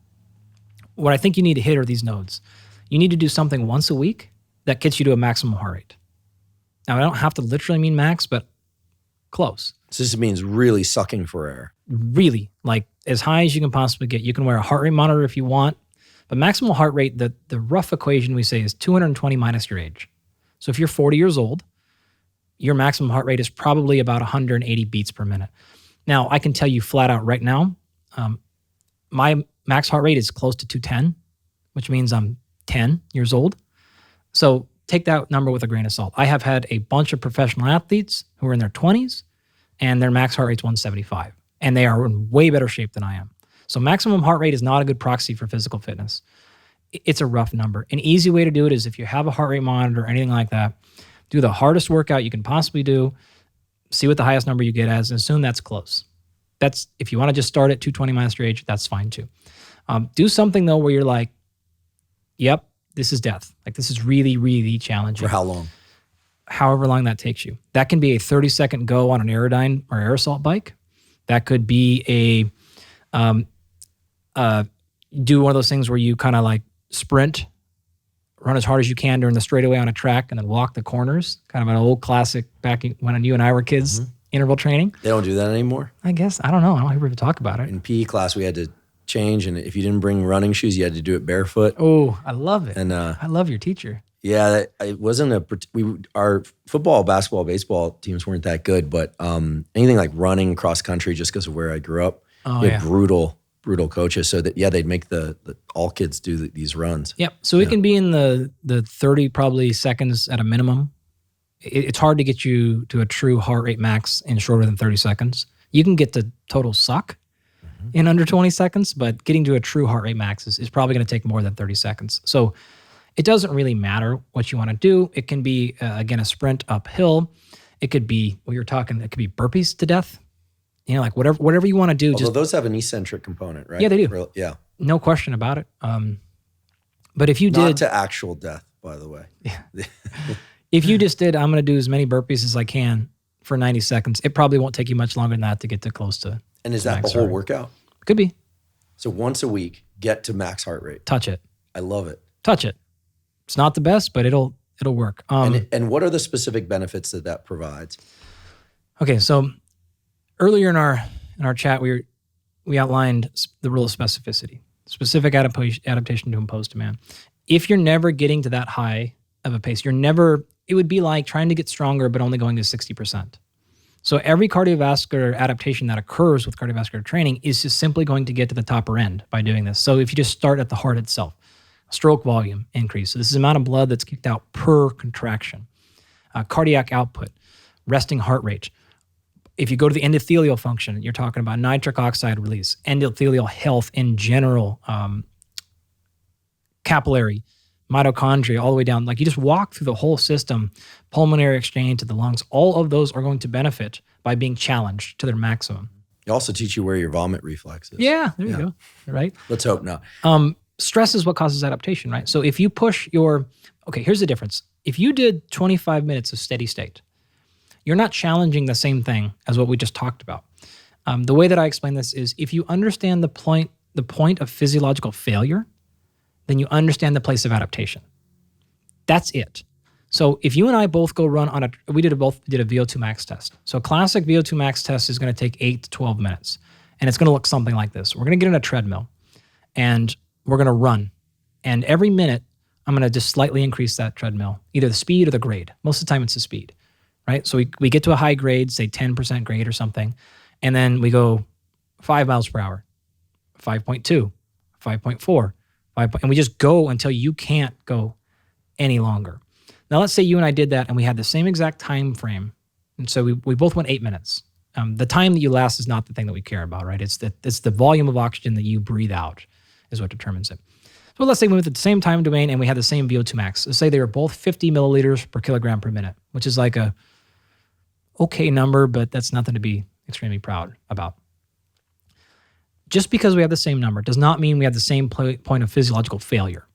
What I think you need to hit are these nodes. You need to do something once a week that gets you to a maximum heart rate. Now, I don't have to literally mean max, but close. So this means really sucking for air. Really, like as high as you can possibly get. You can wear a heart rate monitor if you want, but maximal heart rate, the rough equation we say is 220 minus your age. So if you're 40 years old, your maximum heart rate is probably about 180 beats per minute. Now, I can tell you flat out right now, my max heart rate is close to 210, which means I'm 10 years old. So take that number with a grain of salt. I have had a bunch of professional athletes who are in their 20s, and their max heart rate's 175, and they are in way better shape than I am. So maximum heart rate is not a good proxy for physical fitness. It's a rough number. An easy way to do it is if you have a heart rate monitor or anything like that, do the hardest workout you can possibly do, see what the highest number you get as, and assume that's close. That's, if you want to just start at 220 minus your age, that's fine too. Do something though where you're like, yep, this is death. Like this is really, really challenging. For how long? However long that takes you. That can be a 30-second go on an Aerodyne or air assault bike. That could be a do one of those things where you kind of like sprint, run as hard as you can during the straightaway on a track, and then walk the corners. Kind of an old classic back when you and I were kids, interval training. They don't do that anymore? I guess. I don't know. I don't ever talk about it. In PE class, we had to change, and if you didn't bring running shoes, you had to do it barefoot. Oh, I love it. And I love your teacher. Yeah, it wasn't our football, basketball, baseball teams weren't that good, but anything like running, cross country, just because of where I grew up, we had brutal coaches. So that they'd make the all kids do these runs. Yep. So it can be in the 30 probably seconds at a minimum. It's hard to get you to a true heart rate max in shorter than 30 seconds. You can get to total suck in under 20 seconds, but getting to a true heart rate max is probably going to take more than 30 seconds. So it doesn't really matter what you want to do. It can be, again, a sprint uphill. It could be, it could be burpees to death. You know, like whatever you want to do. Although those have an eccentric component, right? Yeah, they do. Yeah. No question about it. But if you Not to actual death, by the way. Yeah. If you just did, I'm going to do as many burpees as I can for 90 seconds, it probably won't take you much longer than that to get to close to. And is that the whole workout? Could be. So once a week, get to max heart rate. Touch it. I love it. Touch it. It's not the best, but it'll work. And what are the specific benefits that provides? Okay, so earlier in our chat, we outlined the rule of specificity, specific adaptation to imposed demand. If you're never getting to that high of a pace, it would be like trying to get stronger but only going to 60%. So every cardiovascular adaptation that occurs with cardiovascular training is just simply going to get to the topper end by doing this. So if you just start at the heart itself, stroke volume increase. So this is the amount of blood that's kicked out per contraction. Cardiac output, resting heart rate. If you go to the endothelial function, you're talking about nitric oxide release, endothelial health in general, capillary, mitochondria, all the way down. Like you just walk through the whole system, pulmonary exchange to the lungs. All of those are going to benefit by being challenged to their maximum. They also teach you where your vomit reflex is. Yeah, there you go. Right? Let's hope not. Stress is what causes adaptation, right? So if you push okay, here's the difference. If you did 25 minutes of steady state, you're not challenging the same thing as what we just talked about. The way that I explain this is if you understand the point of physiological failure, then you understand the place of adaptation. That's it. So if you and I both go run we both did a VO2 max test. So a classic VO2 max test is going to take 8 to 12 minutes. And it's going to look something like this. We're going to get in a treadmill and we're going to run. And every minute, I'm going to just slightly increase that treadmill, either the speed or the grade. Most of the time it's the speed, right? So we get to a high grade, say 10% grade or something. And then we go 5 miles per hour, 5.2, 5.4, and we just go until you can't go any longer. Now, let's say you and I did that and we had the same exact time frame. And so we both went 8 minutes. The time that you last is not the thing that we care about, right? It's the volume of oxygen that you breathe out is what determines it. So let's say we went at the same time domain and we had the same VO2 max. Let's say they were both 50 milliliters per kilogram per minute, which is like a okay number, but that's nothing to be extremely proud about. Just because we have the same number does not mean we have the same point of physiological failure.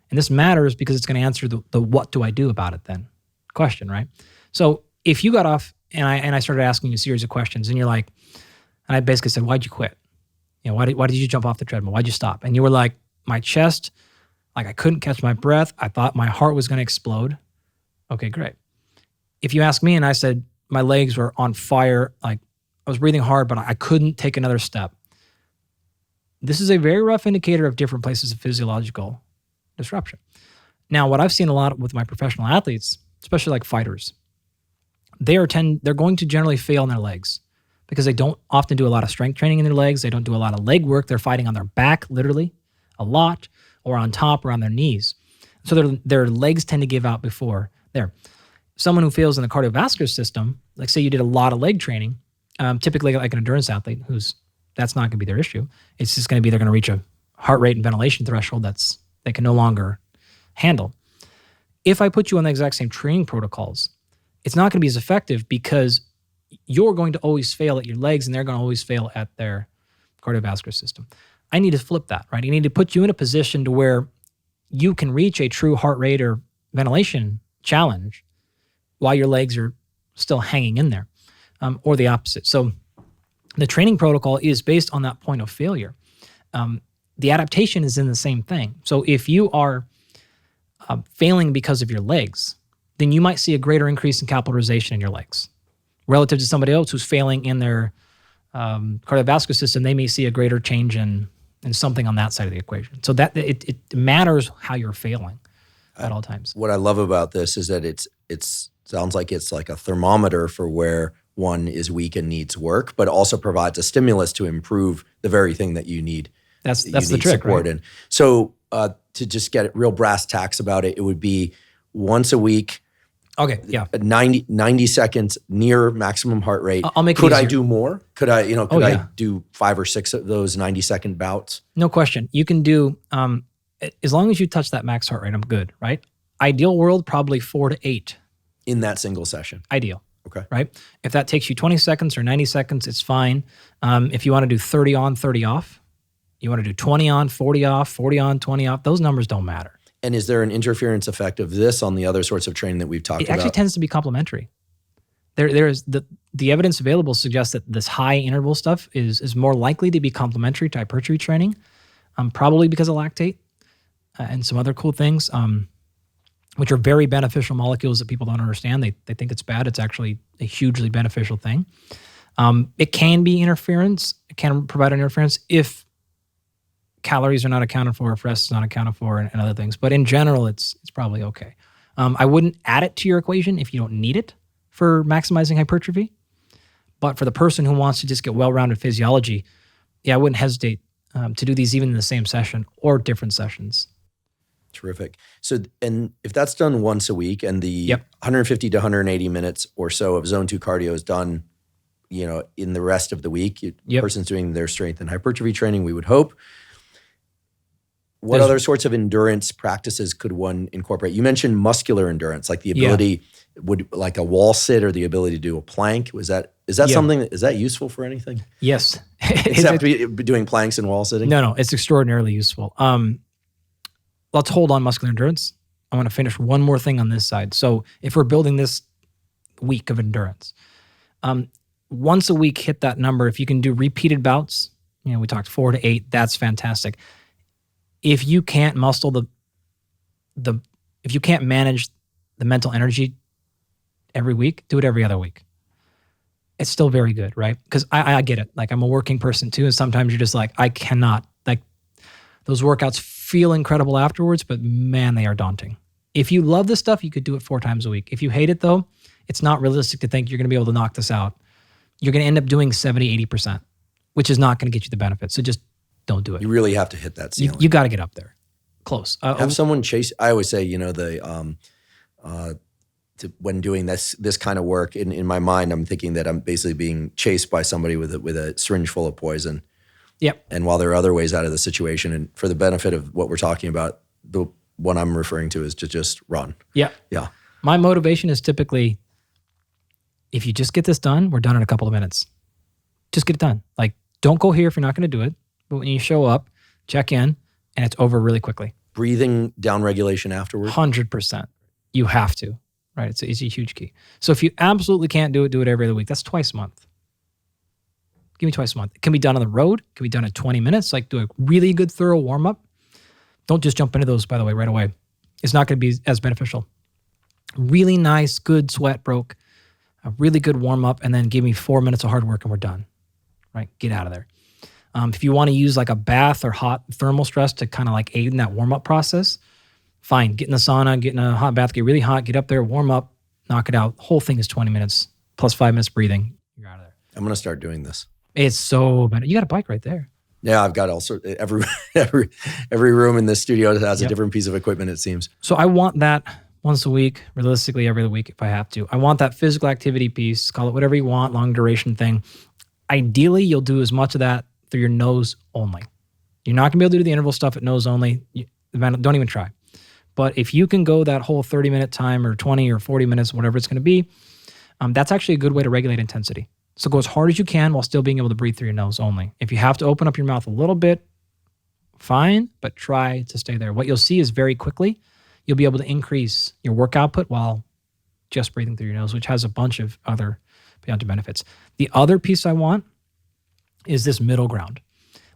And this matters because it's going to answer the what do I do about it then question, right? So if you got off and I started asking you a series of questions and you're like, and I basically said, why'd you quit? You know, why did you jump off the treadmill? Why'd you stop? And you were like, my chest, like I couldn't catch my breath. I thought my heart was going to explode. Okay, great. If you ask me and I said my legs were on fire, like I was breathing hard, but I couldn't take another step. This is a very rough indicator of different places of physiological disruption. Now, what I've seen a lot with my professional athletes especially like fighters, they're going to generally fail in their legs because they don't often do a lot of strength training in their legs. They don't do a lot of leg work. They're fighting on their back, literally, a lot, or on top or on their knees. So their legs tend to give out before there. Someone who fails in the cardiovascular system, like say you did a lot of leg training, typically like an endurance athlete that's not going to be their issue. It's just going to be they're going to reach a heart rate and ventilation threshold they can no longer handle. If I put you on the exact same training protocols, it's not going to be as effective because you're going to always fail at your legs and they're going to always fail at their cardiovascular system. I need to flip that, right? I need to put you in a position to where you can reach a true heart rate or ventilation challenge while your legs are still hanging in there, or the opposite. So the training protocol is based on that point of failure. The adaptation is in the same thing. So if you are failing because of your legs, then you might see a greater increase in capillarization in your legs. Relative to somebody else who's failing in their cardiovascular system, they may see a greater change in something on that side of the equation. So that it matters how you're failing at all times. What I love about this is that it sounds like it's like a thermometer for where one is weak and needs work, but also provides a stimulus to improve the very thing that you need. That's the trick, support right? in. So to just get real brass tacks about it, it would be once a week. Okay, yeah. 90 seconds near maximum heart rate. I'll make it Could I easier. do more? Could I yeah. do 5 or 6 of those 90-second bouts? No question. You can do, as long as you touch that max heart rate, I'm good, right? Ideal world, probably 4 to 8. In that single session? Ideal. Okay. Right? If that takes you 20 seconds or 90 seconds, it's fine. If you want to do 30 on, 30 off, you want to do 20 on, 40 off, 40 on, 20 off, those numbers don't matter. And is there an interference effect of this on the other sorts of training that we've talked about? It actually tends to be complementary. There is the evidence available suggests that this high interval stuff is more likely to be complementary to hypertrophy training, probably because of lactate and some other cool things, which are very beneficial molecules that people don't understand. They think it's bad. It's actually a hugely beneficial thing. It can be interference. It can provide an interference if calories are not accounted for, if rest is not accounted for, and other things. But in general, it's probably okay. I wouldn't add it to your equation if you don't need it for maximizing hypertrophy. But for the person who wants to just get well-rounded physiology, yeah, I wouldn't hesitate to do these even in the same session or different sessions. Terrific. So, and if that's done once a week and the 150 to 180 minutes or so of zone 2 cardio is done, in the rest of the week, person's doing their strength and hypertrophy training, we would hope. What other sorts of endurance practices could one incorporate? You mentioned muscular endurance, like the ability, like a wall sit or the ability to do a plank. Is that something, is that useful for anything? Yes. Except be doing planks and wall sitting? No, it's extraordinarily useful. Let's hold on muscular endurance. I want to finish one more thing on this side. So if we're building this week of endurance, once a week, hit that number. If you can do repeated bouts, we talked 4 to 8, that's fantastic. If you can't muscle if you can't manage the mental energy every week, do it every other week. It's still very good, right? Because I get it. Like I'm a working person too, and sometimes you're just like, I cannot. Like those workouts feel incredible afterwards, but man, they are daunting. If you love this stuff, you could do it 4 times a week. If you hate it though, it's not realistic to think you're going to be able to knock this out. You're going to end up doing 70, 80%, which is not going to get you the benefit. So just don't do it. You really have to hit that ceiling. You got to get up there, close. Have someone chase. I always say, when doing this kind of work, in my mind, I'm thinking that I'm basically being chased by somebody with a syringe full of poison. Yep. And while there are other ways out of the situation, and for the benefit of what we're talking about, the one I'm referring to is to just run. Yeah. Yeah. My motivation is typically, if you just get this done, we're done in a couple of minutes. Just get it done. Like, don't go here if you're not going to do it. But when you show up, check in, and it's over really quickly. Breathing down regulation afterwards? 100%. You have to, right? It's a huge key. So if you absolutely can't do it every other week. That's twice a month. Give me twice a month. It can be done on the road. It can be done in 20 minutes. Like do a really good, thorough warm-up. Don't just jump into those, by the way, right away. It's not going to be as beneficial. Really nice, good sweat broke. A really good warm-up, and then give me 4 minutes of hard work and we're done. Right? Get out of there. If you want to use like a bath or hot thermal stress to kind of like aid in that warm-up process, fine. Get in the sauna, get in a hot bath, get really hot, get up there, warm up, knock it out. Whole thing is 20 minutes plus 5 minutes breathing. You're out of there. I'm going to start doing this. It's so better. You got a bike right there. Yeah, I've got also every room in this studio has a different piece of equipment, it seems. So I want that once a week, realistically every week if I have to. I want that physical activity piece, call it whatever you want, long duration thing. Ideally, you'll do as much of that through your nose only. You're not going to be able to do the interval stuff at nose only. Don't even try. But if you can go that whole 30-minute time or 20 or 40 minutes, whatever it's going to be, that's actually a good way to regulate intensity. So go as hard as you can while still being able to breathe through your nose only. If you have to open up your mouth a little bit, fine, but try to stay there. What you'll see is very quickly, you'll be able to increase your work output while just breathing through your nose, which has a bunch of other benefits. The other piece I want is this middle ground,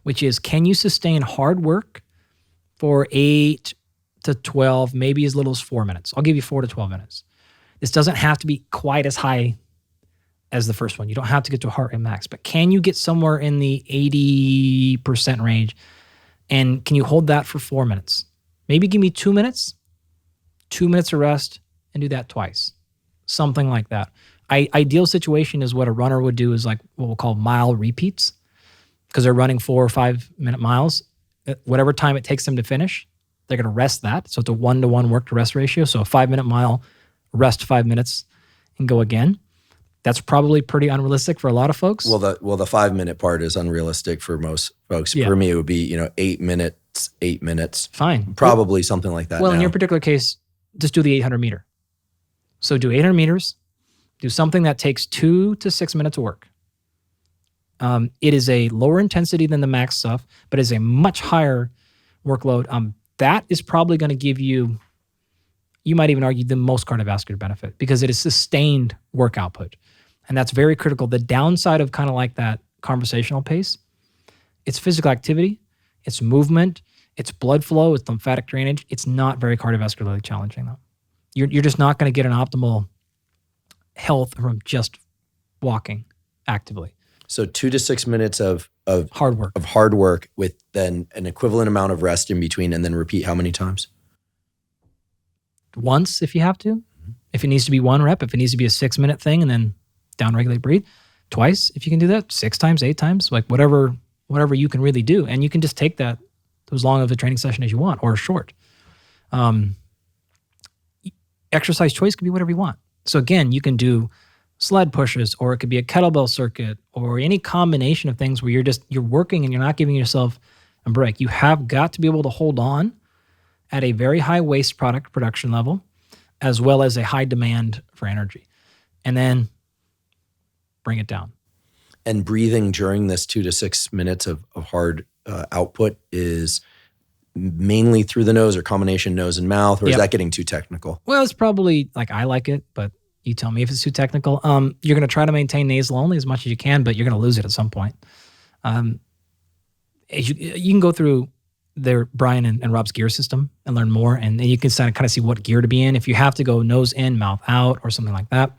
which is, can you sustain hard work for 8 to 12, maybe as little as 4 minutes? I'll give you 4 to 12 minutes. This doesn't have to be quite as high as the first one. You don't have to get to a heart rate max, but can you get somewhere in the 80% range? And can you hold that for 4 minutes? Maybe give me 2 minutes, 2 minutes of rest, and do that twice. Something like that. Ideal situation is what a runner would do is like what we'll call mile repeats, because they're running 4 or 5 minute miles. At whatever time it takes them to finish, they're going to rest that. So it's a 1-to-1 work to rest ratio. So a 5 minute mile, rest 5 minutes and go again. That's probably pretty unrealistic for a lot of folks. Well, the 5 minute part is unrealistic for most folks. Yeah. For me, it would be 8 minutes. Fine. Probably something like that. Well, now. in your particular case, just do the 800 meter. So do 800 meters. Do something that takes 2 to 6 minutes of work. It is a lower intensity than the max stuff, but is a much higher workload. That is probably going to give you might even argue, the most cardiovascular benefit because it is sustained work output. And that's very critical. The downside of kind of like that conversational pace, it's physical activity, it's movement, it's blood flow, it's lymphatic drainage. It's not very cardiovascularly challenging though. You're just not going to get an optimal health from just walking actively. So 2 to 6 minutes of hard work with then an equivalent amount of rest in between, and then repeat how many times? Once if you have to. If it needs to be 1 rep, if it needs to be a 6 minute thing and then down regulate breathe. Twice if you can do that, 6 times, 8 times, like whatever you can really do. And you can just take that to as long of a training session as you want or short. Exercise choice can be whatever you want. So again, you can do sled pushes, or it could be a kettlebell circuit, or any combination of things where you're working and you're not giving yourself a break. You have got to be able to hold on at a very high waste product production level, as well as a high demand for energy. And then bring it down. And breathing during this 2 to 6 minutes of hard output is mainly through the nose or combination nose and mouth, or is that getting too technical? Well, it's probably like I like it, but you tell me if it's too technical. You're going to try to maintain nasal only as much as you can, but you're going to lose it at some point. You can go through their Brian and Rob's gear system and learn more, and you can kind of see what gear to be in. If you have to go nose in, mouth out, or something like that.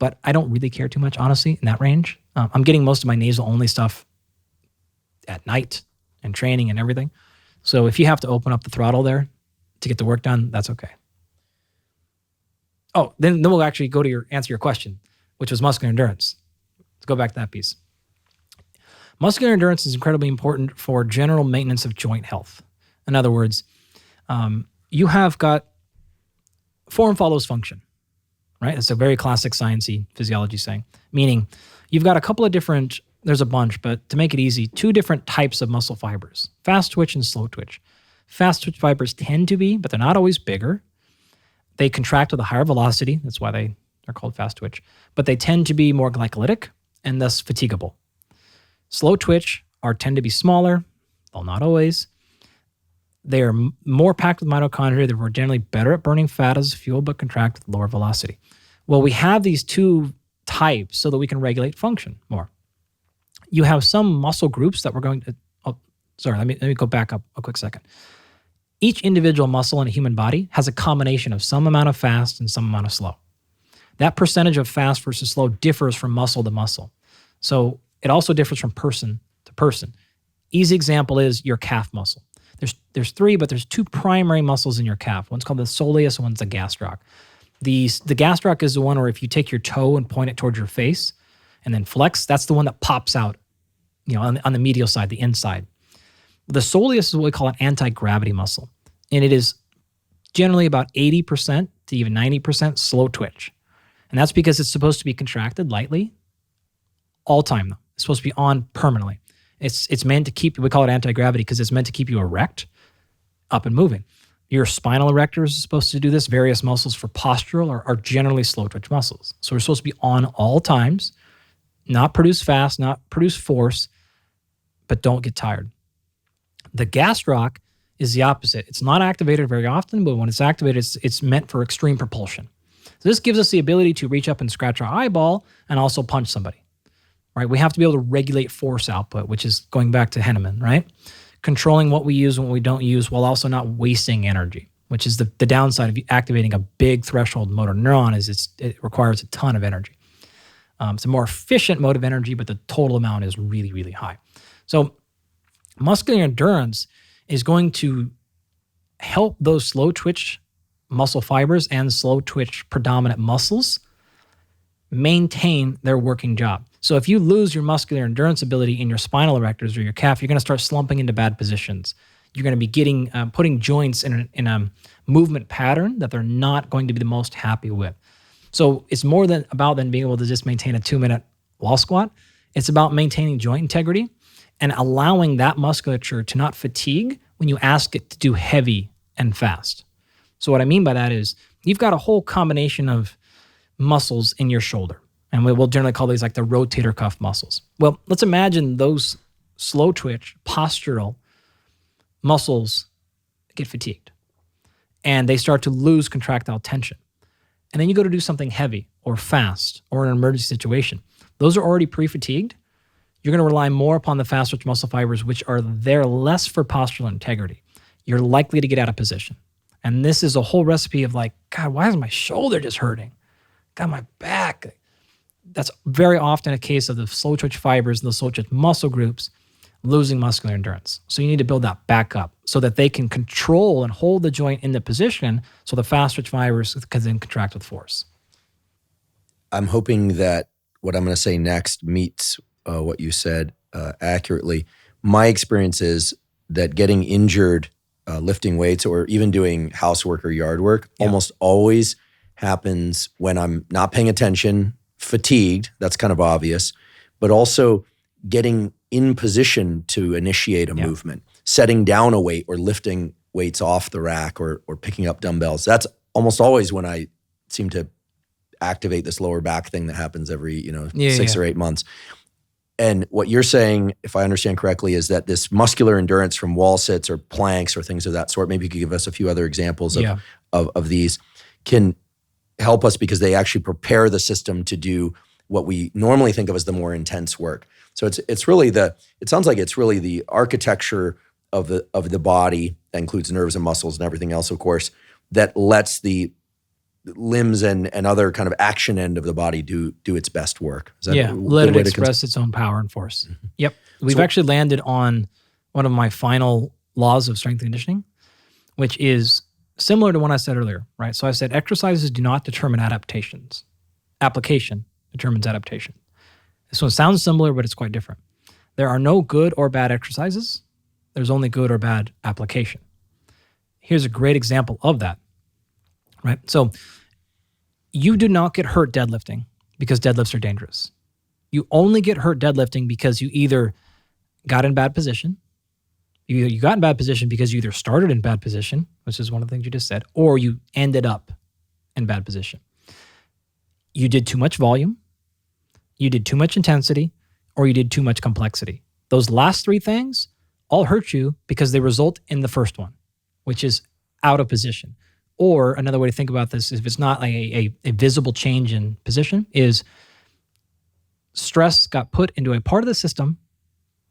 But I don't really care too much, honestly, in that range. I'm getting most of my nasal only stuff at night and training and everything. So if you have to open up the throttle there to get the work done, that's okay. Oh, then we'll actually go to answer your question, which was muscular endurance. Let's go back to that piece. Muscular endurance is incredibly important for general maintenance of joint health. In other words, you have got form follows function, right? It's a very classic sciencey physiology saying, meaning you've got a couple of different, there's a bunch, but to make it easy, 2 different types of muscle fibers, fast twitch and slow twitch. Fast twitch fibers tend to be, but they're not always bigger. They contract with a higher velocity. That's why they are called fast twitch. But they tend to be more glycolytic and thus fatigable. Slow twitch tend to be smaller, though not always. They are more packed with mitochondria. They're generally better at burning fat as fuel, but contract with lower velocity. Well, we have these 2 types so that we can regulate function more. You have some muscle groups that we're going to... let me go back up a quick second. Each individual muscle in a human body has a combination of some amount of fast and some amount of slow. That percentage of fast versus slow differs from muscle to muscle. So it also differs from person to person. Easy example is your calf muscle. There's three, but there's two primary muscles in your calf. One's called the soleus, one's the gastroc. The gastroc is the one where if you take your toe and point it towards your face and then flex, that's the one that pops out, on the medial side, the inside. The soleus is what we call an anti-gravity muscle, and it is generally about 80% to even 90% slow twitch. And that's because it's supposed to be contracted lightly all time, though. It's supposed to be on permanently. It's meant to keep, we call it anti-gravity because it's meant to keep you erect, up and moving. Your spinal erector is supposed to do this. Various muscles for postural are generally slow twitch muscles. So we're supposed to be on all times, not produce fast, not produce force, but don't get tired. The gastroc is the opposite. It's not activated very often, but when it's activated, it's meant for extreme propulsion. So this gives us the ability to reach up and scratch our eyeball and also punch somebody, right? We have to be able to regulate force output, which is going back to Henneman, right? Controlling what we use and what we don't use while also not wasting energy, which is the downside of activating a big threshold motor neuron is it requires a ton of energy. It's a more efficient mode of energy, but the total amount is really, really high. So muscular endurance is going to help those slow twitch muscle fibers and slow twitch predominant muscles maintain their working job. So if you lose your muscular endurance ability in your spinal erectors or your calf, you're going to start slumping into bad positions. You're going to be getting putting joints in a movement pattern that they're not going to be the most happy with. So it's more than being able to just maintain a 2-minute wall squat. It's about maintaining joint integrity and allowing that musculature to not fatigue when you ask it to do heavy and fast. So what I mean by that is you've got a whole combination of muscles in your shoulder. And we'll generally call these like the rotator cuff muscles. Well, let's imagine those slow twitch, postural muscles get fatigued and they start to lose contractile tension. And then you go to do something heavy or fast or an emergency situation. Those are already pre-fatigued. You're going to rely more upon the fast twitch muscle fibers, which are there less for postural integrity. You're likely to get out of position. And this is a whole recipe of like, God, why is my shoulder just hurting? God, my back. That's very often a case of the slow twitch fibers and the slow twitch muscle groups losing muscular endurance. So you need to build that back up so that they can control and hold the joint in the position so the fast twitch fibers can then contract with force. I'm hoping that what I'm going to say next meets what you said accurately. My experience is that getting injured lifting weights or even doing housework or yard work almost always happens when I'm not paying attention, fatigued, that's kind of obvious, but also getting in position to initiate a movement, setting down a weight or lifting weights off the rack or picking up dumbbells. That's almost always when I seem to activate this lower back thing that happens every 6 or 8 months. And what you're saying, if I understand correctly, is that this muscular endurance from wall sits or planks or things of that sort, maybe you could give us a few other examples of these, can help us because they actually prepare the system to do what we normally think of as the more intense work. So it's really it sounds like it's really the architecture of the body that includes nerves and muscles and everything else, of course, that lets the limbs and other kind of action end of the body do its best work. Let it express its own power and force. Mm-hmm. Yep. We've actually landed on one of my final laws of strength and conditioning, which is similar to what I said earlier, right? So I said exercises do not determine adaptations. Application determines adaptation. This one sounds similar, but it's quite different. There are no good or bad exercises. There's only good or bad application. Here's a great example of that, right? So you do not get hurt deadlifting because deadlifts are dangerous. You only get hurt deadlifting because you either got in bad position, you got in bad position because you either started in bad position, which is one of the things you just said, or you ended up in bad position. You did too much volume, you did too much intensity, or you did too much complexity. Those last three things all hurt you because they result in the first one, which is out of position. Or another way to think about this, if it's not like a visible change in position, is stress got put into a part of the system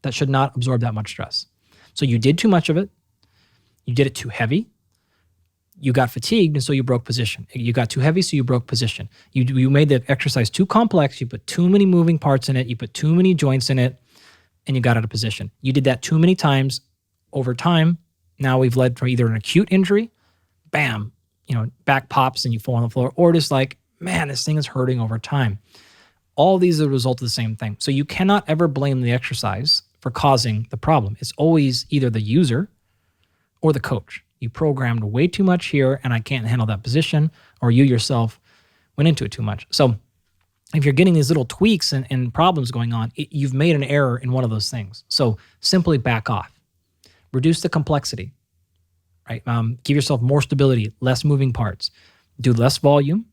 that should not absorb that much stress. So you did too much of it. You did it too heavy. You got fatigued, and so you broke position. You got too heavy, so you broke position. You made the exercise too complex. You put too many moving parts in it. You put too many joints in it, and you got out of position. You did that too many times. Over time, now we've led to either an acute injury, bam, back pops and you fall on the floor, or just like, man, this thing is hurting over time. All these are the result of the same thing. So you cannot ever blame the exercise for causing the problem. It's always either the user or the coach. You programmed way too much here and I can't handle that position, or you yourself went into it too much. So if you're getting these little tweaks and problems going on, you've made an error in one of those things. So simply back off. Reduce the complexity, right? Give yourself more stability, less moving parts. Do less volume,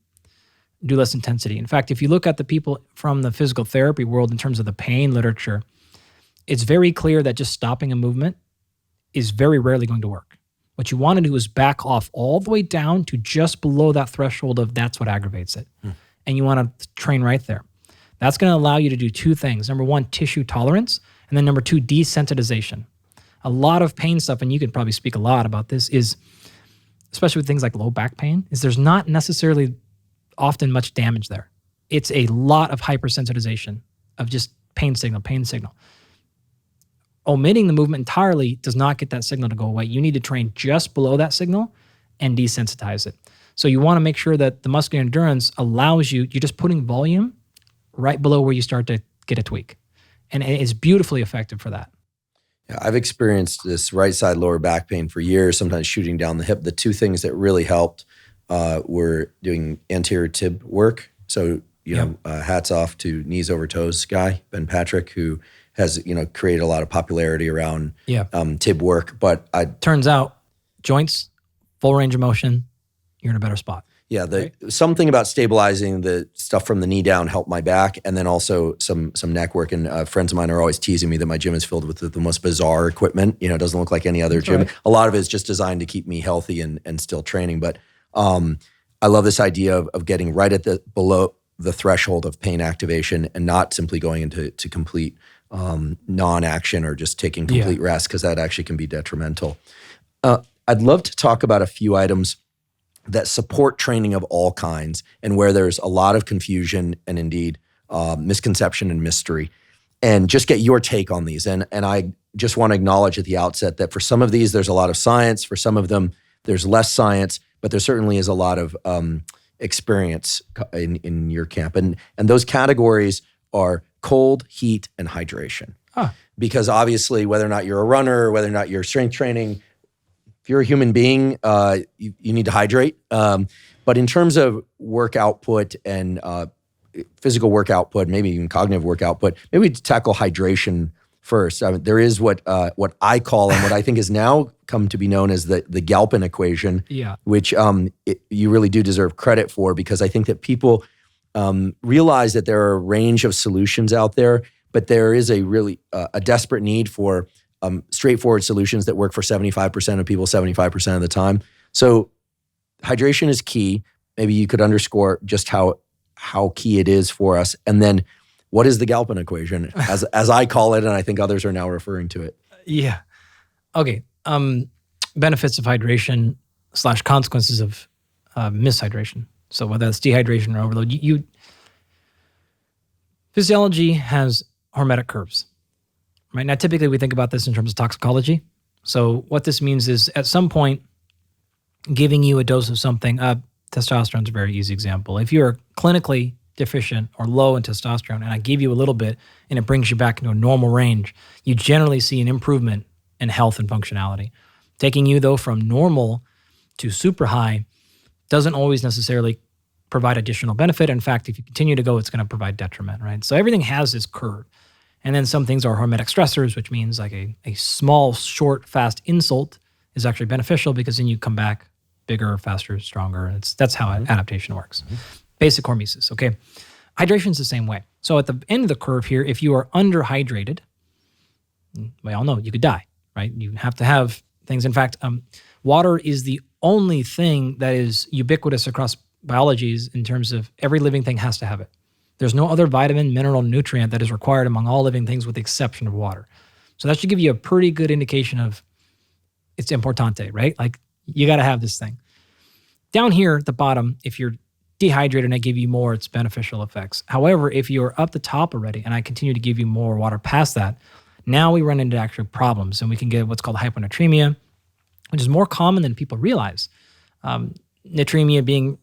do less intensity. In fact, if you look at the people from the physical therapy world in terms of the pain literature, it's very clear that just stopping a movement is very rarely going to work. What you want to do is back off all the way down to just below that threshold of that's what aggravates it. And you want to train right there. That's going to allow you to do two things. Number one, tissue tolerance. And then number two, desensitization. A lot of pain stuff, and you could probably speak a lot about this, is, especially with things like low back pain, is there's not necessarily often much damage there. It's a lot of hypersensitization of just pain signal. Omitting the movement entirely does not get that signal to go away. You need to train just below that signal and desensitize it. So you want to make sure that the muscular endurance allows you're just putting volume right below where you start to get a tweak. And it's beautifully effective for that. Yeah, I've experienced this right side lower back pain for years, sometimes shooting down the hip. The two things that really helped were doing anterior tib work. So, hats off to knees over toes guy, Ben Patrick, who has, created a lot of popularity around tib work. But turns out joints, full range of motion, you're in a better spot. Yeah, something about stabilizing the stuff from the knee down helped my back, and then also some neck work. And friends of mine are always teasing me that my gym is filled with the most bizarre equipment. It doesn't look like any other gym. Right. A lot of it is just designed to keep me healthy and still training. But I love this idea of getting right at below the threshold of pain activation and not simply going into complete non-action or just taking complete rest, because that actually can be detrimental. I'd love to talk about a few items that support training of all kinds and where there's a lot of confusion and indeed misconception and mystery, and just get your take on these. And I just want to acknowledge at the outset that for some of these, there's a lot of science. For some of them, there's less science, but there certainly is a lot of experience in your camp. And those categories are cold, heat, and hydration. Because obviously, whether or not you're a runner, whether or not you're strength training, if you're a human being, you need to hydrate. But in terms of work output and physical work output, maybe even cognitive work output, maybe we tackle hydration first. There is what I call and what I think is now come to be known as the Galpin equation, which you really do deserve credit for, because I think that people realize that there are a range of solutions out there, but there is a really a desperate need for straightforward solutions that work for 75% of people 75% of the time. So hydration is key. Maybe you could underscore just how key it is for us. And then what is the Galpin equation, as I call it, and I think others are now referring to it? Yeah. Okay. Benefits of hydration / consequences of mishydration. So whether that's dehydration or overload, physiology has hormetic curves. Right now, typically we think about this in terms of toxicology. So what this means is at some point, giving you a dose of something, testosterone is a very easy example. If you're clinically deficient or low in testosterone and I give you a little bit and it brings you back into a normal range, you generally see an improvement in health and functionality. Taking you though from normal to super high doesn't always necessarily provide additional benefit. In fact, if you continue to go, it's going to provide detriment, right? So everything has this curve. And then some things are hormetic stressors, which means like a small, short, fast insult is actually beneficial because then you come back bigger, faster, stronger. That's how adaptation works. Basic hormesis, okay? Hydration is the same way. So at the end of the curve here, if you are underhydrated, we all know you could die, right? You have to have things. In fact, water is the only thing that is ubiquitous across biologies in terms of every living thing has to have it. There's no other vitamin, mineral, nutrient that is required among all living things with the exception of water. So that should give you a pretty good indication of it's importante, right? Like you got to have this thing. Down here at the bottom, if you're dehydrated and I give you more, it's beneficial effects. However, if you're up the top already and I continue to give you more water past that, now we run into actual problems and we can get what's called hyponatremia, which is more common than people realize. Natremia being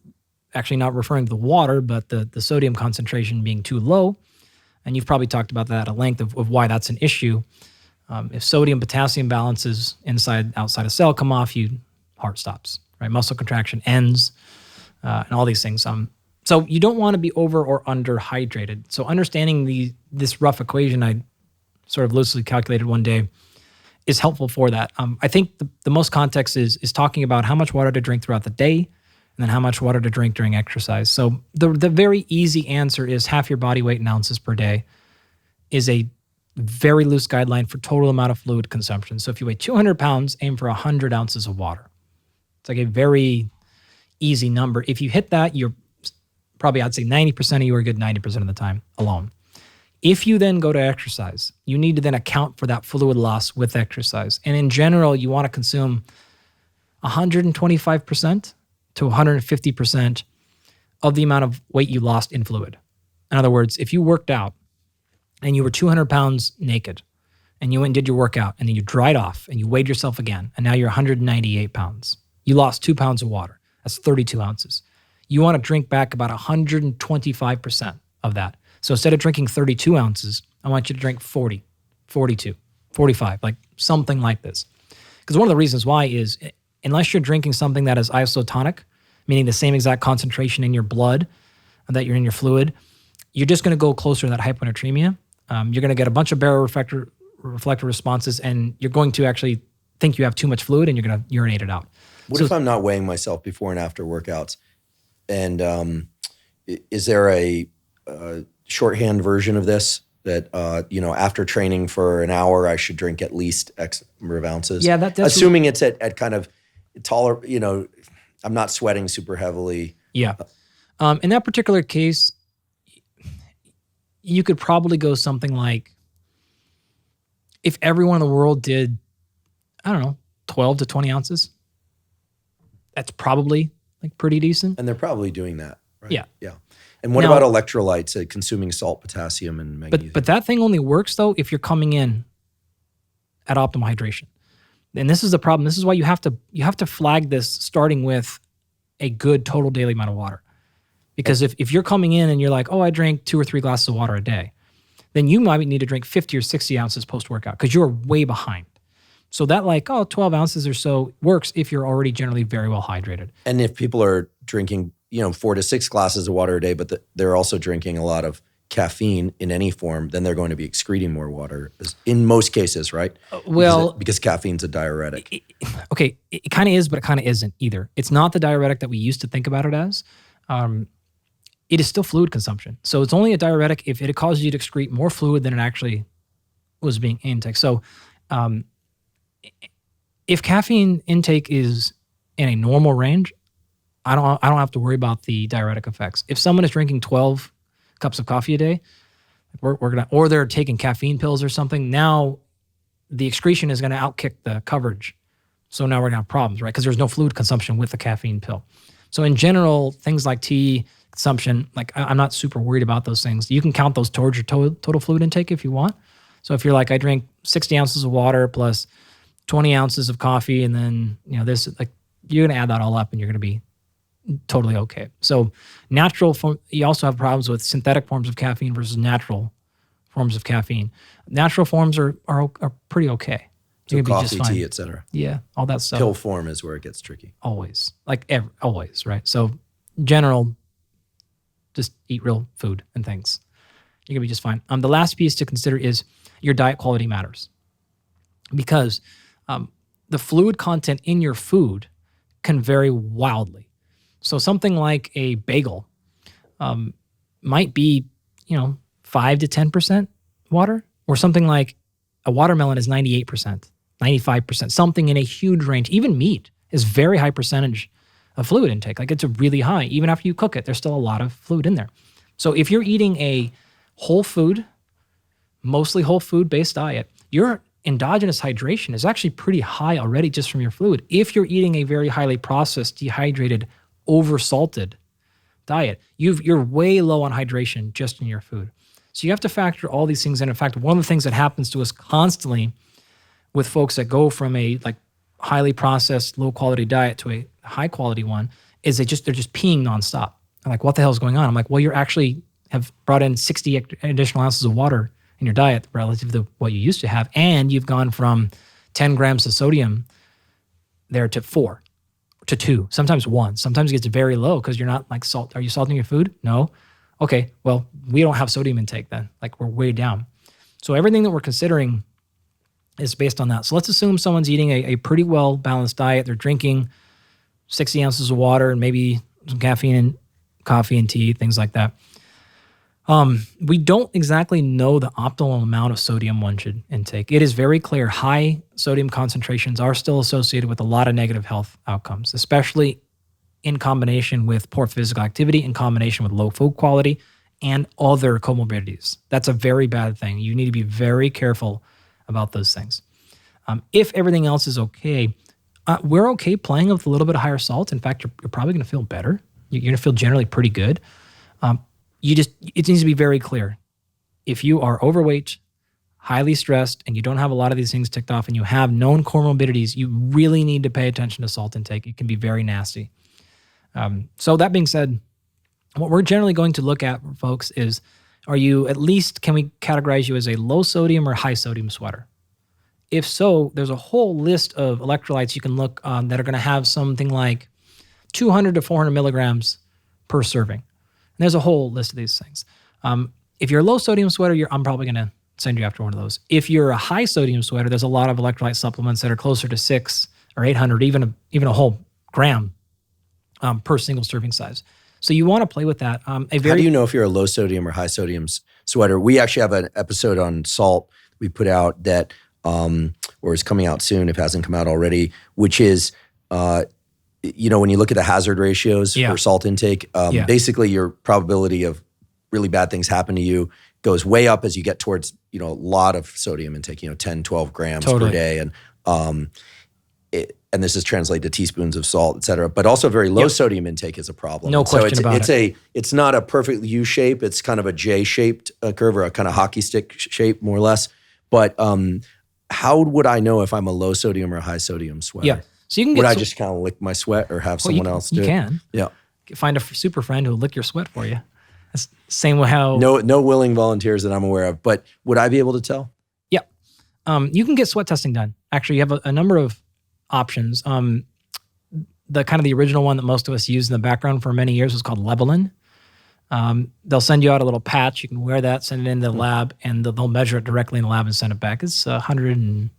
actually not referring to the water, but the sodium concentration being too low. And you've probably talked about that at length of why that's an issue. If sodium-potassium balances outside a cell come off, heart stops, right? Muscle contraction ends, and all these things. So you don't want to be over or under hydrated. So understanding this rough equation I sort of loosely calculated one day is helpful for that. I think the most context is talking about how much water to drink throughout the day, and then how much water to drink during exercise. So the very easy answer is half your body weight in ounces per day is a very loose guideline for total amount of fluid consumption. So if you weigh 200 pounds, aim for 100 ounces of water. It's like a very easy number. If you hit that, you're probably, I'd say 90% of you are good 90% of the time alone. If you then go to exercise, you need to then account for that fluid loss with exercise. And in general, you want to consume 125% to 150% of the amount of weight you lost in fluid. In other words, if you worked out and you were 200 pounds naked and you went and did your workout and then you dried off and you weighed yourself again and now you're 198 pounds, you lost 2 pounds of water. That's 32 ounces. You want to drink back about 125% of that. So instead of drinking 32 ounces, I want you to drink 40, 42, 45, like something like this. Because one of the reasons why is unless you're drinking something that is isotonic, meaning the same exact concentration in your blood that you're in your fluid, you're just going to go closer to that hyponatremia. You're going to get a bunch of baroreflector responses, and you're going to actually think you have too much fluid, and you're going to urinate it out. What if I'm not weighing myself before and after workouts? And is there a shorthand version of this that, after training for an hour, I should drink at least X number of ounces? Yeah, that's assuming it's at kind of I'm not sweating super heavily. Yeah. In that particular case, you could probably go something like, if everyone in the world did, 12 to 20 ounces, that's probably like pretty decent. And they're probably doing that, right? Yeah. Yeah. And what about electrolytes, consuming salt, potassium, and magnesium? But that thing only works, though, if you're coming in at optimal hydration. And this is the problem. This is why you have to flag this starting with a good total daily amount of water. Because if you're coming in and you're like, oh, I drank 2 or 3 glasses of water a day, then you might need to drink 50 or 60 ounces post-workout because you're way behind. So that 12 ounces or so works if you're already generally very well hydrated. And if people are drinking, 4 to 6 glasses of water a day, but they're also drinking a lot of caffeine in any form, then they're going to be excreting more water in most cases, right? Because caffeine's a diuretic. It kind of is, but it kind of isn't either. It's not the diuretic that we used to think about it as. It is still fluid consumption. So it's only a diuretic if it causes you to excrete more fluid than it actually was being intake. So if caffeine intake is in a normal range, I don't have to worry about the diuretic effects. If someone is drinking 12 cups of coffee a day, or they're taking caffeine pills or something, now the excretion is going to outkick the coverage. So now we're going to have problems, right? Because there's no fluid consumption with the caffeine pill. So in general, things like tea consumption, I'm not super worried about those things. You can count those towards your total fluid intake if you want. So if you're like, I drink 60 ounces of water plus 20 ounces of coffee, and then, this, you're going to add that all up and you're going to be totally okay. So you also have problems with synthetic forms of caffeine versus natural forms of caffeine. Natural forms are pretty okay. So coffee, tea, et cetera. Yeah, all that stuff. Pill form is where it gets tricky. Always. Always, right? So general, just eat real food and things. You're going to be just fine. The last piece to consider is your diet quality matters. Because the fluid content in your food can vary wildly. So something like a bagel might be, 5 to 10% water, or something like a watermelon is 98%, 95%, something in a huge range. Even meat is very high percentage of fluid intake. It's a really high. Even after you cook it, there's still a lot of fluid in there. So if you're eating a whole food, mostly whole food based diet, your endogenous hydration is actually pretty high already just from your fluid. If you're eating a very highly processed, dehydrated, over-salted diet, you're way low on hydration just in your food. So you have to factor all these things in. In fact, one of the things that happens to us constantly with folks that go from a highly processed, low quality diet to a high quality one is they're just peeing nonstop. I'm like, what the hell is going on? I'm like, well, you're actually have brought in 60 additional ounces of water in your diet relative to what you used to have. And you've gone from 10 grams of sodium there to 4 to 2, sometimes 1. Sometimes it gets very low because you're not like salt. Are you salting your food? No. Okay, well, we don't have sodium intake then. Like we're way down. So everything that we're considering is based on that. So let's assume someone's eating a pretty well balanced diet. They're drinking 60 ounces of water and maybe some caffeine and coffee and tea, things like that. We don't exactly know the optimal amount of sodium one should intake. It is very clear high sodium concentrations are still associated with a lot of negative health outcomes, especially in combination with poor physical activity, in combination with low food quality, and other comorbidities. That's a very bad thing. You need to be very careful about those things. If everything else is okay, we're okay playing with a little bit of higher salt. In fact, you're probably going to feel better. You're going to feel generally pretty good. It needs to be very clear. If you are overweight, highly stressed, and you don't have a lot of these things ticked off, and you have known comorbidities, you really need to pay attention to salt intake. It can be very nasty. So that being said, what we're generally going to look at, folks, is can we categorize you as a low sodium or high sodium sweater? If so, there's a whole list of electrolytes you can look on that are going to have something like 200 to 400 milligrams per serving. And there's a whole list of these things. If you're a low sodium sweater, I'm probably going to send you after one of those. If you're a high sodium sweater, there's a lot of electrolyte supplements that are closer to 600 or 800, even a whole gram per single serving size. So you want to play with that. How do you know if you're a low sodium or high sodium sweater? We actually have an episode on salt we put out that, or is coming out soon if it hasn't come out already, which is, when you look at the hazard ratios for salt intake, basically your probability of really bad things happen to you goes way up as you get towards, a lot of sodium intake, 10, 12 grams per day. And this is translated to teaspoons of salt, et cetera. But also very low sodium intake is a problem. No question about it. It's not a perfect U shape. It's kind of a J-shaped curve or a kind of hockey stick shape, more or less. But how would I know if I'm a low sodium or a high sodium sweater? Yeah. So you can would I just kind of lick my sweat or have someone else do it? You can. Yeah. Find a super friend who'll lick your sweat for you. That's the same way how... No willing volunteers that I'm aware of. But would I be able to tell? Yeah. You can get sweat testing done. Actually, you have a number of options. The original one that most of us used in the background for many years was called Levelin. They'll send you out a little patch. You can wear that, send it into the lab, and they'll measure it directly in the lab and send it back. It's $150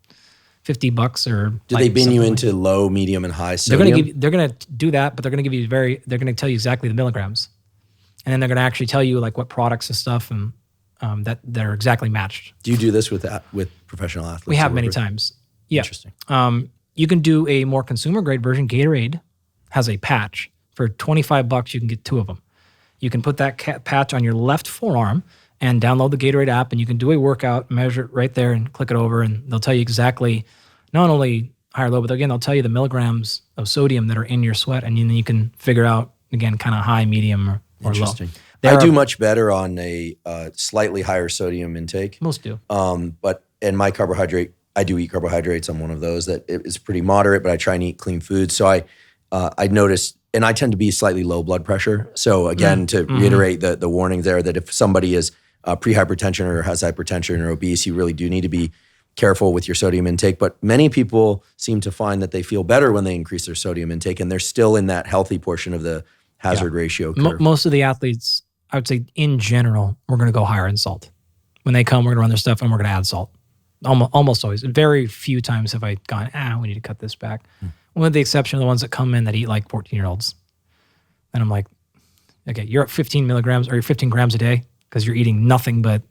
or... Do they bin you into low, medium, and high sodium? They're going to do that, but they're going to tell you exactly the milligrams. And then they're going to actually tell you like what products and stuff and that are exactly matched. Do you do this with professional athletes? We have many times. Yeah. Interesting. You can do a more consumer grade version. Gatorade has a patch. For $25, you can get 2 of them. You can put that patch on your left forearm and download the Gatorade app, and you can do a workout, measure it right there, and click it over, and they'll tell you exactly not only high or low, but again, they'll tell you the milligrams of sodium that are in your sweat, and then you can figure out, again, kind of high, medium, or Interesting. Low. I do much better on a slightly higher sodium intake. Most do. And my carbohydrate, I do eat carbohydrates. I'm one of those that is pretty moderate, but I try and eat clean food. So I noticed, and I tend to be slightly low blood pressure. So again, to reiterate the warning there, that if somebody is pre-hypertension or has hypertension or obese, you really do need to be careful with your sodium intake. But many people seem to find that they feel better when they increase their sodium intake, and they're still in that healthy portion of the hazard ratio curve. Most of the athletes, I would say in general, we're going to go higher in salt. When they come, we're going to run their stuff and we're going to add salt. Almost always. Very few times have I gone, we need to cut this back. With the exception of the ones that come in that eat like 14-year-olds. And I'm like, okay, you're at 15 milligrams or you're 15 grams a day because you're eating nothing but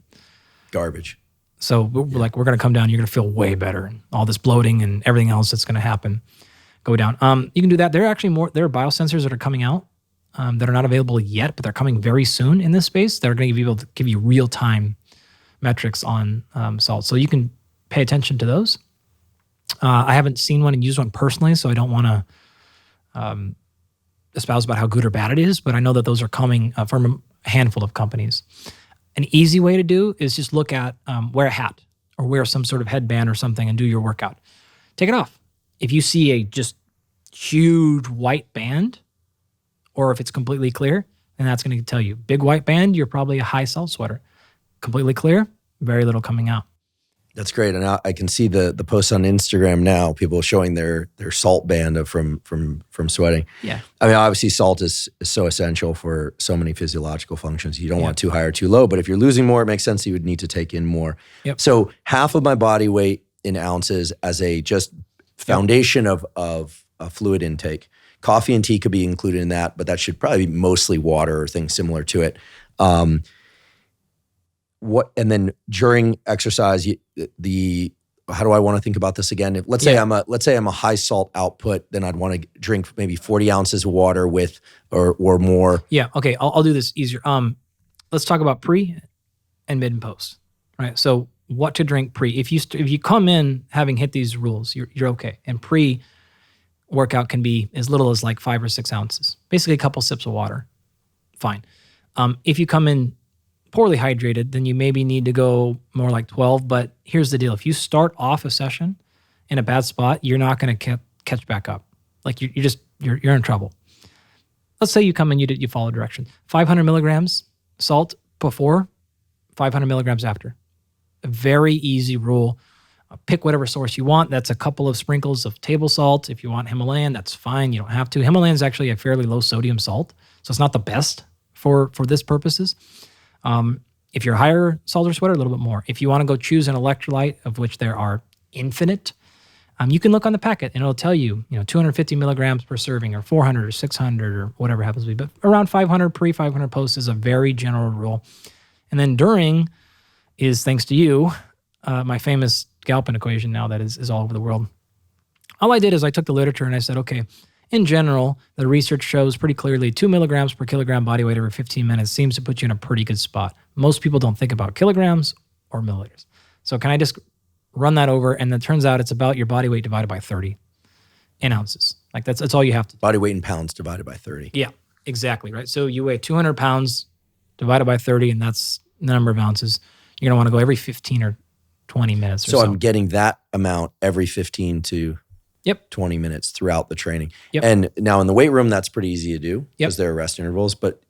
garbage. So we're going to come down. You're going to feel way better. And all this bloating and everything else that's going to happen go down. You can do that. There are biosensors that are coming out that are not available yet, but they're coming very soon in this space. They're going to be able to give you real-time metrics on salt. So you can pay attention to those. I haven't seen one and used one personally, so I don't want to espouse about how good or bad it is, but I know that those are coming from a handful of companies. An easy way to do is just look at, wear a hat or wear some sort of headband or something and do your workout. Take it off. If you see a just huge white band, or if it's completely clear, then that's going to tell you big white band, you're probably a high salt sweater. Completely clear, very little coming out. That's great. And I can see the posts on Instagram now, people showing their salt band from sweating. Yeah. I mean, obviously salt is so essential for so many physiological functions. You don't want too high or too low, but if you're losing more, it makes sense you would need to take in more. Yep. So half of my body weight in ounces as a just foundation of fluid intake. Coffee and tea could be included in that, but that should probably be mostly water or things similar to it. And then during exercise, how do I want to think about this again? Let's say I'm a high salt output, then I'd want to drink maybe 40 ounces of water with or more. Yeah. Okay. I'll do this easier. Let's talk about pre and mid and post. Right. So what to drink pre? If you come in having hit these rules, you're okay. And pre workout can be as little as like 5 or 6 ounces, basically a couple sips of water. Fine. If you come in poorly hydrated, then you maybe need to go more like 12. But here's the deal. If you start off a session in a bad spot, you're not going to catch back up. Like you're in trouble. Let's say you come in, you follow direction. 500 milligrams salt before, 500 milligrams after. A very easy rule. Pick whatever source you want. That's a couple of sprinkles of table salt. If you want Himalayan, that's fine. You don't have to. Himalayan is actually a fairly low sodium salt, so it's not the best for this purposes. If you're a higher salter sweater, a little bit more. If you want to go choose an electrolyte, of which there are infinite, you can look on the packet and it'll tell you, 250 milligrams per serving or 400 or 600 or whatever happens to be. But around 500 pre, 500 post is a very general rule. And then during is, thanks to you, my famous Galpin equation now that is all over the world. All I did is I took the literature and I said, okay, in general, the research shows pretty clearly 2 milligrams per kilogram body weight every 15 minutes seems to put you in a pretty good spot. Most people don't think about kilograms or milliliters. So can I just run that over? And it turns out it's about your body weight divided by 30 in ounces. Like that's all you have to do. Body weight in pounds divided by 30. Yeah, exactly, right? So you weigh 200 pounds divided by 30, and that's the number of ounces. You're going to want to go every 15 or 20 minutes or so. So I'm getting that amount every 15 to 20 minutes throughout the training. Yep. And now in the weight room, that's pretty easy to do because there are rest intervals, but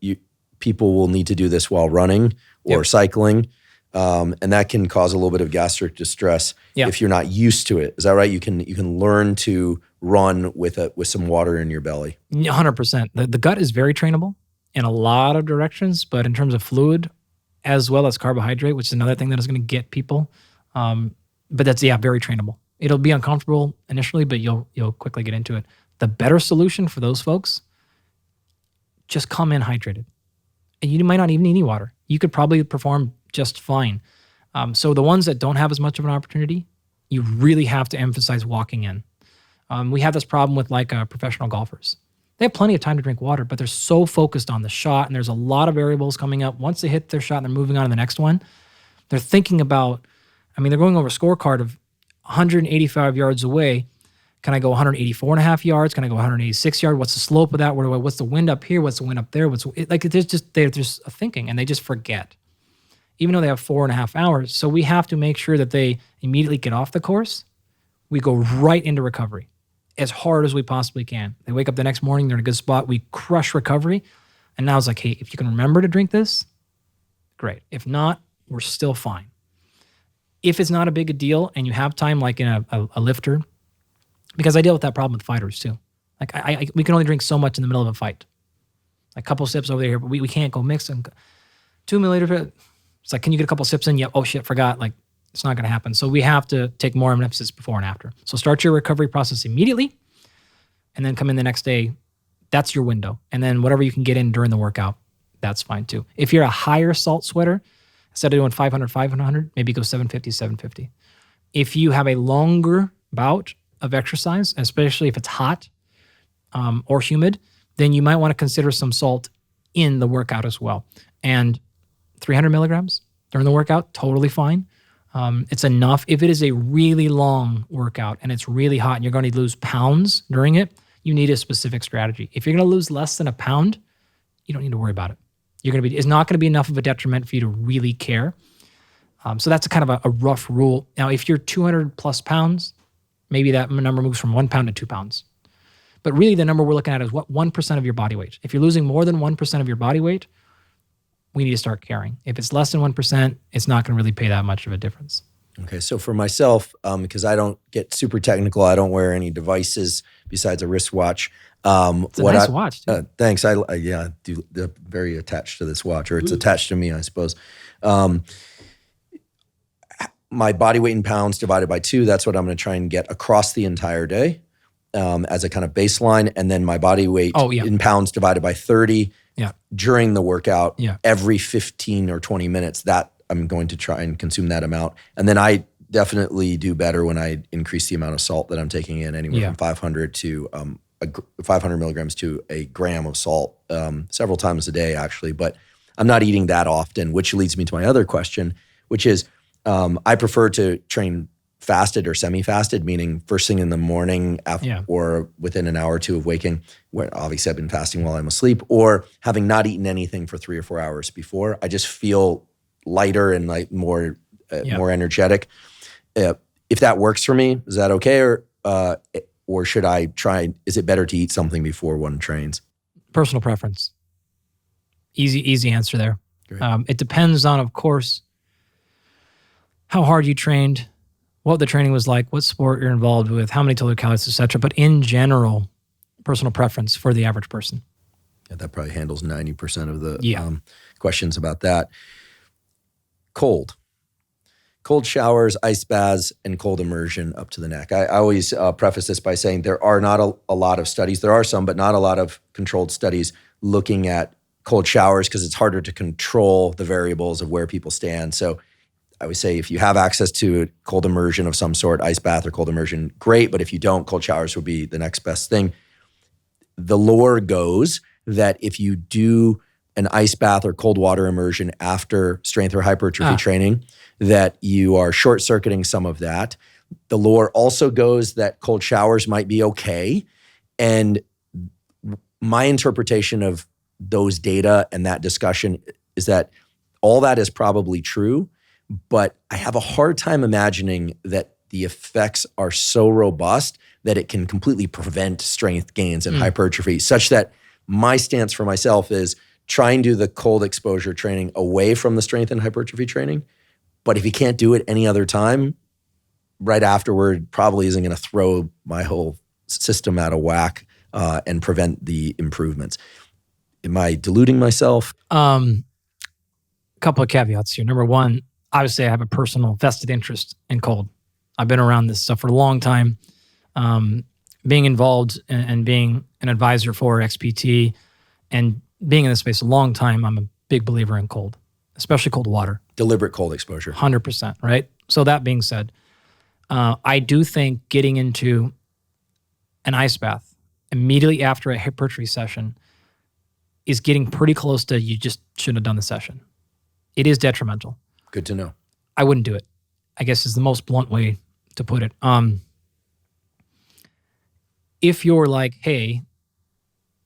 people will need to do this while running or cycling. And that can cause a little bit of gastric distress if you're not used to it. Is that right? You can learn to run with some water in your belly. 100%. The gut is very trainable in a lot of directions, but in terms of fluid as well as carbohydrate, which is another thing that is going to get people. But that's, very trainable. It'll be uncomfortable initially, but you'll quickly get into it. The better solution for those folks, just come in hydrated. And you might not even need any water. You could probably perform just fine. So the ones that don't have as much of an opportunity, you really have to emphasize walking in. We have this problem with professional golfers. They have plenty of time to drink water, but they're so focused on the shot, and there's a lot of variables coming up. Once they hit their shot and they're moving on to the next one, they're thinking about, they're going over a scorecard of 185 yards away. Can I go 184.5 yards? Can I go 186 yards? What's the slope of that? What's the wind up here? What's the wind up there? There's a thinking, and they just forget, even though they have 4.5 hours. So we have to make sure that they immediately get off the course. We go right into recovery as hard as we possibly can. They wake up the next morning, they're in a good spot. We crush recovery. And now it's like, hey, if you can remember to drink this, great. If not, we're still fine. If it's not a big a deal and you have time, like in a lifter, because I deal with that problem with fighters too. Like we can only drink so much in the middle of a fight. A couple sips over there, but we can't go mix and 2 milliliters. It's like, can you get a couple sips in? Yeah. Oh shit, forgot. Like it's not going to happen. So we have to take more emphasis before and after. So start your recovery process immediately and then come in the next day. That's your window. And then whatever you can get in during the workout, that's fine too. If you're a higher salt sweater, instead of doing 500, maybe go 750. If you have a longer bout of exercise, especially if it's hot or humid, then you might want to consider some salt in the workout as well. And 300 milligrams during the workout, totally fine. It's enough. If it is a really long workout and it's really hot and you're going to lose pounds during it, you need a specific strategy. If you're going to lose less than a pound, you don't need to worry about it. It's not going to be enough of a detriment for you to really care. So that's a kind of a rough rule. Now, if you're 200 plus pounds, maybe that number moves from 1 pound to 2 pounds. But really the number we're looking at is what 1% of your body weight. If you're losing more than 1% of your body weight, we need to start caring. If it's less than 1%, it's not going to really pay that much of a difference. Okay, so for myself, because I don't get super technical, I don't wear any devices besides a wristwatch. It's a nice watch, too. Thanks. I'm very attached to this watch, or it's attached to me, I suppose. My body weight in pounds divided by 2, that's what I'm going to try and get across the entire day as a kind of baseline. And then my body weight in pounds divided by 30 during the workout every 15 or 20 minutes. That I'm going to try and consume that amount. And then I definitely do better when I increase the amount of salt that I'm taking in, anywhere from 500 to 500 milligrams to a gram of salt several times a day, actually. But I'm not eating that often, which leads me to my other question, which is I prefer to train fasted or semi-fasted, meaning first thing in the morning or within an hour or two of waking, where obviously I've been fasting while I'm asleep, or having not eaten anything for 3 or 4 hours before. I just feel lighter and like more energetic. If that works for me, is that okay? Or should I try, is it better to eat something before one trains? Personal preference. Easy answer there. It depends on, of course, how hard you trained, what the training was like, what sport you're involved with, how many total calories, etc. But in general, personal preference for the average person. Yeah, that probably handles 90% of the questions about that. Cold showers, ice baths, and cold immersion up to the neck. I always preface this by saying there are not a lot of studies. There are some, but not a lot of controlled studies looking at cold showers because it's harder to control the variables of where people stand. So I would say if you have access to a cold immersion of some sort, ice bath or cold immersion, great. But if you don't, cold showers would be the next best thing. The lore goes that if you do an ice bath or cold water immersion after strength or hypertrophy training, that you are short-circuiting some of that. The lore also goes that cold showers might be okay. And my interpretation of those data and that discussion is that all that is probably true, but I have a hard time imagining that the effects are so robust that it can completely prevent strength gains and hypertrophy, such that my stance for myself is try and do the cold exposure training away from the strength and hypertrophy training. But if you can't do it any other time, right afterward probably isn't going to throw my whole system out of whack and prevent the improvements. Am I deluding myself? Couple of caveats here. Number one, obviously I have a personal vested interest in cold. I've been around this stuff for a long time. Being involved and being an advisor for XPT and being in this space a long time, I'm a big believer in cold, especially cold water. Deliberate cold exposure. 100%, right? So that being said, I do think getting into an ice bath immediately after a hypertrophy session is getting pretty close to you just shouldn't have done the session. It is detrimental. Good to know. I wouldn't do it, I guess is the most blunt way to put it. If you're like, hey,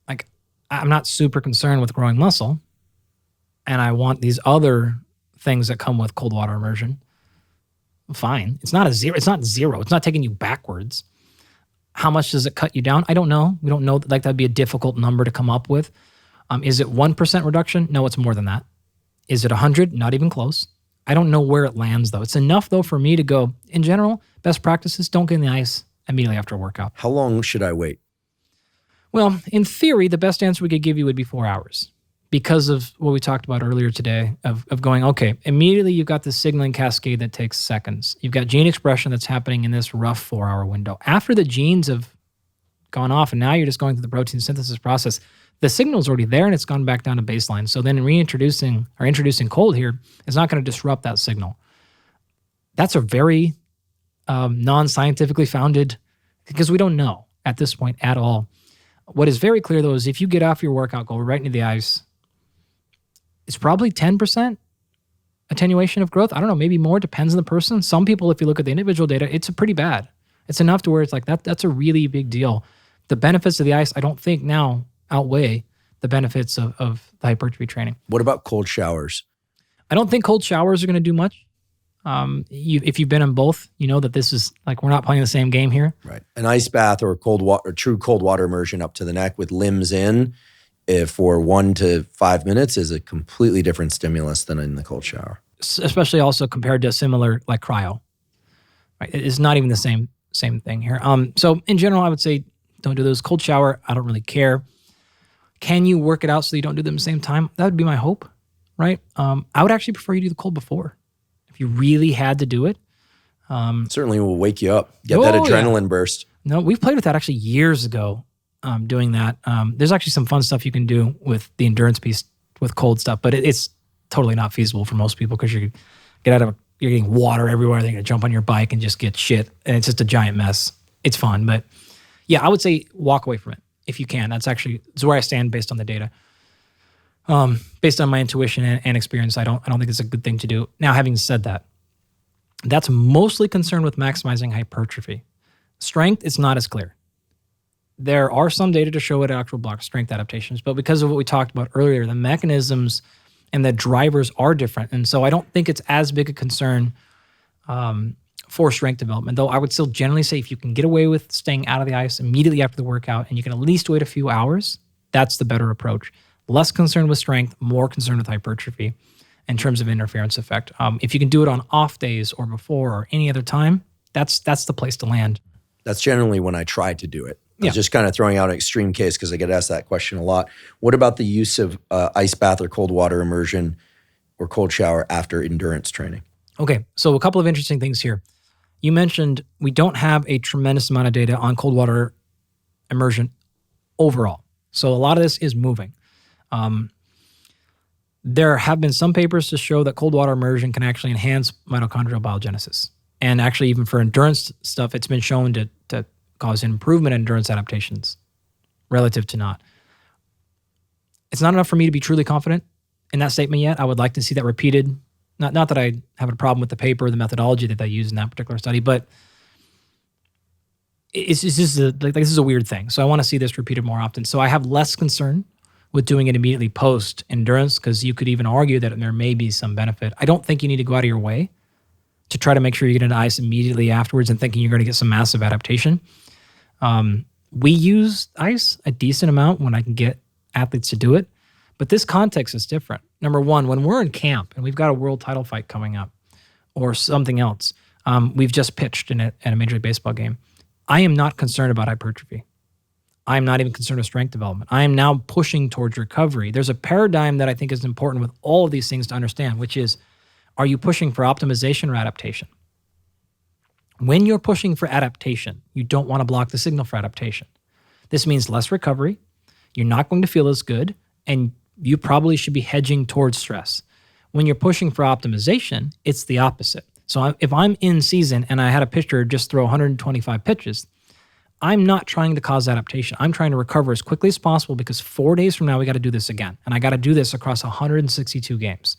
like I'm not super concerned with growing muscle and I want these other things that come with cold water immersion, fine. It's not zero. It's not taking you backwards. How much does it cut you down? I don't know. We don't know. Like that'd be a difficult number to come up with. Is it 1% reduction? No, it's more than that. Is it 100? Not even close. I don't know where it lands though. It's enough though for me to go, in general, best practices, don't get in the ice immediately after a workout. How long should I wait? Well, in theory, the best answer we could give you would be 4 hours because of what we talked about earlier today of going, okay, immediately you've got this signaling cascade that takes seconds. You've got gene expression that's happening in this rough 4-hour window. After the genes have gone off and now you're just going through the protein synthesis process, the signal's already there and it's gone back down to baseline. So then introducing cold here is not going to disrupt that signal. That's a very non-scientifically founded, because we don't know at this point at all. What is very clear though is if you get off your workout, go right into the ice, it's probably 10% attenuation of growth. I don't know, maybe more, depends on the person. Some people, if you look at the individual data, it's pretty bad. It's enough to where it's like that's a really big deal. The benefits of the ice, I don't think now outweigh the benefits of the hypertrophy training. What about cold showers? I don't think cold showers are going to do much. If you've been in both, you know that this is like we're not playing the same game here. Right. An ice bath or cold water, or true cold water immersion up to the neck with limbs in, if for 1 to 5 minutes, is a completely different stimulus than in the cold shower. Especially also compared to similar like cryo. Right. It's not even the same thing here. So in general, I would say don't do those. Cold shower, I don't really care. Can you work it out so you don't do them at the same time? That would be my hope, right? I would actually prefer you do the cold before. If you really had to do it. Certainly will wake you up, get that adrenaline burst. No, we've played with that actually years ago, doing that. There's actually some fun stuff you can do with the endurance piece with cold stuff, but it's totally not feasible for most people because you're getting water everywhere. They're going to jump on your bike and just get shit, and it's just a giant mess. It's fun, but yeah, I would say walk away from it if you can. That's where I stand based on the data. Based on my intuition and experience, I don't think it's a good thing to do. Now, having said that, that's mostly concerned with maximizing hypertrophy. Strength is not as clear. There are some data to show it actual block strength adaptations, but because of what we talked about earlier, the mechanisms and the drivers are different. And so I don't think it's as big a concern for strength development, though I would still generally say if you can get away with staying out of the ice immediately after the workout and you can at least wait a few hours, that's the better approach. Less concerned with strength, more concerned with hypertrophy in terms of interference effect. If you can do it on off days or before or any other time, that's the place to land. That's generally when I try to do it. I was just kind of throwing out an extreme case because I get asked that question a lot. What about the use of ice bath or cold water immersion or cold shower after endurance training? Okay, so a couple of interesting things here. You mentioned we don't have a tremendous amount of data on cold water immersion overall. So a lot of this is moving. There have been some papers to show that cold water immersion can actually enhance mitochondrial biogenesis. And actually, even for endurance stuff, it's been shown to cause improvement in endurance adaptations relative to not. It's not enough for me to be truly confident in that statement yet. I would like to see that repeated. Not that I have a problem with the paper, the methodology that they use in that particular study, but it's just this is a weird thing. So I want to see this repeated more often. So I have less concern with doing it immediately post endurance because you could even argue that there may be some benefit. I don't think you need to go out of your way to try to make sure you get into ice immediately afterwards and thinking you're going to get some massive adaptation. We use ice a decent amount when I can get athletes to do it, but this context is different. Number one, when we're in camp and we've got a world title fight coming up or something else, we've just pitched in at a Major League Baseball game, I am not concerned about hypertrophy. I am not even concerned with strength development. I am now pushing towards recovery. There's a paradigm that I think is important with all of these things to understand, which is, are you pushing for optimization or adaptation? When you're pushing for adaptation, you don't want to block the signal for adaptation. This means less recovery. You're not going to feel as good, and you probably should be hedging towards stress. When you're pushing for optimization, it's the opposite. So if I'm in season and I had a pitcher just throw 125 pitches, I'm not trying to cause adaptation. I'm trying to recover as quickly as possible because 4 days from now, we got to do this again. And I got to do this across 162 games.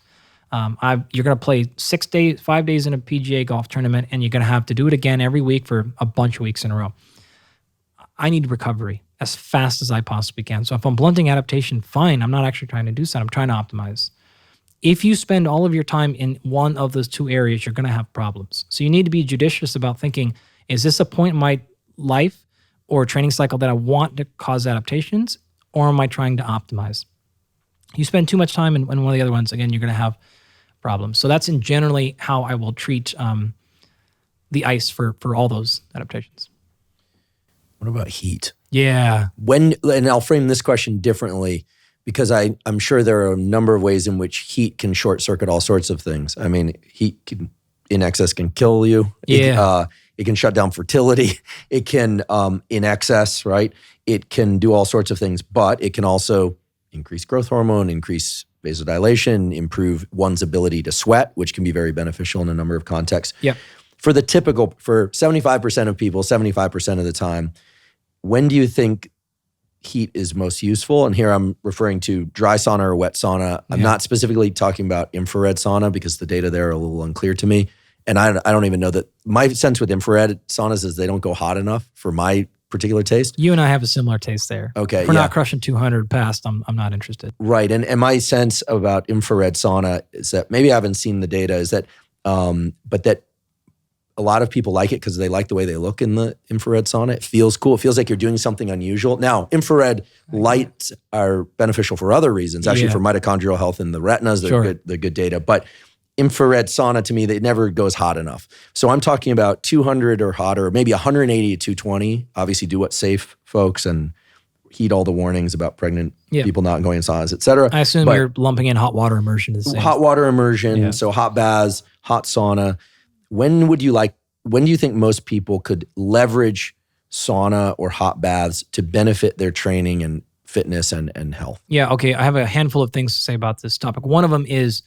You're going to play 5 days in a PGA golf tournament, and you're going to have to do it again every week for a bunch of weeks in a row. I need recovery as fast as I possibly can. So if I'm blunting adaptation, fine. I'm not actually trying to do that. I'm trying to optimize. If you spend all of your time in one of those two areas, you're going to have problems. So you need to be judicious about thinking, is this a point in my life or a training cycle that I want to cause adaptations, or am I trying to optimize? You spend too much time in one of the other ones, again, you're going to have problems. So that's in generally how I will treat the ice for all those adaptations. What about heat? Yeah. And I'll frame this question differently because I'm sure there are a number of ways in which heat can short circuit all sorts of things. I mean, heat in excess can kill you. Yeah. It can shut down fertility. It can, in excess, right? It can do all sorts of things, but it can also increase growth hormone, increase vasodilation, improve one's ability to sweat, which can be very beneficial in a number of contexts. Yeah. For 75% of people, 75% of the time, when do you think heat is most useful? And here I'm referring to dry sauna or wet sauna. I'm not specifically talking about infrared sauna because the data there are a little unclear to me. And I don't even know that my sense with infrared saunas is they don't go hot enough for my particular taste. You and I have a similar taste there. Okay. If we're not crushing 200 past, I'm not interested. Right. And my sense about infrared sauna is that maybe I haven't seen the data, is that but that a lot of people like it because they like the way they look in the infrared sauna. It feels cool. It feels like you're doing something unusual. Now, infrared lights are beneficial for other reasons, actually for mitochondrial health in the retinas. They're good data. But infrared sauna, to me, it never goes hot enough. So I'm talking about 200 or hotter, maybe 180 to 220. Obviously, do what's safe, folks, and heed all the warnings about pregnant people not going in saunas, et cetera. I assume you're lumping in hot water immersion. Hot water immersion, so hot baths, hot sauna. When do you think most people could leverage sauna or hot baths to benefit their training and fitness and health? Yeah, okay. I have a handful of things to say about this topic. One of them is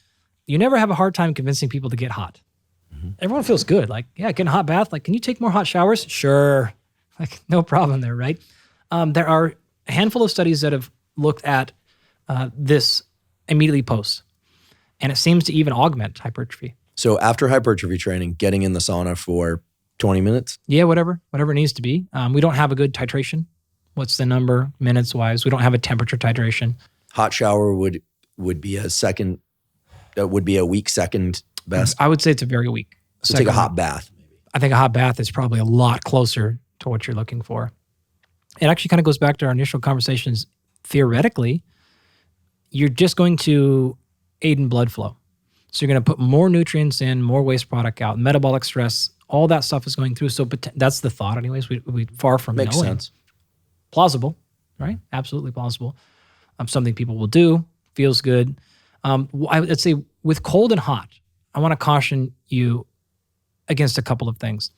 you never have a hard time convincing people to get hot. Mm-hmm. Everyone feels good. Like, yeah, getting a hot bath. Like, can you take more hot showers? Sure. Like, no problem there, right? There are a handful of studies that have looked at this immediately post, and it seems to even augment hypertrophy. So after hypertrophy training, getting in the sauna for 20 minutes? Yeah, whatever it needs to be. We don't have a good titration. What's the number minutes-wise? We don't have a temperature titration. Hot shower would be a second, would be a weak second best? I would say it's a very weak. So take a hot bath. Maybe. I think a hot bath is probably a lot closer to what you're looking for. It actually kind of goes back to our initial conversations. Theoretically, you're just going to aid in blood flow. So you're going to put more nutrients in, more waste product out, metabolic stress, all that stuff is going through. So that's the thought anyways. We far from Makes knowing. Sense. Plausible, right? Absolutely plausible. Something people will do, feels good. I would say with cold and hot, I want to caution you against a couple of things.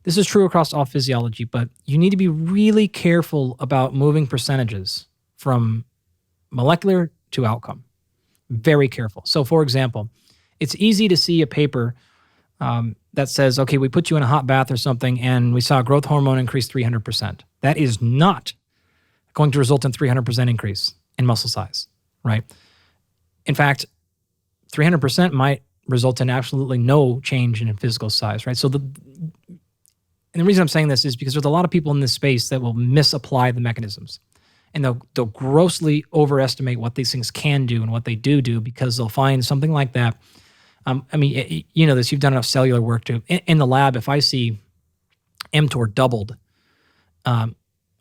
This is true across all physiology, but you need to be really careful about moving percentages from molecular to outcome. Very careful. So for example, it's easy to see a paper that says, okay, we put you in a hot bath or something and we saw growth hormone increase 300%. That is not going to result in 300% increase in muscle size, right? In fact, 300% might result in absolutely no change in physical size, right? So and the reason I'm saying this is because there's a lot of people in this space that will misapply the mechanisms. And they'll grossly overestimate what these things can do and what they do because they'll find something like that. I mean, you know this, you've done enough cellular work to, in the lab, if I see mTOR doubled, I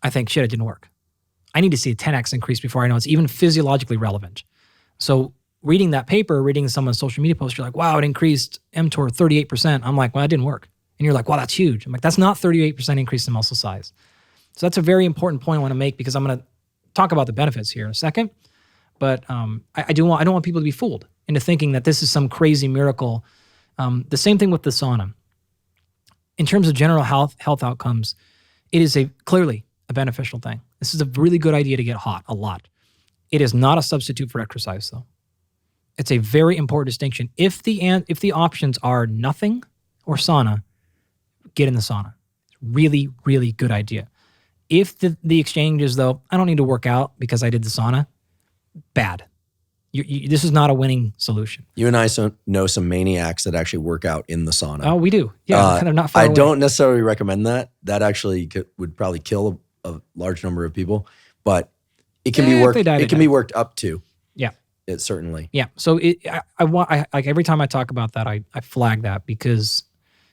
think, shit, it didn't work. I need to see a 10x increase before I know it's even physiologically relevant. So reading that paper, reading someone's social media post, you're like, wow, it increased mTOR 38%. I'm like, well, that didn't work. And you're like, wow, that's huge. I'm like, that's not 38% increase in muscle size. So that's a very important point I want to make because I'm going to talk about the benefits here in a second. But I don't want people to be fooled into thinking that this is some crazy miracle. The same thing with the sauna. In terms of general health outcomes, it is clearly a beneficial thing. This is a really good idea to get hot a lot. It is not a substitute for exercise, though. It's a very important distinction. If the options are nothing or sauna, get in the sauna. It's really, really good idea. If the exchange is, though, I don't need to work out because I did the sauna, bad. This is not a winning solution. You and I know some maniacs that actually work out in the sauna. Oh, we do. Yeah, kind of not far away. I don't necessarily recommend that. That actually would probably kill a large number of people, but it can be worked. It can be worked up to. Yeah, it certainly. Yeah. So I want like every time I talk about that, I flag that because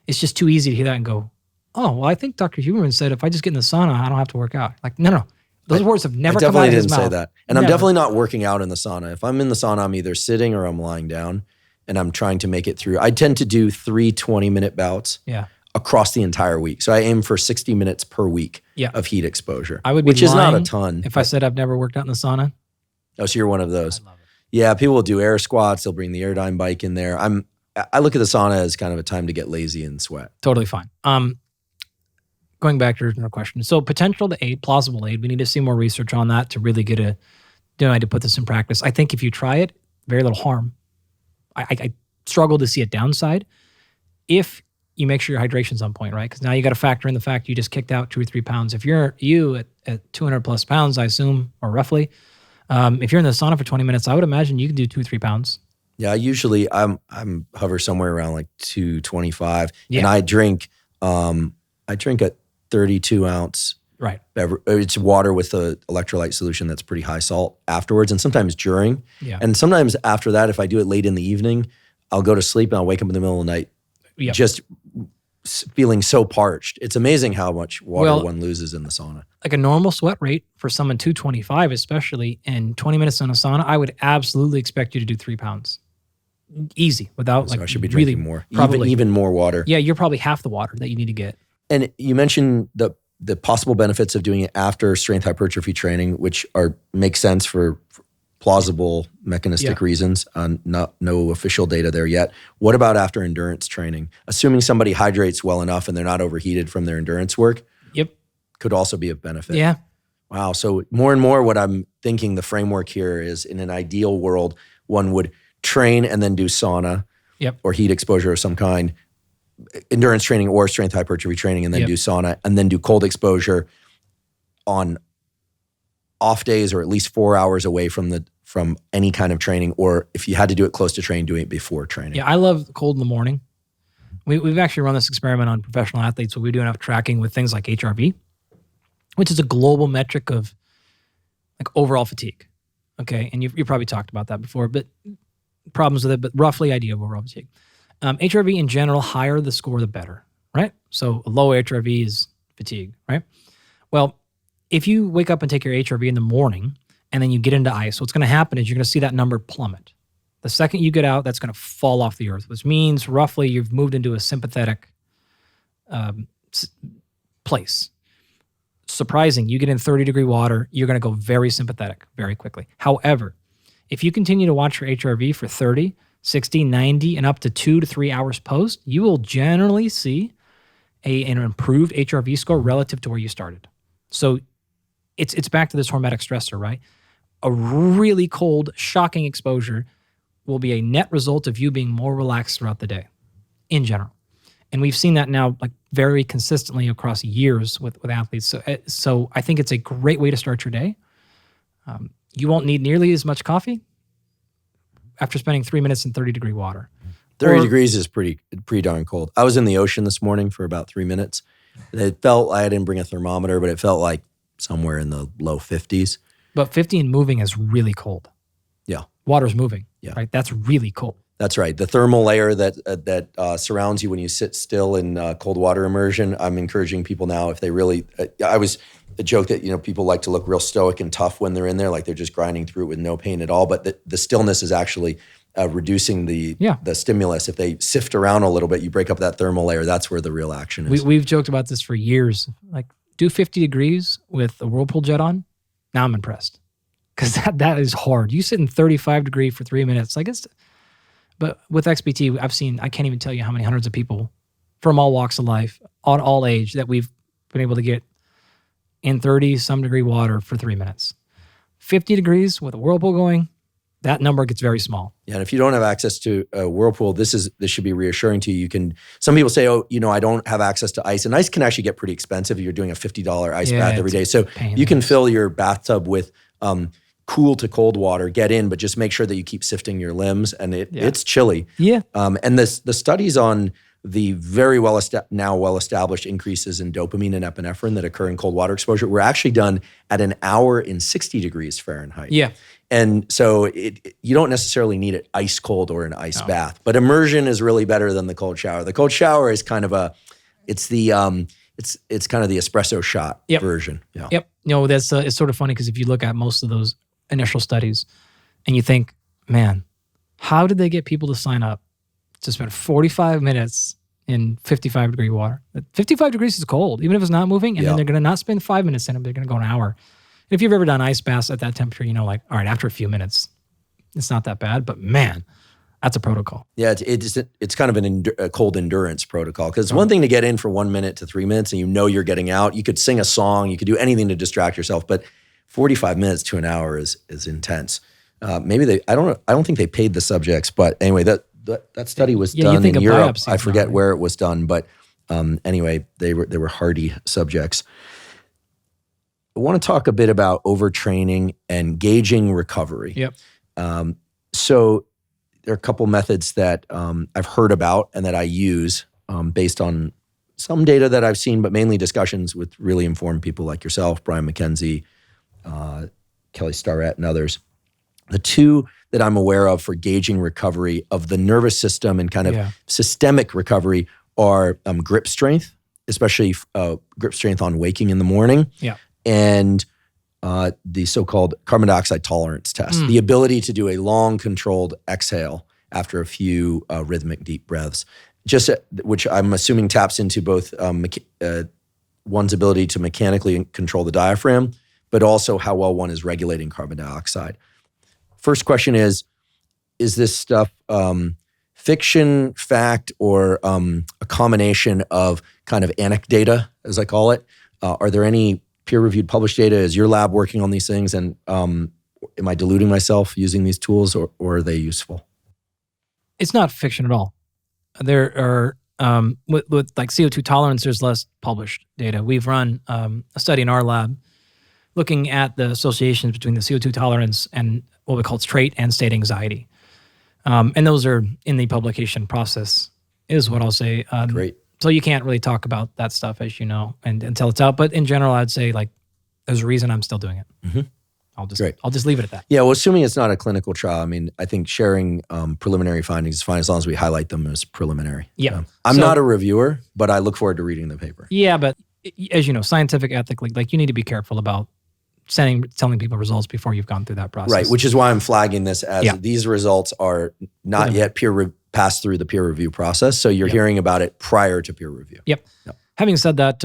it's just too easy to hear that and go, oh, well, I think Dr. Huberman said if I just get in the sauna, I don't have to work out. Like, no. Those words have never come out of his mouth. I definitely didn't say that. And I'm definitely not working out in the sauna. If I'm in the sauna, I'm either sitting or I'm lying down and I'm trying to make it through. I tend to do 3 20-minute bouts across the entire week. So I aim for 60 minutes per week of heat exposure, which is not a ton. If I said I've never worked out in the sauna. Oh, so you're one of those. I love it. Yeah, people will do air squats. They'll bring the Airdyne bike in there. I look at the sauna as kind of a time to get lazy and sweat. Totally fine. Going back to your original question. So potential to aid, plausible aid, we need to see more research on that to really get to put this in practice. I think if you try it, very little harm. I struggle to see a downside if you make sure your hydration's on point, right? Because now you got to factor in the fact you just kicked out 2 or 3 pounds. If you're at 200 plus pounds, I assume, or roughly, if you're in the sauna for 20 minutes, I would imagine you can do 2 or 3 pounds. Yeah, usually I'm hover somewhere around like 225, and I drink a 32 ounce it's water with an electrolyte solution that's pretty high salt afterwards, and sometimes during. Yeah. And sometimes after that, if I do it late in the evening, I'll go to sleep and I'll wake up in the middle of the night Yep. just feeling so parched. It's amazing how much water one loses in the sauna. Like a normal sweat rate for someone 225, especially in 20 minutes in a sauna, I would absolutely expect you to do 3 pounds. Easy, without So I should be drinking more, probably, even more water. Yeah, you're probably half the water that you need to get. And you mentioned the possible benefits of doing it after strength hypertrophy training, which make sense for plausible mechanistic reasons. No official data there yet. What about after endurance training? Assuming somebody hydrates well enough and they're not overheated from their endurance work, could also be of benefit. Yeah. Wow. So more and more what I'm thinking the framework here is, in an ideal world, one would train and then do sauna or heat exposure of some kind, endurance training or strength hypertrophy training, and then do sauna, and then do cold exposure on off days, or at least 4 hours away from any kind of training, or if you had to do it close to training, doing it before training. Yeah, I love cold in the morning. We've actually run this experiment on professional athletes where we do enough tracking with things like HRV, which is a global metric of like overall fatigue. Okay, and you probably talked about that before, but problems with it, but roughly idea of overall fatigue. HRV in general, higher the score, the better, right? So a low HRV is fatigue, right? Well, if you wake up and take your HRV in the morning and then you get into ice, what's going to happen is you're going to see that number plummet. The second you get out, that's going to fall off the earth, which means roughly you've moved into a sympathetic place. Surprising, you get in 30-degree water, you're going to go very sympathetic very quickly. However, if you continue to watch your HRV for 30, 60, 90, and up to 2 to 3 hours post, you will generally see an improved HRV score relative to where you started. So it's back to this hormetic stressor, right? A really cold, shocking exposure will be a net result of you being more relaxed throughout the day in general. And we've seen that now like very consistently across years with athletes. So I think it's a great way to start your day. You won't need nearly as much coffee after spending 3 minutes in 30-degree water. 30 degrees is pretty darn cold. I was in the ocean this morning for about 3 minutes. It felt, I didn't bring a thermometer, but it felt like somewhere in the low 50s. But 50 and moving is really cold. Yeah. Water's moving, right? That's really cold. That's right. The thermal layer that surrounds you when you sit still in cold water immersion, I'm encouraging people now, if they really, I was a joke that, people like to look real stoic and tough when they're in there, like they're just grinding through it with no pain at all. But the stillness is actually reducing the stimulus. If they sift around a little bit, you break up that thermal layer. That's where the real action is. We've joked about this for years. Like, do 50 degrees with a whirlpool jet on. Now I'm impressed, because that is hard. You sit in 35 degree for 3 minutes. But with XPT, I've seen, I can't even tell you how many hundreds of people from all walks of life, on all age, that we've been able to get in 30-some degree water for 3 minutes. 50 degrees with a whirlpool going, that number gets very small. Yeah, and if you don't have access to a whirlpool, this should be reassuring to you. Some people say, I don't have access to ice. And ice can actually get pretty expensive if you're doing a $50 ice bath every day. So you can fill your bathtub with cool to cold water, get in, but just make sure that you keep sifting your limbs, and it's chilly. Yeah. And the studies on the very well-established increases in dopamine and epinephrine that occur in cold water exposure were actually done at an hour in 60 degrees Fahrenheit. Yeah. And so you don't necessarily need it ice cold or an ice bath, but immersion is really better than the cold shower. The cold shower is kind of it's kind of the espresso shot version. Yeah. Yep. That's it's sort of funny, because if you look at most of those initial studies and you think, man, how did they get people to sign up to spend 45 minutes in 55 degree water? 55 degrees is cold, even if it's not moving, and then they're going to not spend 5 minutes in it, they're going to go an hour. And if you've ever done ice baths at that temperature, all right, after a few minutes, it's not that bad, but man, that's a protocol. Yeah, it's kind of a cold endurance protocol, because it's one thing to get in for 1 minute to 3 minutes and you're getting out. You could sing a song, you could do anything to distract yourself, but 45 minutes to an hour is intense. Maybe I don't think they paid the subjects, but anyway, that study was done in Europe. I forget where it was done, but anyway, they were hardy subjects. I want to talk a bit about overtraining and gauging recovery. Yep. So there are a couple methods that I've heard about and that I use based on some data that I've seen, but mainly discussions with really informed people like yourself, Brian McKenzie, Kelly Starrett, and others. The two that I'm aware of for gauging recovery of the nervous system and kind of systemic recovery are grip strength, especially grip strength on waking in the morning, and the so-called carbon dioxide tolerance test, the ability to do a long controlled exhale after a few rhythmic deep breaths, which I'm assuming taps into both one's ability to mechanically control the diaphragm, but also how well one is regulating carbon dioxide. First question is this stuff fiction, fact, or a combination of kind of anecdata, as I call it? Are there any peer-reviewed published data? Is your lab working on these things? And am I deluding myself using these tools, or are they useful? It's not fiction at all. There are, with like CO2 tolerance, there's less published data. We've run a study in our lab looking at the associations between the CO2 tolerance and what we call trait and state anxiety. And those are in the publication process, is what I'll say. Great. So you can't really talk about that stuff, as you know, until it's out. But in general, I'd say like there's a reason I'm still doing it. Mm-hmm. I'll just leave it at that. Yeah, well, assuming it's not a clinical trial, I mean, I think sharing preliminary findings is fine as long as we highlight them as preliminary. Yeah. I'm not a reviewer, but I look forward to reading the paper. Yeah, but as you know, scientific ethically, like you need to be careful about telling people results before you've gone through that process. Right, which is why I'm flagging this as these results are not yet passed through the peer review process. So you're hearing about it prior to peer review. Yep. Having said that,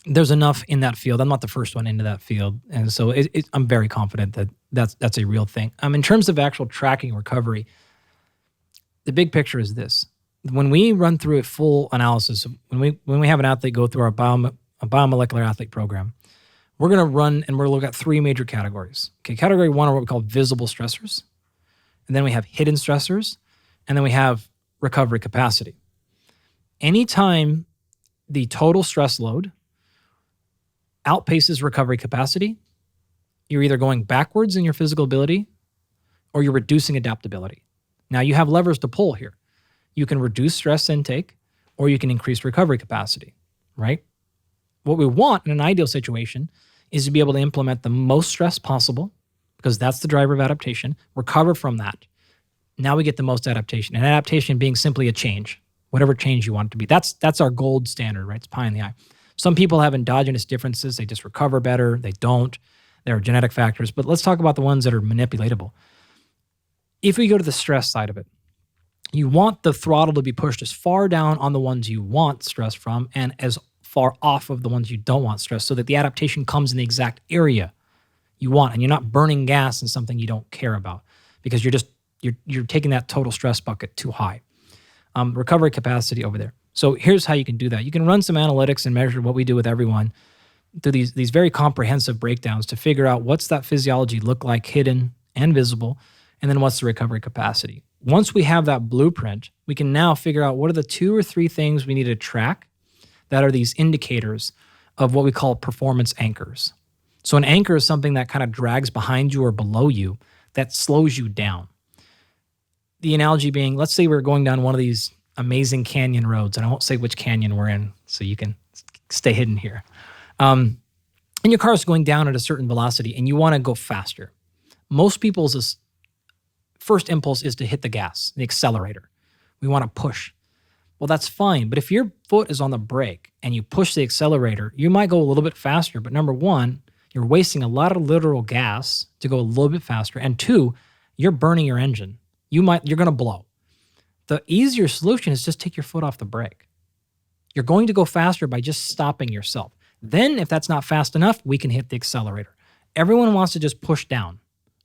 there's enough in that field. I'm not the first one into that field. And so I'm very confident that that's a real thing. In terms of actual tracking recovery, the big picture is this. When we run through a full analysis, when we have an athlete go through our biomolecular athlete program, we're going to run and we're going to look at three major categories. Okay, category one are what we call visible stressors. And then we have hidden stressors. And then we have recovery capacity. Anytime the total stress load outpaces recovery capacity, you're either going backwards in your physical ability or you're reducing adaptability. Now you have levers to pull here. You can reduce stress intake or you can increase recovery capacity, right? What we want in an ideal situation is to be able to implement the most stress possible, because that's the driver of adaptation, recover from that. Now we get the most adaptation. And adaptation being simply a change, whatever change you want it to be. That's our gold standard, right? It's pie in the eye. Some people have endogenous differences. They just recover better. They don't. There are genetic factors. But let's talk about the ones that are manipulatable. If we go to the stress side of it, you want the throttle to be pushed as far down on the ones you want stress from and as far off of the ones you don't want stress, so that the adaptation comes in the exact area you want, and you're not burning gas in something you don't care about, because you're taking that total stress bucket too high. Recovery capacity over there. So here's how you can do that. You can run some analytics and measure what we do with everyone through these very comprehensive breakdowns to figure out what's that physiology look like, hidden and visible, and then what's the recovery capacity. Once we have that blueprint, we can now figure out what are the 2 or 3 things we need to track that are these indicators of what we call performance anchors. So an anchor is something that kind of drags behind you or below you that slows you down. The analogy being, let's say we're going down one of these amazing canyon roads, and I won't say which canyon we're in, so you can stay hidden here. And your car is going down at a certain velocity, and you want to go faster. Most people's first impulse is to hit the gas, the accelerator. We want to push. Well, that's fine, but if your foot is on the brake and you push the accelerator, you might go a little bit faster, but number one, you're wasting a lot of literal gas to go a little bit faster, and 2, you're burning your engine. You're going to blow. The easier solution is just take your foot off the brake. You're going to go faster by just stopping yourself. Then if that's not fast enough, we can hit the accelerator. Everyone wants to just push down,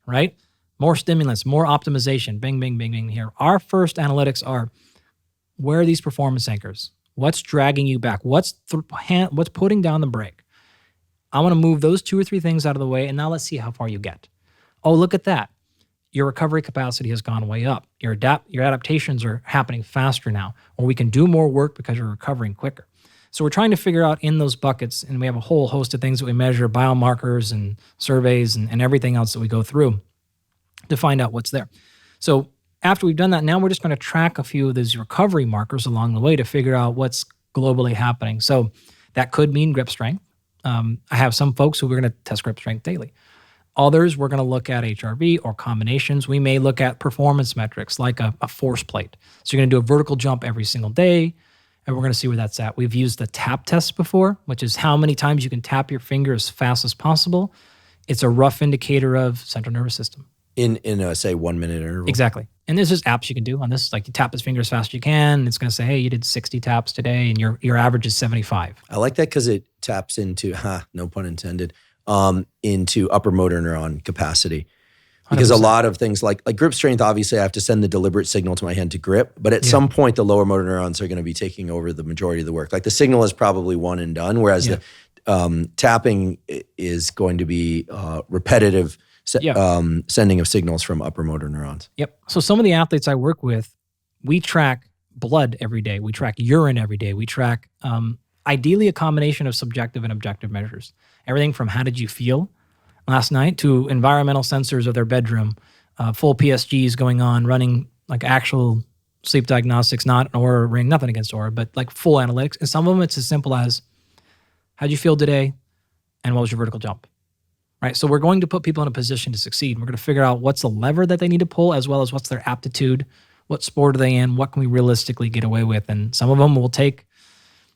right? More stimulus, more optimization, bing, bing, bing, bing here. Our first analytics are, where are these performance anchors? What's dragging you back? What's putting down the brake? I want to move those 2 or 3 things out of the way, and now let's see how far you get. Oh, look at that. Your recovery capacity has gone way up. Your adaptations are happening faster now, or we can do more work because you're recovering quicker. So we're trying to figure out in those buckets, and we have a whole host of things that we measure, biomarkers and surveys and everything else that we go through to find out what's there. So after we've done that, now we're just going to track a few of these recovery markers along the way to figure out what's globally happening. So that could mean grip strength. I have some folks who we're going to test grip strength daily. Others, we're going to look at HRV or combinations. We may look at performance metrics like a force plate. So you're going to do a vertical jump every single day, and we're going to see where that's at. We've used the tap test before, which is how many times you can tap your finger as fast as possible. It's a rough indicator of central nervous system. In a, say, 1 minute interval? Exactly. And there's just apps you can do on this. Like you tap his finger as fast as you can. It's going to say, hey, you did 60 taps today, and your average is 75. I like that because it taps into, no pun intended, into upper motor neuron capacity. Because 100%. a lot of things like grip strength, obviously I have to send the deliberate signal to my hand to grip, but at some point the lower motor neurons are going to be taking over the majority of the work. Like the signal is probably one and done, whereas the tapping is going to be repetitive sending of signals from upper motor neurons. Yep. So some of the athletes I work with, we track blood every day. We track urine every day. We track ideally a combination of subjective and objective measures. Everything from how did you feel last night to environmental sensors of their bedroom, full PSGs going on, running like actual sleep diagnostics, not an Aura ring, nothing against Aura, but like full analytics. And some of them, it's as simple as how'd you feel today and what was your vertical jump? Right. So we're going to put people in a position to succeed. We're going to figure out what's the lever that they need to pull, as well as what's their aptitude, what sport are they in, what can we realistically get away with. And some of them will take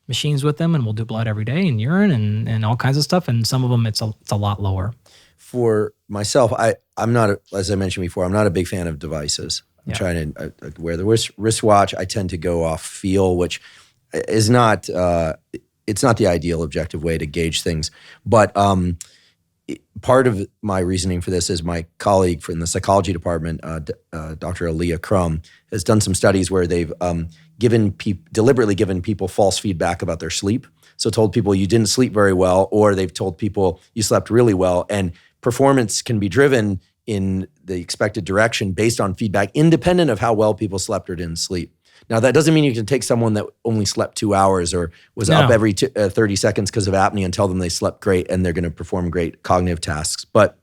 machines with them and we'll do blood every day and urine and all kinds of stuff. And some of them, it's a lot lower. For myself, I'm not, as I mentioned before, I'm not a big fan of devices. I'm trying to wear the wristwatch. I tend to go off feel, which is not, it's not the ideal objective way to gauge things. But part of my reasoning for this is my colleague from the psychology department, Dr. Aaliyah Crum, has done some studies where they've deliberately given people false feedback about their sleep. So told people you didn't sleep very well, or they've told people you slept really well. And performance can be driven in the expected direction based on feedback, independent of how well people slept or didn't sleep. Now, that doesn't mean you can take someone that only slept 2 hours or was up every 30 seconds because of apnea and tell them they slept great and they're going to perform great cognitive tasks. But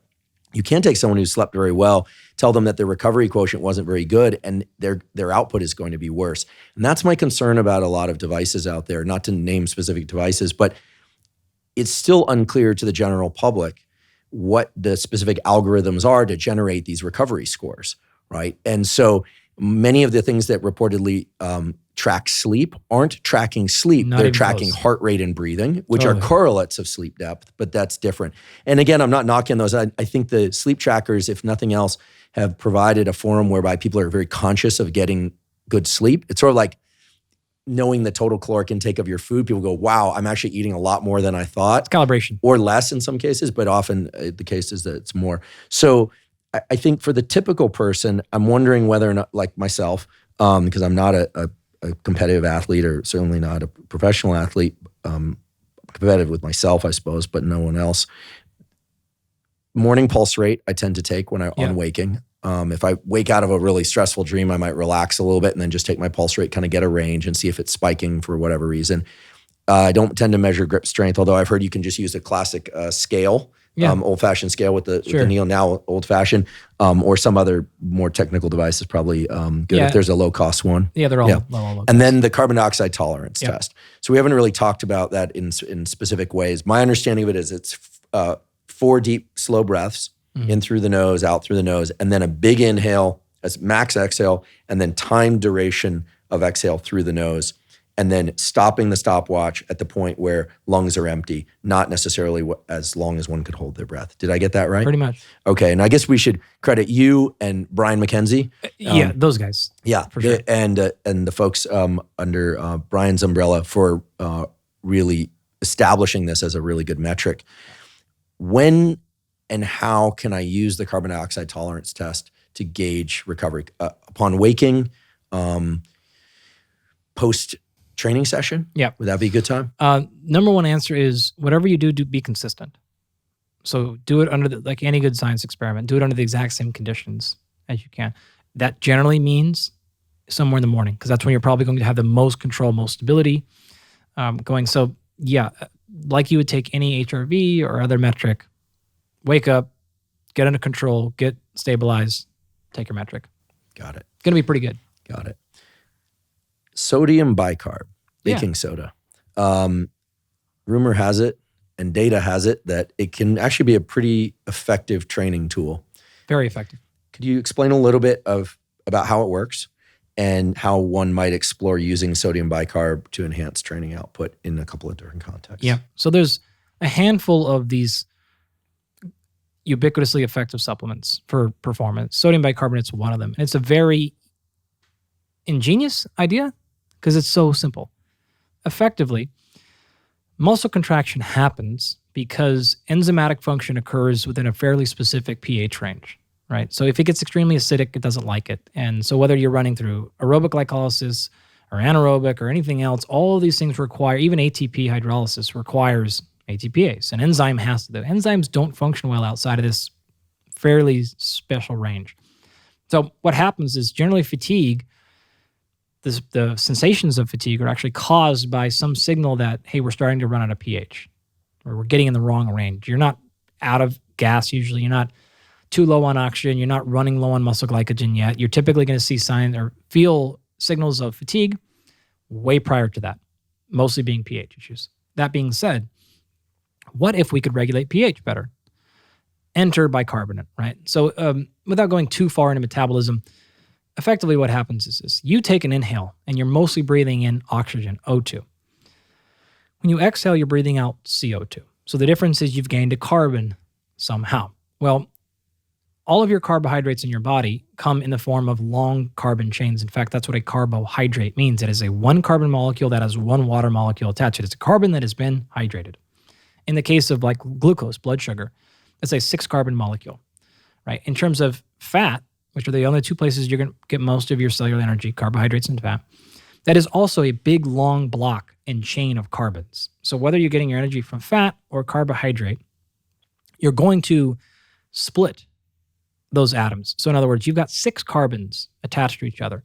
you can take someone who slept very well, tell them that their recovery quotient wasn't very good, and their output is going to be worse. And that's my concern about a lot of devices out there, not to name specific devices, but it's still unclear to the general public what the specific algorithms are to generate these recovery scores, right? And so many of the things that reportedly track sleep aren't tracking sleep. They're tracking heart rate and breathing, which are correlates of sleep depth, but that's different. And again, I'm not knocking those. I think the sleep trackers, if nothing else, have provided a forum whereby people are very conscious of getting good sleep. It's sort of like knowing the total caloric intake of your food. People go, wow, I'm actually eating a lot more than I thought. It's calibration. Or less in some cases, but often the case is that it's more. So I think for the typical person, I'm wondering whether or not, like myself, because I'm not a competitive athlete or certainly not a professional athlete, competitive with myself, I suppose, but no one else. Morning pulse rate, I tend to take when on waking. If I wake out of a really stressful dream, I might relax a little bit and then just take my pulse rate, kind of get a range and see if it's spiking for whatever reason. I don't tend to measure grip strength, although I've heard you can just use a classic scale. Old-fashioned scale with the needle, now old-fashioned, or some other more technical device is probably good if there's a low-cost one. Yeah, they're all low. And then the carbon dioxide tolerance test. So we haven't really talked about that in specific ways. My understanding of it is it's 4 deep, slow breaths, in through the nose, out through the nose, and then a big inhale, as max exhale, and then time duration of exhale through the nose. And then stopping the stopwatch at the point where lungs are empty, not necessarily as long as one could hold their breath. Did I get that right? Pretty much. Okay, and I guess we should credit you and Brian McKenzie. Those guys. Yeah, for sure. And the folks under Brian's umbrella for really establishing this as a really good metric. When and how can I use the carbon dioxide tolerance test to gauge recovery? Upon waking, post training session? Yeah. Would that be a good time? Number one answer is whatever you do be consistent. So do it under like any good science experiment, do it under the exact same conditions as you can. That generally means somewhere in the morning, because that's when you're probably going to have the most control, most stability going. So like you would take any HRV or other metric, wake up, get under control, get stabilized, take your metric. Got it. Going to be pretty good. Got it. Sodium bicarb, baking soda. Rumor has it and data has it that it can actually be a pretty effective training tool. Very effective. Could you explain a little bit about how it works and how one might explore using sodium bicarb to enhance training output in a couple of different contexts? Yeah. So there's a handful of these ubiquitously effective supplements for performance. Sodium bicarbonate is one of them. And it's a very ingenious idea because it's so simple. Effectively, muscle contraction happens because enzymatic function occurs within a fairly specific pH range, right? So if it gets extremely acidic, it doesn't like it. And so whether you're running through aerobic glycolysis or anaerobic or anything else, all of these things require, even ATP hydrolysis requires ATPase. An enzyme has to do. Enzymes don't function well outside of this fairly special range. So what happens is generally fatigue, the sensations of fatigue are actually caused by some signal that, hey, we're starting to run out of pH, or we're getting in the wrong range. You're not out of gas usually. You're not too low on oxygen. You're not running low on muscle glycogen yet. You're typically going to see signs or feel signals of fatigue way prior to that, mostly being pH issues. That being said, what if we could regulate pH better? Enter bicarbonate, right? So without going too far into metabolism, effectively what happens is this. You take an inhale and you're mostly breathing in oxygen, O2. When you exhale, you're breathing out CO2. So the difference is you've gained a carbon somehow. Well, all of your carbohydrates in your body come in the form of long carbon chains. In fact, that's what a carbohydrate means. It is a one carbon molecule that has one water molecule attached. It is a carbon that has been hydrated. In the case of like glucose, blood sugar, it's a 6 carbon molecule, right? In terms of fat, which are the only two places you're going to get most of your cellular energy, carbohydrates and fat, that is also a big, long block and chain of carbons. So whether you're getting your energy from fat or carbohydrate, you're going to split those atoms. So in other words, you've got 6 carbons attached to each other.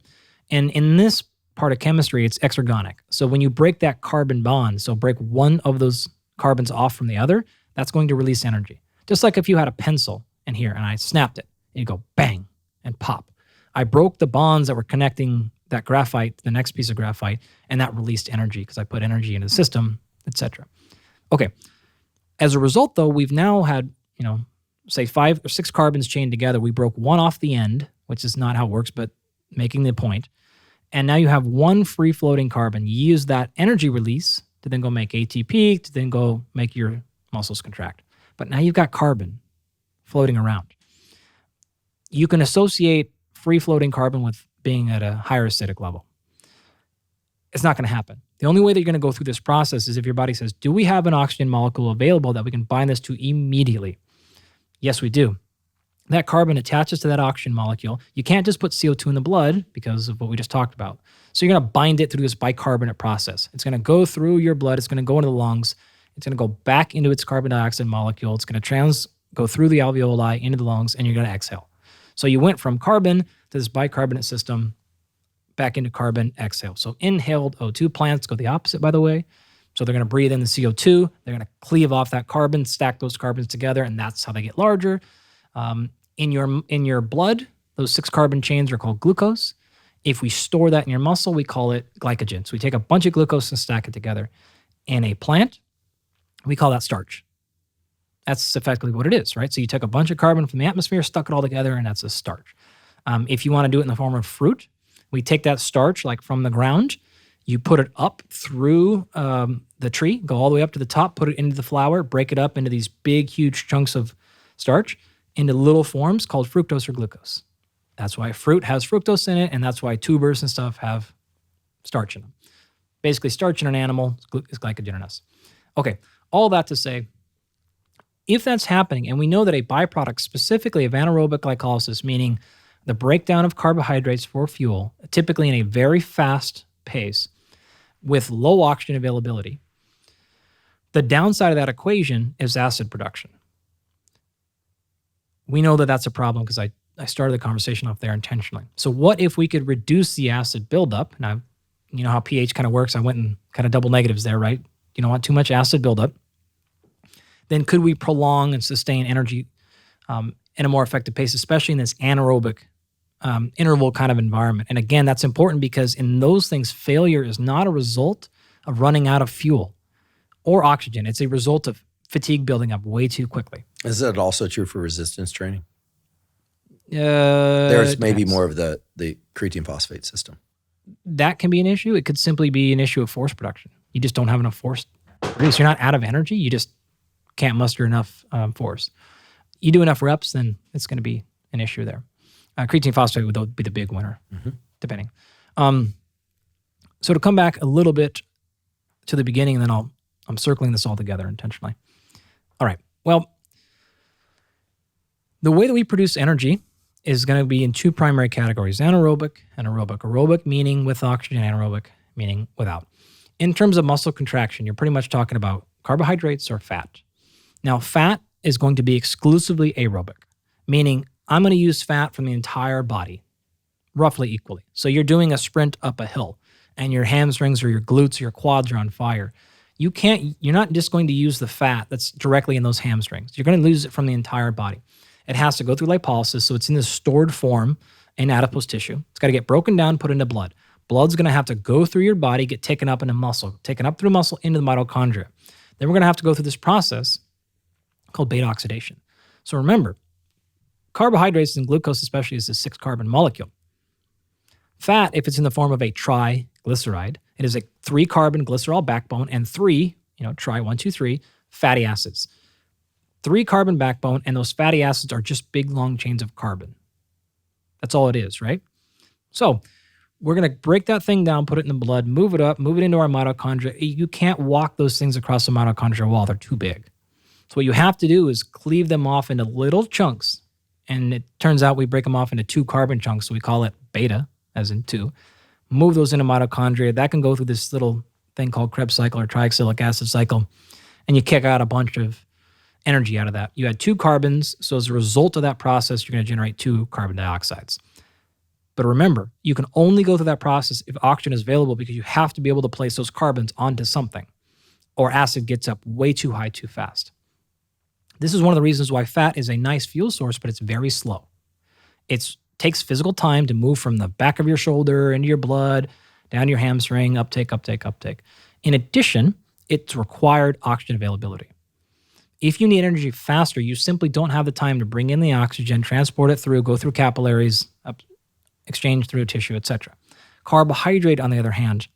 And in this part of chemistry, it's exergonic. So when you break that carbon bond, so break one of those carbons off from the other, that's going to release energy. Just like if you had a pencil in here and I snapped it, and you go bang and pop. I broke the bonds that were connecting that graphite to the next piece of graphite, and that released energy because I put energy into the system, etc. Okay. As a result, though, we've now had, say 5 or 6 carbons chained together. We broke one off the end, which is not how it works, but making the point. And now you have one free-floating carbon. You use that energy release to then go make ATP, to then go make your muscles contract. But now you've got carbon floating around. You can associate free-floating carbon with being at a higher acidic level. It's not going to happen. The only way that you're going to go through this process is if your body says, do we have an oxygen molecule available that we can bind this to immediately? Yes, we do. That carbon attaches to that oxygen molecule. You can't just put CO2 in the blood because of what we just talked about. So you're going to bind it through this bicarbonate process. It's going to go through your blood. It's going to go into the lungs. It's going to go back into its carbon dioxide molecule. It's going to go through the alveoli into the lungs, and you're going to exhale. So you went from carbon to this bicarbonate system, back into carbon, exhale. So inhaled O2. Plants go the opposite, by the way. So they're going to breathe in the CO2. They're going to cleave off that carbon, stack those carbons together, and that's how they get larger. In your blood, those 6 carbon chains are called glucose. If we store that in your muscle, we call it glycogen. So we take a bunch of glucose and stack it together. In a plant, we call that starch. That's effectively what it is, right? So you took a bunch of carbon from the atmosphere, stuck it all together, and that's a starch. If you want to do it in the form of fruit, we take that starch like from the ground, you put it up through the tree, go all the way up to the top, put it into the flower, break it up into these big, huge chunks of starch into little forms called fructose or glucose. That's why fruit has fructose in it, and that's why tubers and stuff have starch in them. Basically, starch in an animal is glycogen in us. Okay, all that to say, if that's happening, and we know that a byproduct specifically of anaerobic glycolysis, meaning the breakdown of carbohydrates for fuel, typically in a very fast pace with low oxygen availability, the downside of that equation is acid production. We know that that's a problem because I started the conversation off there intentionally. So what if we could reduce the acid buildup? Now, you know how pH kind of works. I went and kind of double negatives there, right? You don't want too much acid buildup. Then could we prolong and sustain energy in a more effective pace, especially in this anaerobic interval kind of environment? And again, that's important because in those things, failure is not a result of running out of fuel or oxygen. It's a result of fatigue building up way too quickly. Is that also true for resistance training? There's maybe more of the creatine phosphate system. That can be an issue. It could simply be an issue of force production. You just don't have enough force to produce. You're not out of energy. You just can't muster enough force. You do enough reps, then it's going to be an issue there. Creatine phosphate would be the big winner, depending. So to come back a little bit to the beginning, and then I'm circling this all together intentionally. All right. Well, the way that we produce energy is going to be in two primary categories, anaerobic and aerobic. Aerobic meaning with oxygen, anaerobic meaning without. In terms of muscle contraction, you're pretty much talking about carbohydrates or fat. Now, fat is going to be exclusively aerobic, meaning I'm going to use fat from the entire body, roughly equally. So you're doing a sprint up a hill, and your hamstrings or your glutes or your quads are on fire. You're not just going to use the fat that's directly in those hamstrings. You're going to lose it from the entire body. It has to go through lipolysis, so it's in this stored form in adipose tissue. It's got to get broken down, put into blood. Blood's going to have to go through your body, get taken up into muscle, taken up through muscle into the mitochondria. Then we're going to have to go through this process called beta oxidation. So remember, carbohydrates and glucose especially is a 6-carbon molecule. Fat, if it's in the form of a triglyceride, it is a 3-carbon glycerol backbone and 3, tri 1, 2, 3, fatty acids. 3-carbon backbone, and those fatty acids are just big, long chains of carbon. That's all it is, right? So we're going to break that thing down, put it in the blood, move it up, move it into our mitochondria. You can't walk those things across the mitochondrial wall. They're too big. So what you have to do is cleave them off into little chunks, and it turns out we break them off into 2-carbon chunks, so we call it beta, as in 2. Move those into mitochondria. That can go through this little thing called Krebs cycle or trioxylic acid cycle, and you kick out a bunch of energy out of that. You had 2 carbons, so as a result of that process, you're going to generate 2 carbon dioxides. But remember, you can only go through that process if oxygen is available, because you have to be able to place those carbons onto something, or acid gets up way too high too fast. This is one of the reasons why fat is a nice fuel source, but it's very slow. It takes physical time to move from the back of your shoulder into your blood, down your hamstring, uptake. In addition, it's required oxygen availability. If you need energy faster, you simply don't have the time to bring in the oxygen, transport it through, go through capillaries, exchange through tissue, etc. Carbohydrate, on the other hand,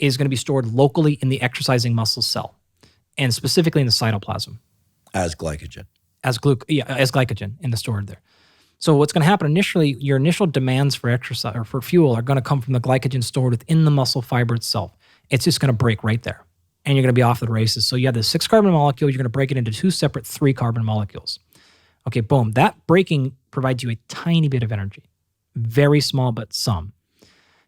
is going to be stored locally in the exercising muscle cell, and specifically in the cytoplasm. As glycogen. As glycogen in the stored there. So what's going to happen initially, your initial demands for exercise or for fuel are going to come from the glycogen stored within the muscle fiber itself. It's just going to break right there, and you're going to be off to the races. So you have the 6-carbon molecule, you're going to break it into 2 separate 3-carbon molecules. Okay, boom. That breaking provides you a tiny bit of energy. Very small, but some.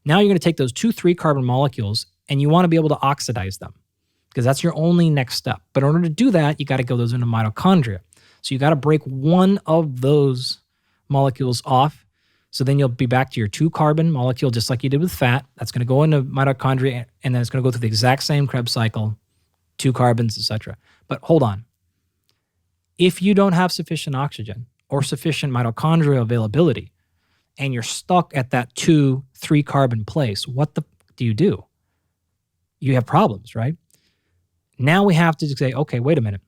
Now you're going to take those 2 3-carbon molecules, and you want to be able to oxidize them, because that's your only next step. But in order to do that, you got to go those into mitochondria. So you got to break one of those molecules off. So then you'll be back to your 2-carbon molecule, just like you did with fat. That's going to go into mitochondria, and then it's going to go through the exact same Krebs cycle, 2 carbons, etc. But hold on. If you don't have sufficient oxygen or sufficient mitochondrial availability, and you're stuck at that 2, 3-carbon place, what do? You have problems, right? Now we have to say, okay, wait a minute.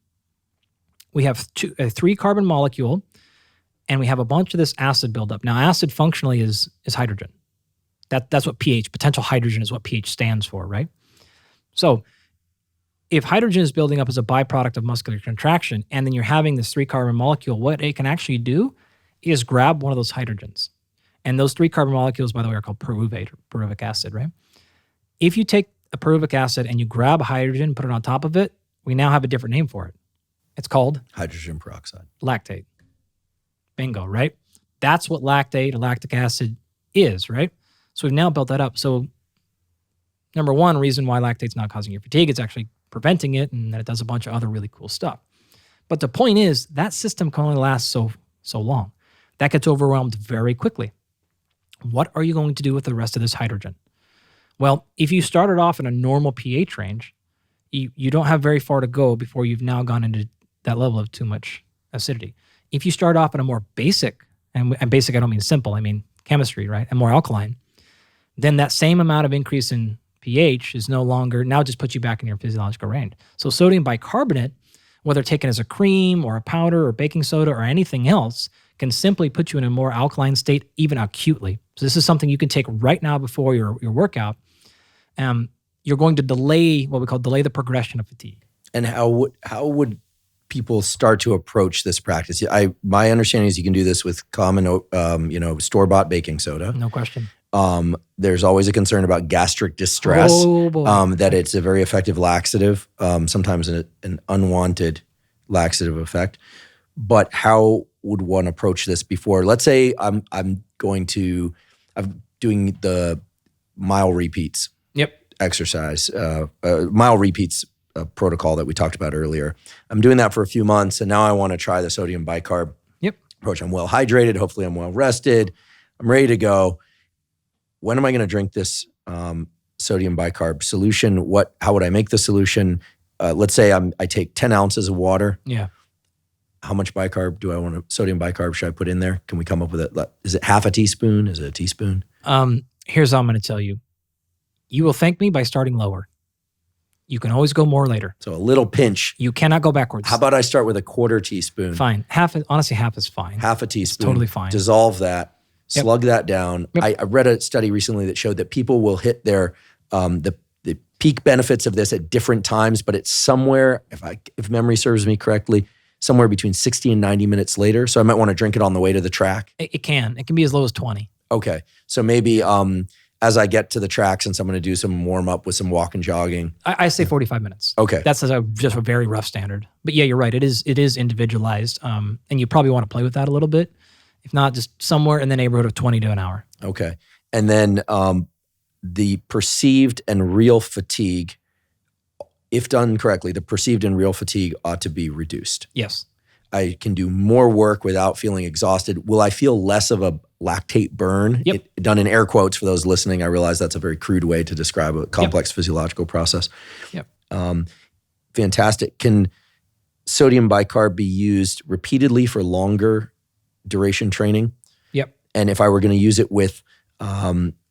We have a 3-carbon molecule, and we have a bunch of this acid buildup. Now, acid functionally is hydrogen. That's what pH, potential hydrogen, is what pH stands for, right? So if hydrogen is building up as a byproduct of muscular contraction, and then you're having this 3-carbon molecule, what it can actually do is grab one of those hydrogens. And those 3-carbon molecules, by the way, are called pyruvate or pyruvic acid, right? If you take a pyruvic acid and you grab a hydrogen, put it on top of it, we now have a different name for it. It's called hydrogen peroxide. Lactate. Bingo, right? That's what lactate or lactic acid is, right? So we've now built that up. So number one reason why lactate's not causing your fatigue, it's actually preventing it, and that it does a bunch of other really cool stuff. But the point is, that system can only last so long. That gets overwhelmed very quickly. What are you going to do with the rest of this hydrogen? Well, if you started off in a normal pH range, you don't have very far to go before you've now gone into that level of too much acidity. If you start off in a more basic, and basic I don't mean simple, I mean chemistry, right, and more alkaline, then that same amount of increase in pH is no longer, now just puts you back in your physiological range. So sodium bicarbonate whether taken as a cream or a powder or baking soda or anything else, can simply put you in a more alkaline state, even acutely. So this is something you can take right now before your workout. You're going to delay what we call delay the progression of fatigue. And how would people start to approach this practice? My understanding is you can do this with common, store-bought baking soda. No question. There's always a concern about gastric distress, that it's a very effective laxative, sometimes an unwanted laxative effect. But how would one approach this before? Let's say I'm doing the mile repeats exercise, mile repeats protocol that we talked about earlier. I'm doing that for a few months, and now I want to try the sodium bicarb approach. I'm well hydrated. Hopefully I'm well rested. I'm ready to go. When am I going to drink this sodium bicarb solution? How would I make the solution? Let's say I take 10 ounces of water. Yeah. How much bicarb do I want sodium bicarb should I put in there? Can we come up with it? Is it half a teaspoon? Is it a teaspoon? Here's how I'm going to tell you. You will thank me by starting lower. You can always go more later. So a little pinch. You cannot go backwards. How about I start with a quarter teaspoon? Fine. Honestly, half is fine. Half a teaspoon. It's totally fine. Dissolve that. Slug that down. Yep. I read a study recently that showed that people will hit their the peak benefits of this at different times, but it's somewhere, if memory serves me correctly, somewhere between 60 and 90 minutes later. So I might want to drink it on the way to the track. It can be as low as 20. Okay. So maybe as I get to the track, since I'm going to do some warm up with some walk and jogging. I say 45 minutes. Okay. That's just a very rough standard. But yeah, you're right. It is individualized. And you probably want to play with that a little bit. If not, just somewhere in the neighborhood of 20 to an hour. Okay. And then the perceived and real fatigue, if done correctly, the perceived and real fatigue ought to be reduced. Yes. I can do more work without feeling exhausted. Will I feel less of a lactate burn? Yep. Done in air quotes for those listening. I realize that's a very crude way to describe a complex physiological process. Yep. Fantastic. Can sodium bicarb be used repeatedly for longer duration training? Yep. And if I were going to use it with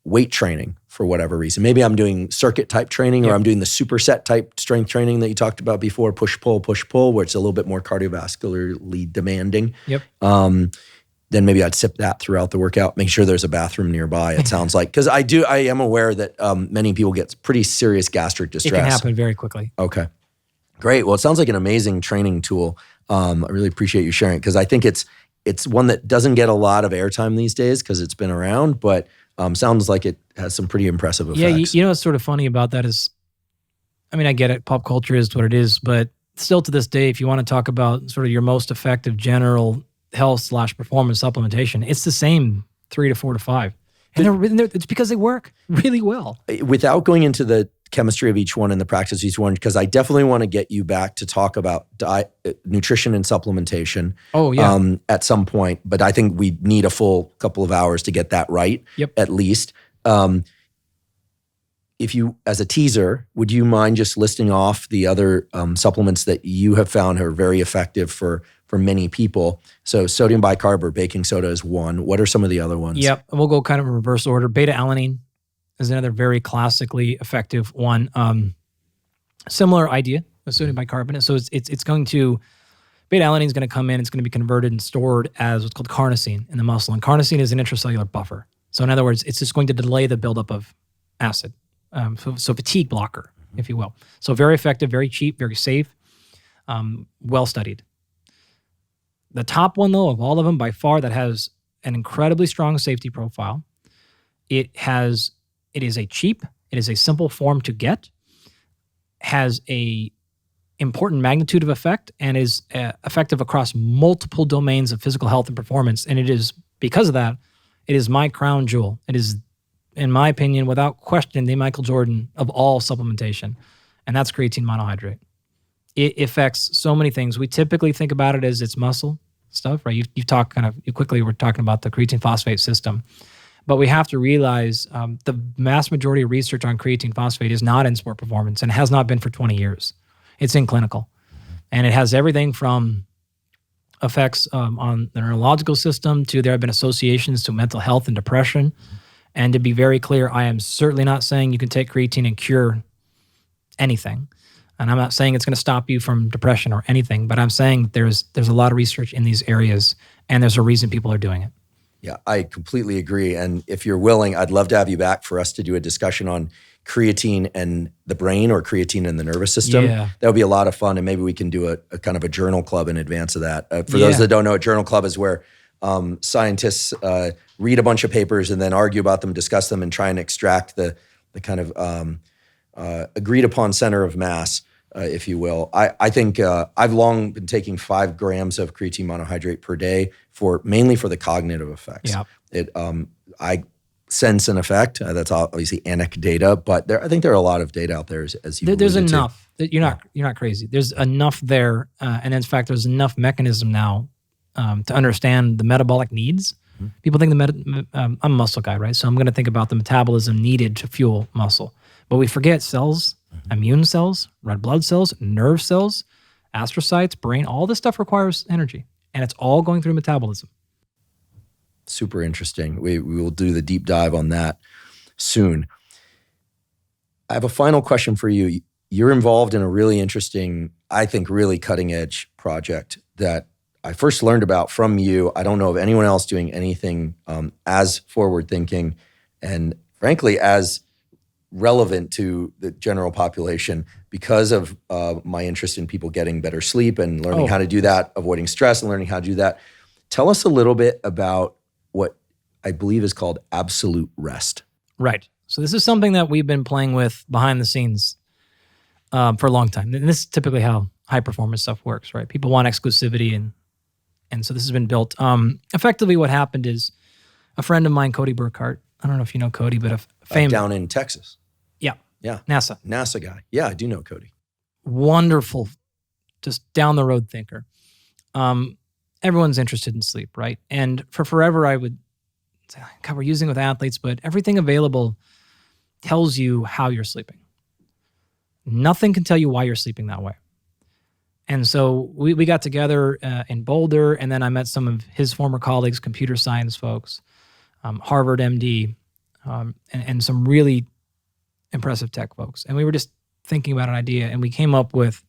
weight training for whatever reason, maybe I'm doing circuit type training or I'm doing the superset type strength training that you talked about before, push pull, where it's a little bit more cardiovascularly demanding. Yep. Then maybe I'd sip that throughout the workout. Make sure there's a bathroom nearby. It sounds like, because I am aware that many people get pretty serious gastric distress. It can happen very quickly. Okay. Great. Well, it sounds like an amazing training tool. I really appreciate you sharing it, because I think it's one that doesn't get a lot of airtime these days because it's been around, but sounds like it has some pretty impressive effects. Yeah, you know what's sort of funny about that is, I get it, pop culture is what it is, but still to this day, if you want to talk about sort of your most effective general health/performance supplementation, it's the same 3 to 4 to 5. And it's because they work really well. Without going into the chemistry of each one and the practice of each one, because I definitely want to get you back to talk about nutrition and supplementation at some point, but I think we need a full couple of hours to get that right, at least. If you, as a teaser, would you mind just listing off the other supplements that you have found are very effective for many people? So sodium bicarb or baking soda is one. What are some of the other ones? Yep, and we'll go kind of in reverse order. Beta-alanine is another very classically effective one. Similar idea with sodium bicarbonate. So it's going to, beta-alanine is going to come in, it's going to be converted and stored as what's called carnosine in the muscle. And carnosine is an intracellular buffer. So in other words, it's just going to delay the buildup of acid. So fatigue blocker, if you will. So very effective, very cheap, very safe, well studied. The top one, though, of all of them by far that has an incredibly strong safety profile. It is a simple form to get, has a important magnitude of effect, and is effective across multiple domains of physical health and performance. And it is, because of that, it is my crown jewel. It is, in my opinion, without question, the Michael Jordan of all supplementation, and that's creatine monohydrate. It affects so many things. We typically think about it as it's muscle stuff, right? You quickly were talking about the creatine phosphate system. But we have to realize the vast majority of research on creatine phosphate is not in sport performance and has not been for 20 years. It's in clinical. And it has everything from effects on the neurological system to there have been associations to mental health and depression. And to be very clear, I am certainly not saying you can take creatine and cure anything. And I'm not saying it's going to stop you from depression or anything, but I'm saying that there's a lot of research in these areas, and there's a reason people are doing it. Yeah, I completely agree. And if you're willing, I'd love to have you back for us to do a discussion on creatine and the brain, or creatine and the nervous system. Yeah. That would be a lot of fun. And maybe we can do a kind of a journal club in advance of that. For those that don't know, a journal club is where scientists read a bunch of papers and then argue about them, discuss them, and try and extract the kind of agreed upon center of mass, if you will. I think I've long been taking 5 grams of creatine monohydrate per day mainly for the cognitive effects. Yeah. I sense an effect. That's obviously anecdata, but I think there are a lot of data out there, as you There's alluded enough. You're not crazy. There's enough there, and in fact, there's enough mechanism now to understand the metabolic needs. Mm-hmm. People think I'm a muscle guy, right? So I'm going to think about the metabolism needed to fuel muscle. But we forget cells, immune cells, red blood cells, nerve cells, astrocytes, brain, all this stuff requires energy. And it's all going through metabolism. Super interesting. We will do the deep dive on that soon. I have a final question for you. You're involved in a really interesting, I think really cutting edge project that I first learned about from you. I don't know of anyone else doing anything as forward thinking and frankly as relevant to the general population because of my interest in people getting better sleep and learning how to do that, avoiding stress and learning how to do that. Tell us a little bit about what I believe is called absolute rest. Right. So this is something that we've been playing with behind the scenes for a long time. And this is typically how high performance stuff works, right? People want exclusivity and so this has been built. Effectively what happened is a friend of mine, Cody Burkhart, I don't know if you know Cody, but a famous... down in Texas. Yeah. NASA guy. Yeah, I do know Cody. Wonderful, just down the road thinker. Everyone's interested in sleep, right? And for forever I would say, God, we're using it with athletes, but everything available tells you how you're sleeping. Nothing can tell you why you're sleeping that way. And so we got together in Boulder, and then I met some of his former colleagues, computer science folks, Harvard MD, and some really impressive tech folks. And we were just thinking about an idea, and we came up with,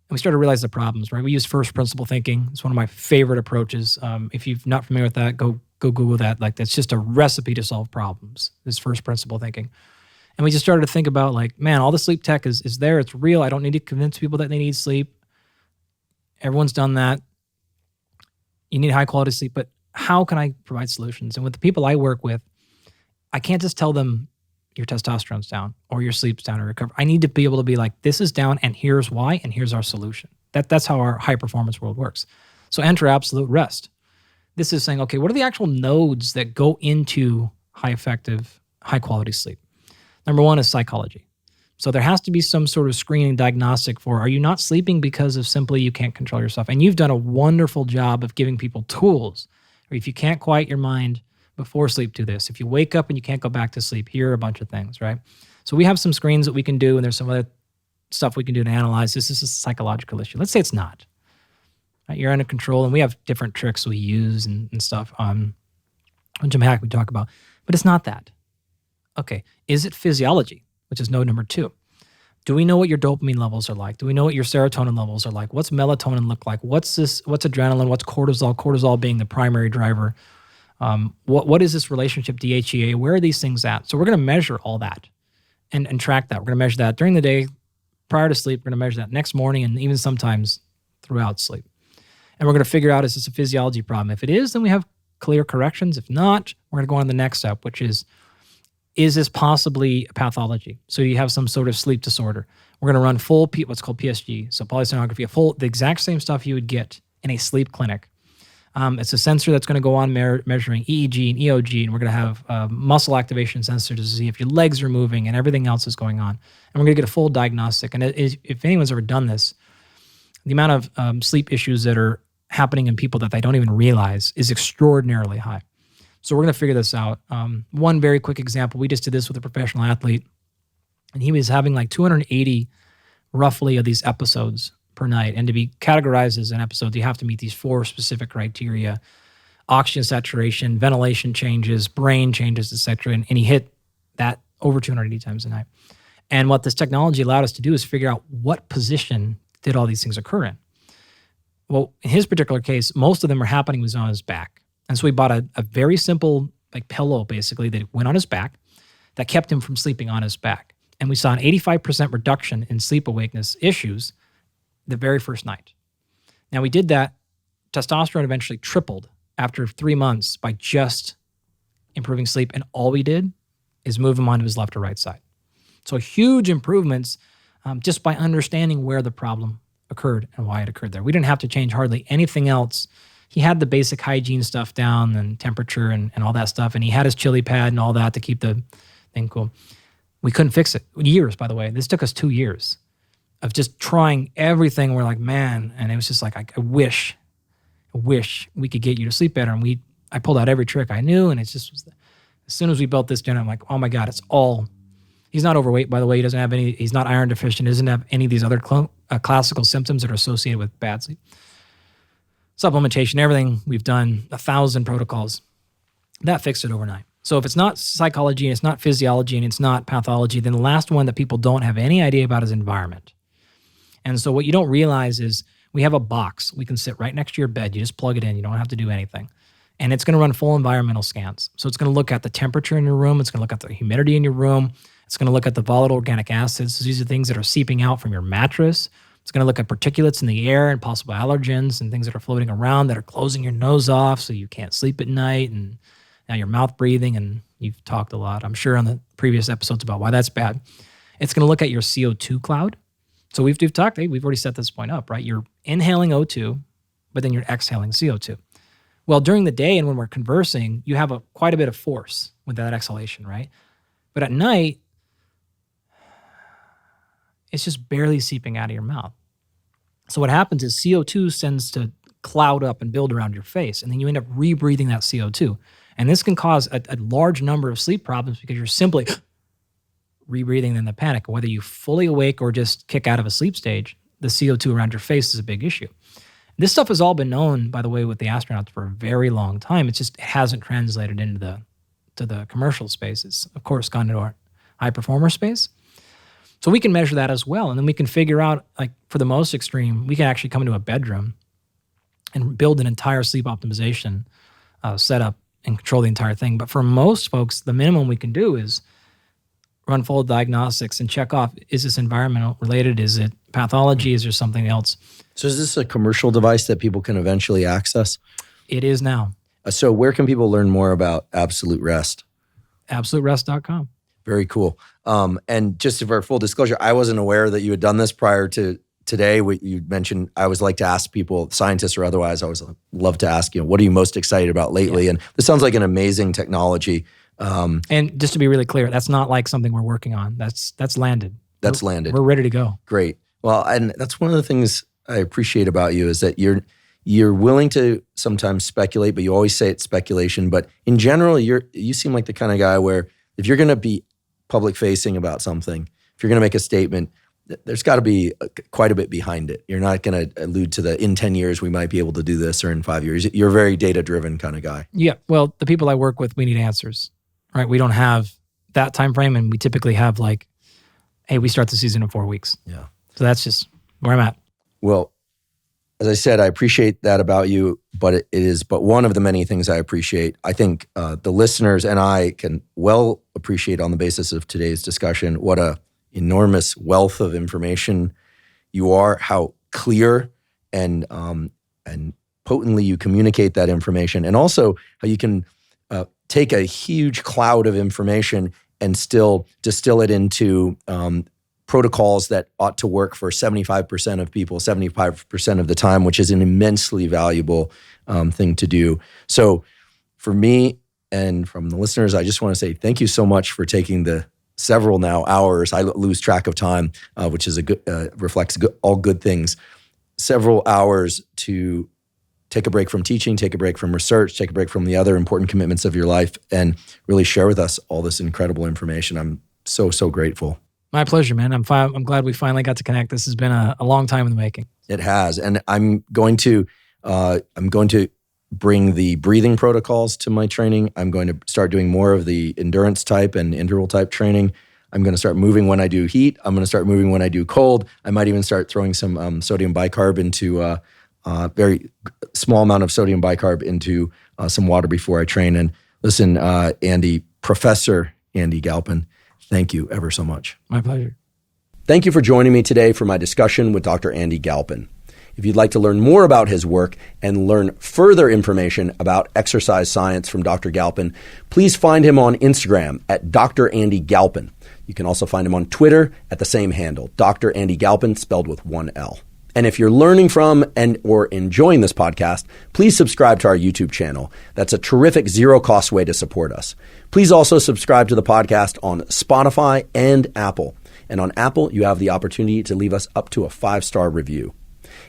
and we started to realize the problems, right? We use first principle thinking. It's one of my favorite approaches. If you're not familiar with that, go Google that. Like, that's just a recipe to solve problems, this first principle thinking. And we just started to think about, like, man, all the sleep tech is there. It's real. I don't need to convince people that they need sleep. Everyone's done that. You need high quality sleep, but how can I provide solutions? And with the people I work with, I can't just tell them your testosterone's down or your sleep's down or recover. I need to be able to be like, this is down and here's why, and here's our solution. That's how our high performance world works. So enter absolute rest. This is saying, okay, what are the actual nodes that go into high effective, high quality sleep? Number one is psychology. So there has to be some sort of screening diagnostic for, are you not sleeping because of simply you can't control yourself? And you've done a wonderful job of giving people tools. Or if you can't quiet your mind before sleep, do this. If you wake up and you can't go back to sleep, here are a bunch of things, right? So we have some screens that we can do, and there's some other stuff we can do to analyze. This is a psychological issue. Let's say it's not. Right? You're under control, and we have different tricks we use and stuff which I'm happy to talk about. But it's not that. Okay, is it physiology, which is node number 2? Do we know what your dopamine levels are like? Do we know what your serotonin levels are like? What's melatonin look like? What's adrenaline? What's cortisol? Cortisol being the primary driver. What is this relationship, DHEA? Where are these things at? So we're going to measure all that and track that. We're going to measure that during the day, prior to sleep. We're going to measure that next morning and even sometimes throughout sleep. And we're going to figure out, is this a physiology problem? If it is, then we have clear corrections. If not, we're going to go on to the next step, which is this possibly a pathology? So you have some sort of sleep disorder. We're going to run full what's called PSG, so polysomnography, the exact same stuff you would get in a sleep clinic. It's a sensor that's going to go on measuring EEG and EOG, and we're going to have muscle activation sensor to see if your legs are moving and everything else is going on. And we're going to get a full diagnostic. And if anyone's ever done this, the amount of sleep issues that are happening in people that they don't even realize is extraordinarily high. So we're going to figure this out. One very quick example, we just did this with a professional athlete, and he was having like 280 roughly of these episodes per night. And to be categorized as an episode, you have to meet these 4 specific criteria: oxygen saturation, ventilation changes, brain changes, etc. And he hit that over 280 times a night. And what this technology allowed us to do is figure out what position did all these things occur in. Well, in his particular case, most of them are happening was on his back. And so we bought a very simple like pillow, basically, that went on his back that kept him from sleeping on his back. And we saw an 85% reduction in sleep awakeness issues the very first night. Now, we did that. Testosterone eventually tripled after 3 months by just improving sleep. And all we did is move him onto his left or right side. So huge improvements just by understanding where the problem occurred and why it occurred there. We didn't have to change hardly anything else. He had the basic hygiene stuff down and temperature and all that stuff. And he had his chili pad and all that to keep the thing cool. We couldn't fix it. Years, by the way. This took us 2 years of just trying everything. We're like, man. And it was just like, I wish we could get you to sleep better. And I pulled out every trick I knew. And it's just, as soon as we built this gym, I'm like, oh my God, he's not overweight, by the way. He's not iron deficient. He doesn't have any of these other classical symptoms that are associated with bad sleep. Supplementation, everything we've done, 1,000 protocols. That fixed it overnight. So if it's not psychology and it's not physiology and it's not pathology, then the last one that people don't have any idea about is environment. And so what you don't realize is we have a box. We can sit right next to your bed. You just plug it in. You don't have to do anything. And it's going to run full environmental scans. So it's going to look at the temperature in your room. It's going to look at the humidity in your room. It's going to look at the volatile organic acids. So these are things that are seeping out from your mattress. It's going to look at particulates in the air and possible allergens and things that are floating around that are closing your nose off so you can't sleep at night. And now you're mouth breathing, and you've talked a lot, I'm sure, on the previous episodes about why that's bad. It's going to look at your CO2 cloud. So we've talked, we've already set this point up, right? You're inhaling O2, but then you're exhaling CO2. Well, during the day and when we're conversing, you have quite a bit of force with that exhalation, right? But at night, it's just barely seeping out of your mouth. So what happens is CO2 tends to cloud up and build around your face, and then you end up rebreathing that CO2. And this can cause a large number of sleep problems because you're simply rebreathing in the panic. Whether you fully awake or just kick out of a sleep stage, the CO2 around your face is a big issue. This stuff has all been known, by the way, with the astronauts for a very long time. It just hasn't translated into the commercial space. It's, of course, gone into our high performer space. So we can measure that as well. And then we can figure out, like for the most extreme, we can actually come into a bedroom and build an entire sleep optimization setup and control the entire thing. But for most folks, the minimum we can do is run full diagnostics and check off, is this environmental related? Is it pathology? Is there something else? So is this a commercial device that people can eventually access? It is now. So where can people learn more about Absolute Rest? AbsoluteRest.com. Very cool. And just for full disclosure, I wasn't aware that you had done this prior to today. You mentioned, I always like to ask people, scientists or otherwise, I always love to ask, what are you most excited about lately? Yeah. And this sounds like an amazing technology. And just to be really clear, that's not like something we're working on. That's landed. That's landed. We're ready to go. Great. Well, and that's one of the things I appreciate about you is that you're willing to sometimes speculate, but you always say it's speculation. But in general, you seem like the kind of guy where if you're going to be public facing about something, if you're going to make a statement, there's got to be quite a bit behind it. You're not going to allude to in 10 years we might be able to do this, or in 5 years. You're a very data-driven kind of guy. Yeah. Well, the people I work with, we need answers, right? We don't have that time frame, and we typically have like, hey, we start the season in 4 weeks. Yeah. So that's just where I'm at. Well, as I said, I appreciate that about you, but it is but one of the many things I appreciate. I think the listeners and I can well appreciate on the basis of today's discussion what a enormous wealth of information you are, how clear and potently you communicate that information, and also how you can take a huge cloud of information and still distill it into protocols that ought to work for 75% of people, 75% of the time, which is an immensely valuable thing to do. So for me and from the listeners, I just want to say thank you so much for taking the several now hours. I lose track of time, which is reflects all good things. Several hours to take a break from teaching, take a break from research, take a break from the other important commitments of your life, and really share with us all this incredible information. I'm so, so grateful. My pleasure, man. I'm glad we finally got to connect. This has been a long time in the making. It has, and I'm going to bring the breathing protocols to my training. I'm going to start doing more of the endurance type and interval type training. I'm going to start moving when I do heat. I'm going to start moving when I do cold. I might even start throwing some sodium bicarb into a very small amount of sodium bicarb into some water before I train. And listen, Professor Andy Galpin, thank you ever so much. My pleasure. Thank you for joining me today for my discussion with Dr. Andy Galpin. If you'd like to learn more about his work and learn further information about exercise science from Dr. Galpin, please find him on Instagram at Dr. Andy Galpin. You can also find him on Twitter at the same handle, Dr. Andy Galpin, spelled with one L. And if you're learning from and or enjoying this podcast, please subscribe to our YouTube channel. That's a terrific zero-cost way to support us. Please also subscribe to the podcast on Spotify and Apple. And on Apple, you have the opportunity to leave us up to a 5-star review.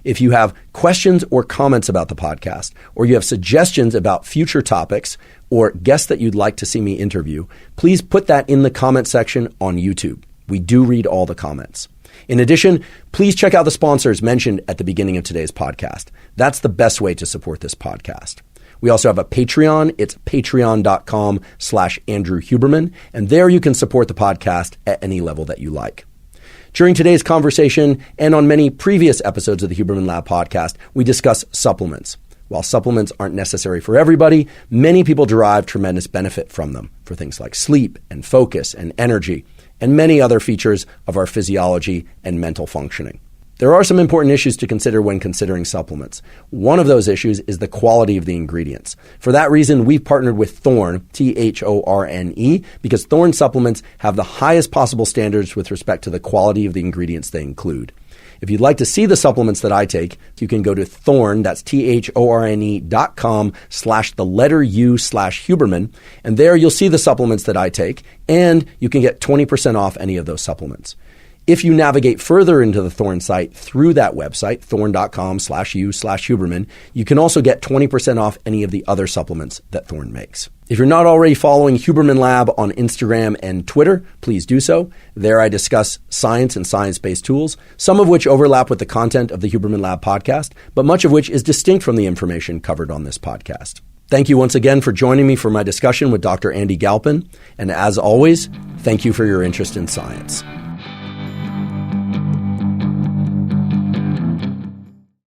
If you have questions or comments about the podcast, or you have suggestions about future topics or guests that you'd like to see me interview, please put that in the comment section on YouTube. We do read all the comments. In addition, please check out the sponsors mentioned at the beginning of today's podcast. That's the best way to support this podcast. We also have a Patreon. It's patreon.com/Andrew Huberman. And there you can support the podcast at any level that you like. During today's conversation and on many previous episodes of the Huberman Lab podcast, we discuss supplements. While supplements aren't necessary for everybody, many people derive tremendous benefit from them for things like sleep and focus and energy and many other features of our physiology and mental functioning. There are some important issues to consider when considering supplements. One of those issues is the quality of the ingredients. For that reason, we've partnered with Thorne, Thorne, because Thorne supplements have the highest possible standards with respect to the quality of the ingredients they include. If you'd like to see the supplements that I take, you can go to Thorne, that's Thorne.com/U/Huberman, and there you'll see the supplements that I take, and you can get 20% off any of those supplements. If you navigate further into the Thorne site through that website, thorne.com/U/Huberman, you can also get 20% off any of the other supplements that Thorne makes. If you're not already following Huberman Lab on Instagram and Twitter, please do so. There I discuss science and science-based tools, some of which overlap with the content of the Huberman Lab podcast, but much of which is distinct from the information covered on this podcast. Thank you once again for joining me for my discussion with Dr. Andy Galpin. And as always, thank you for your interest in science.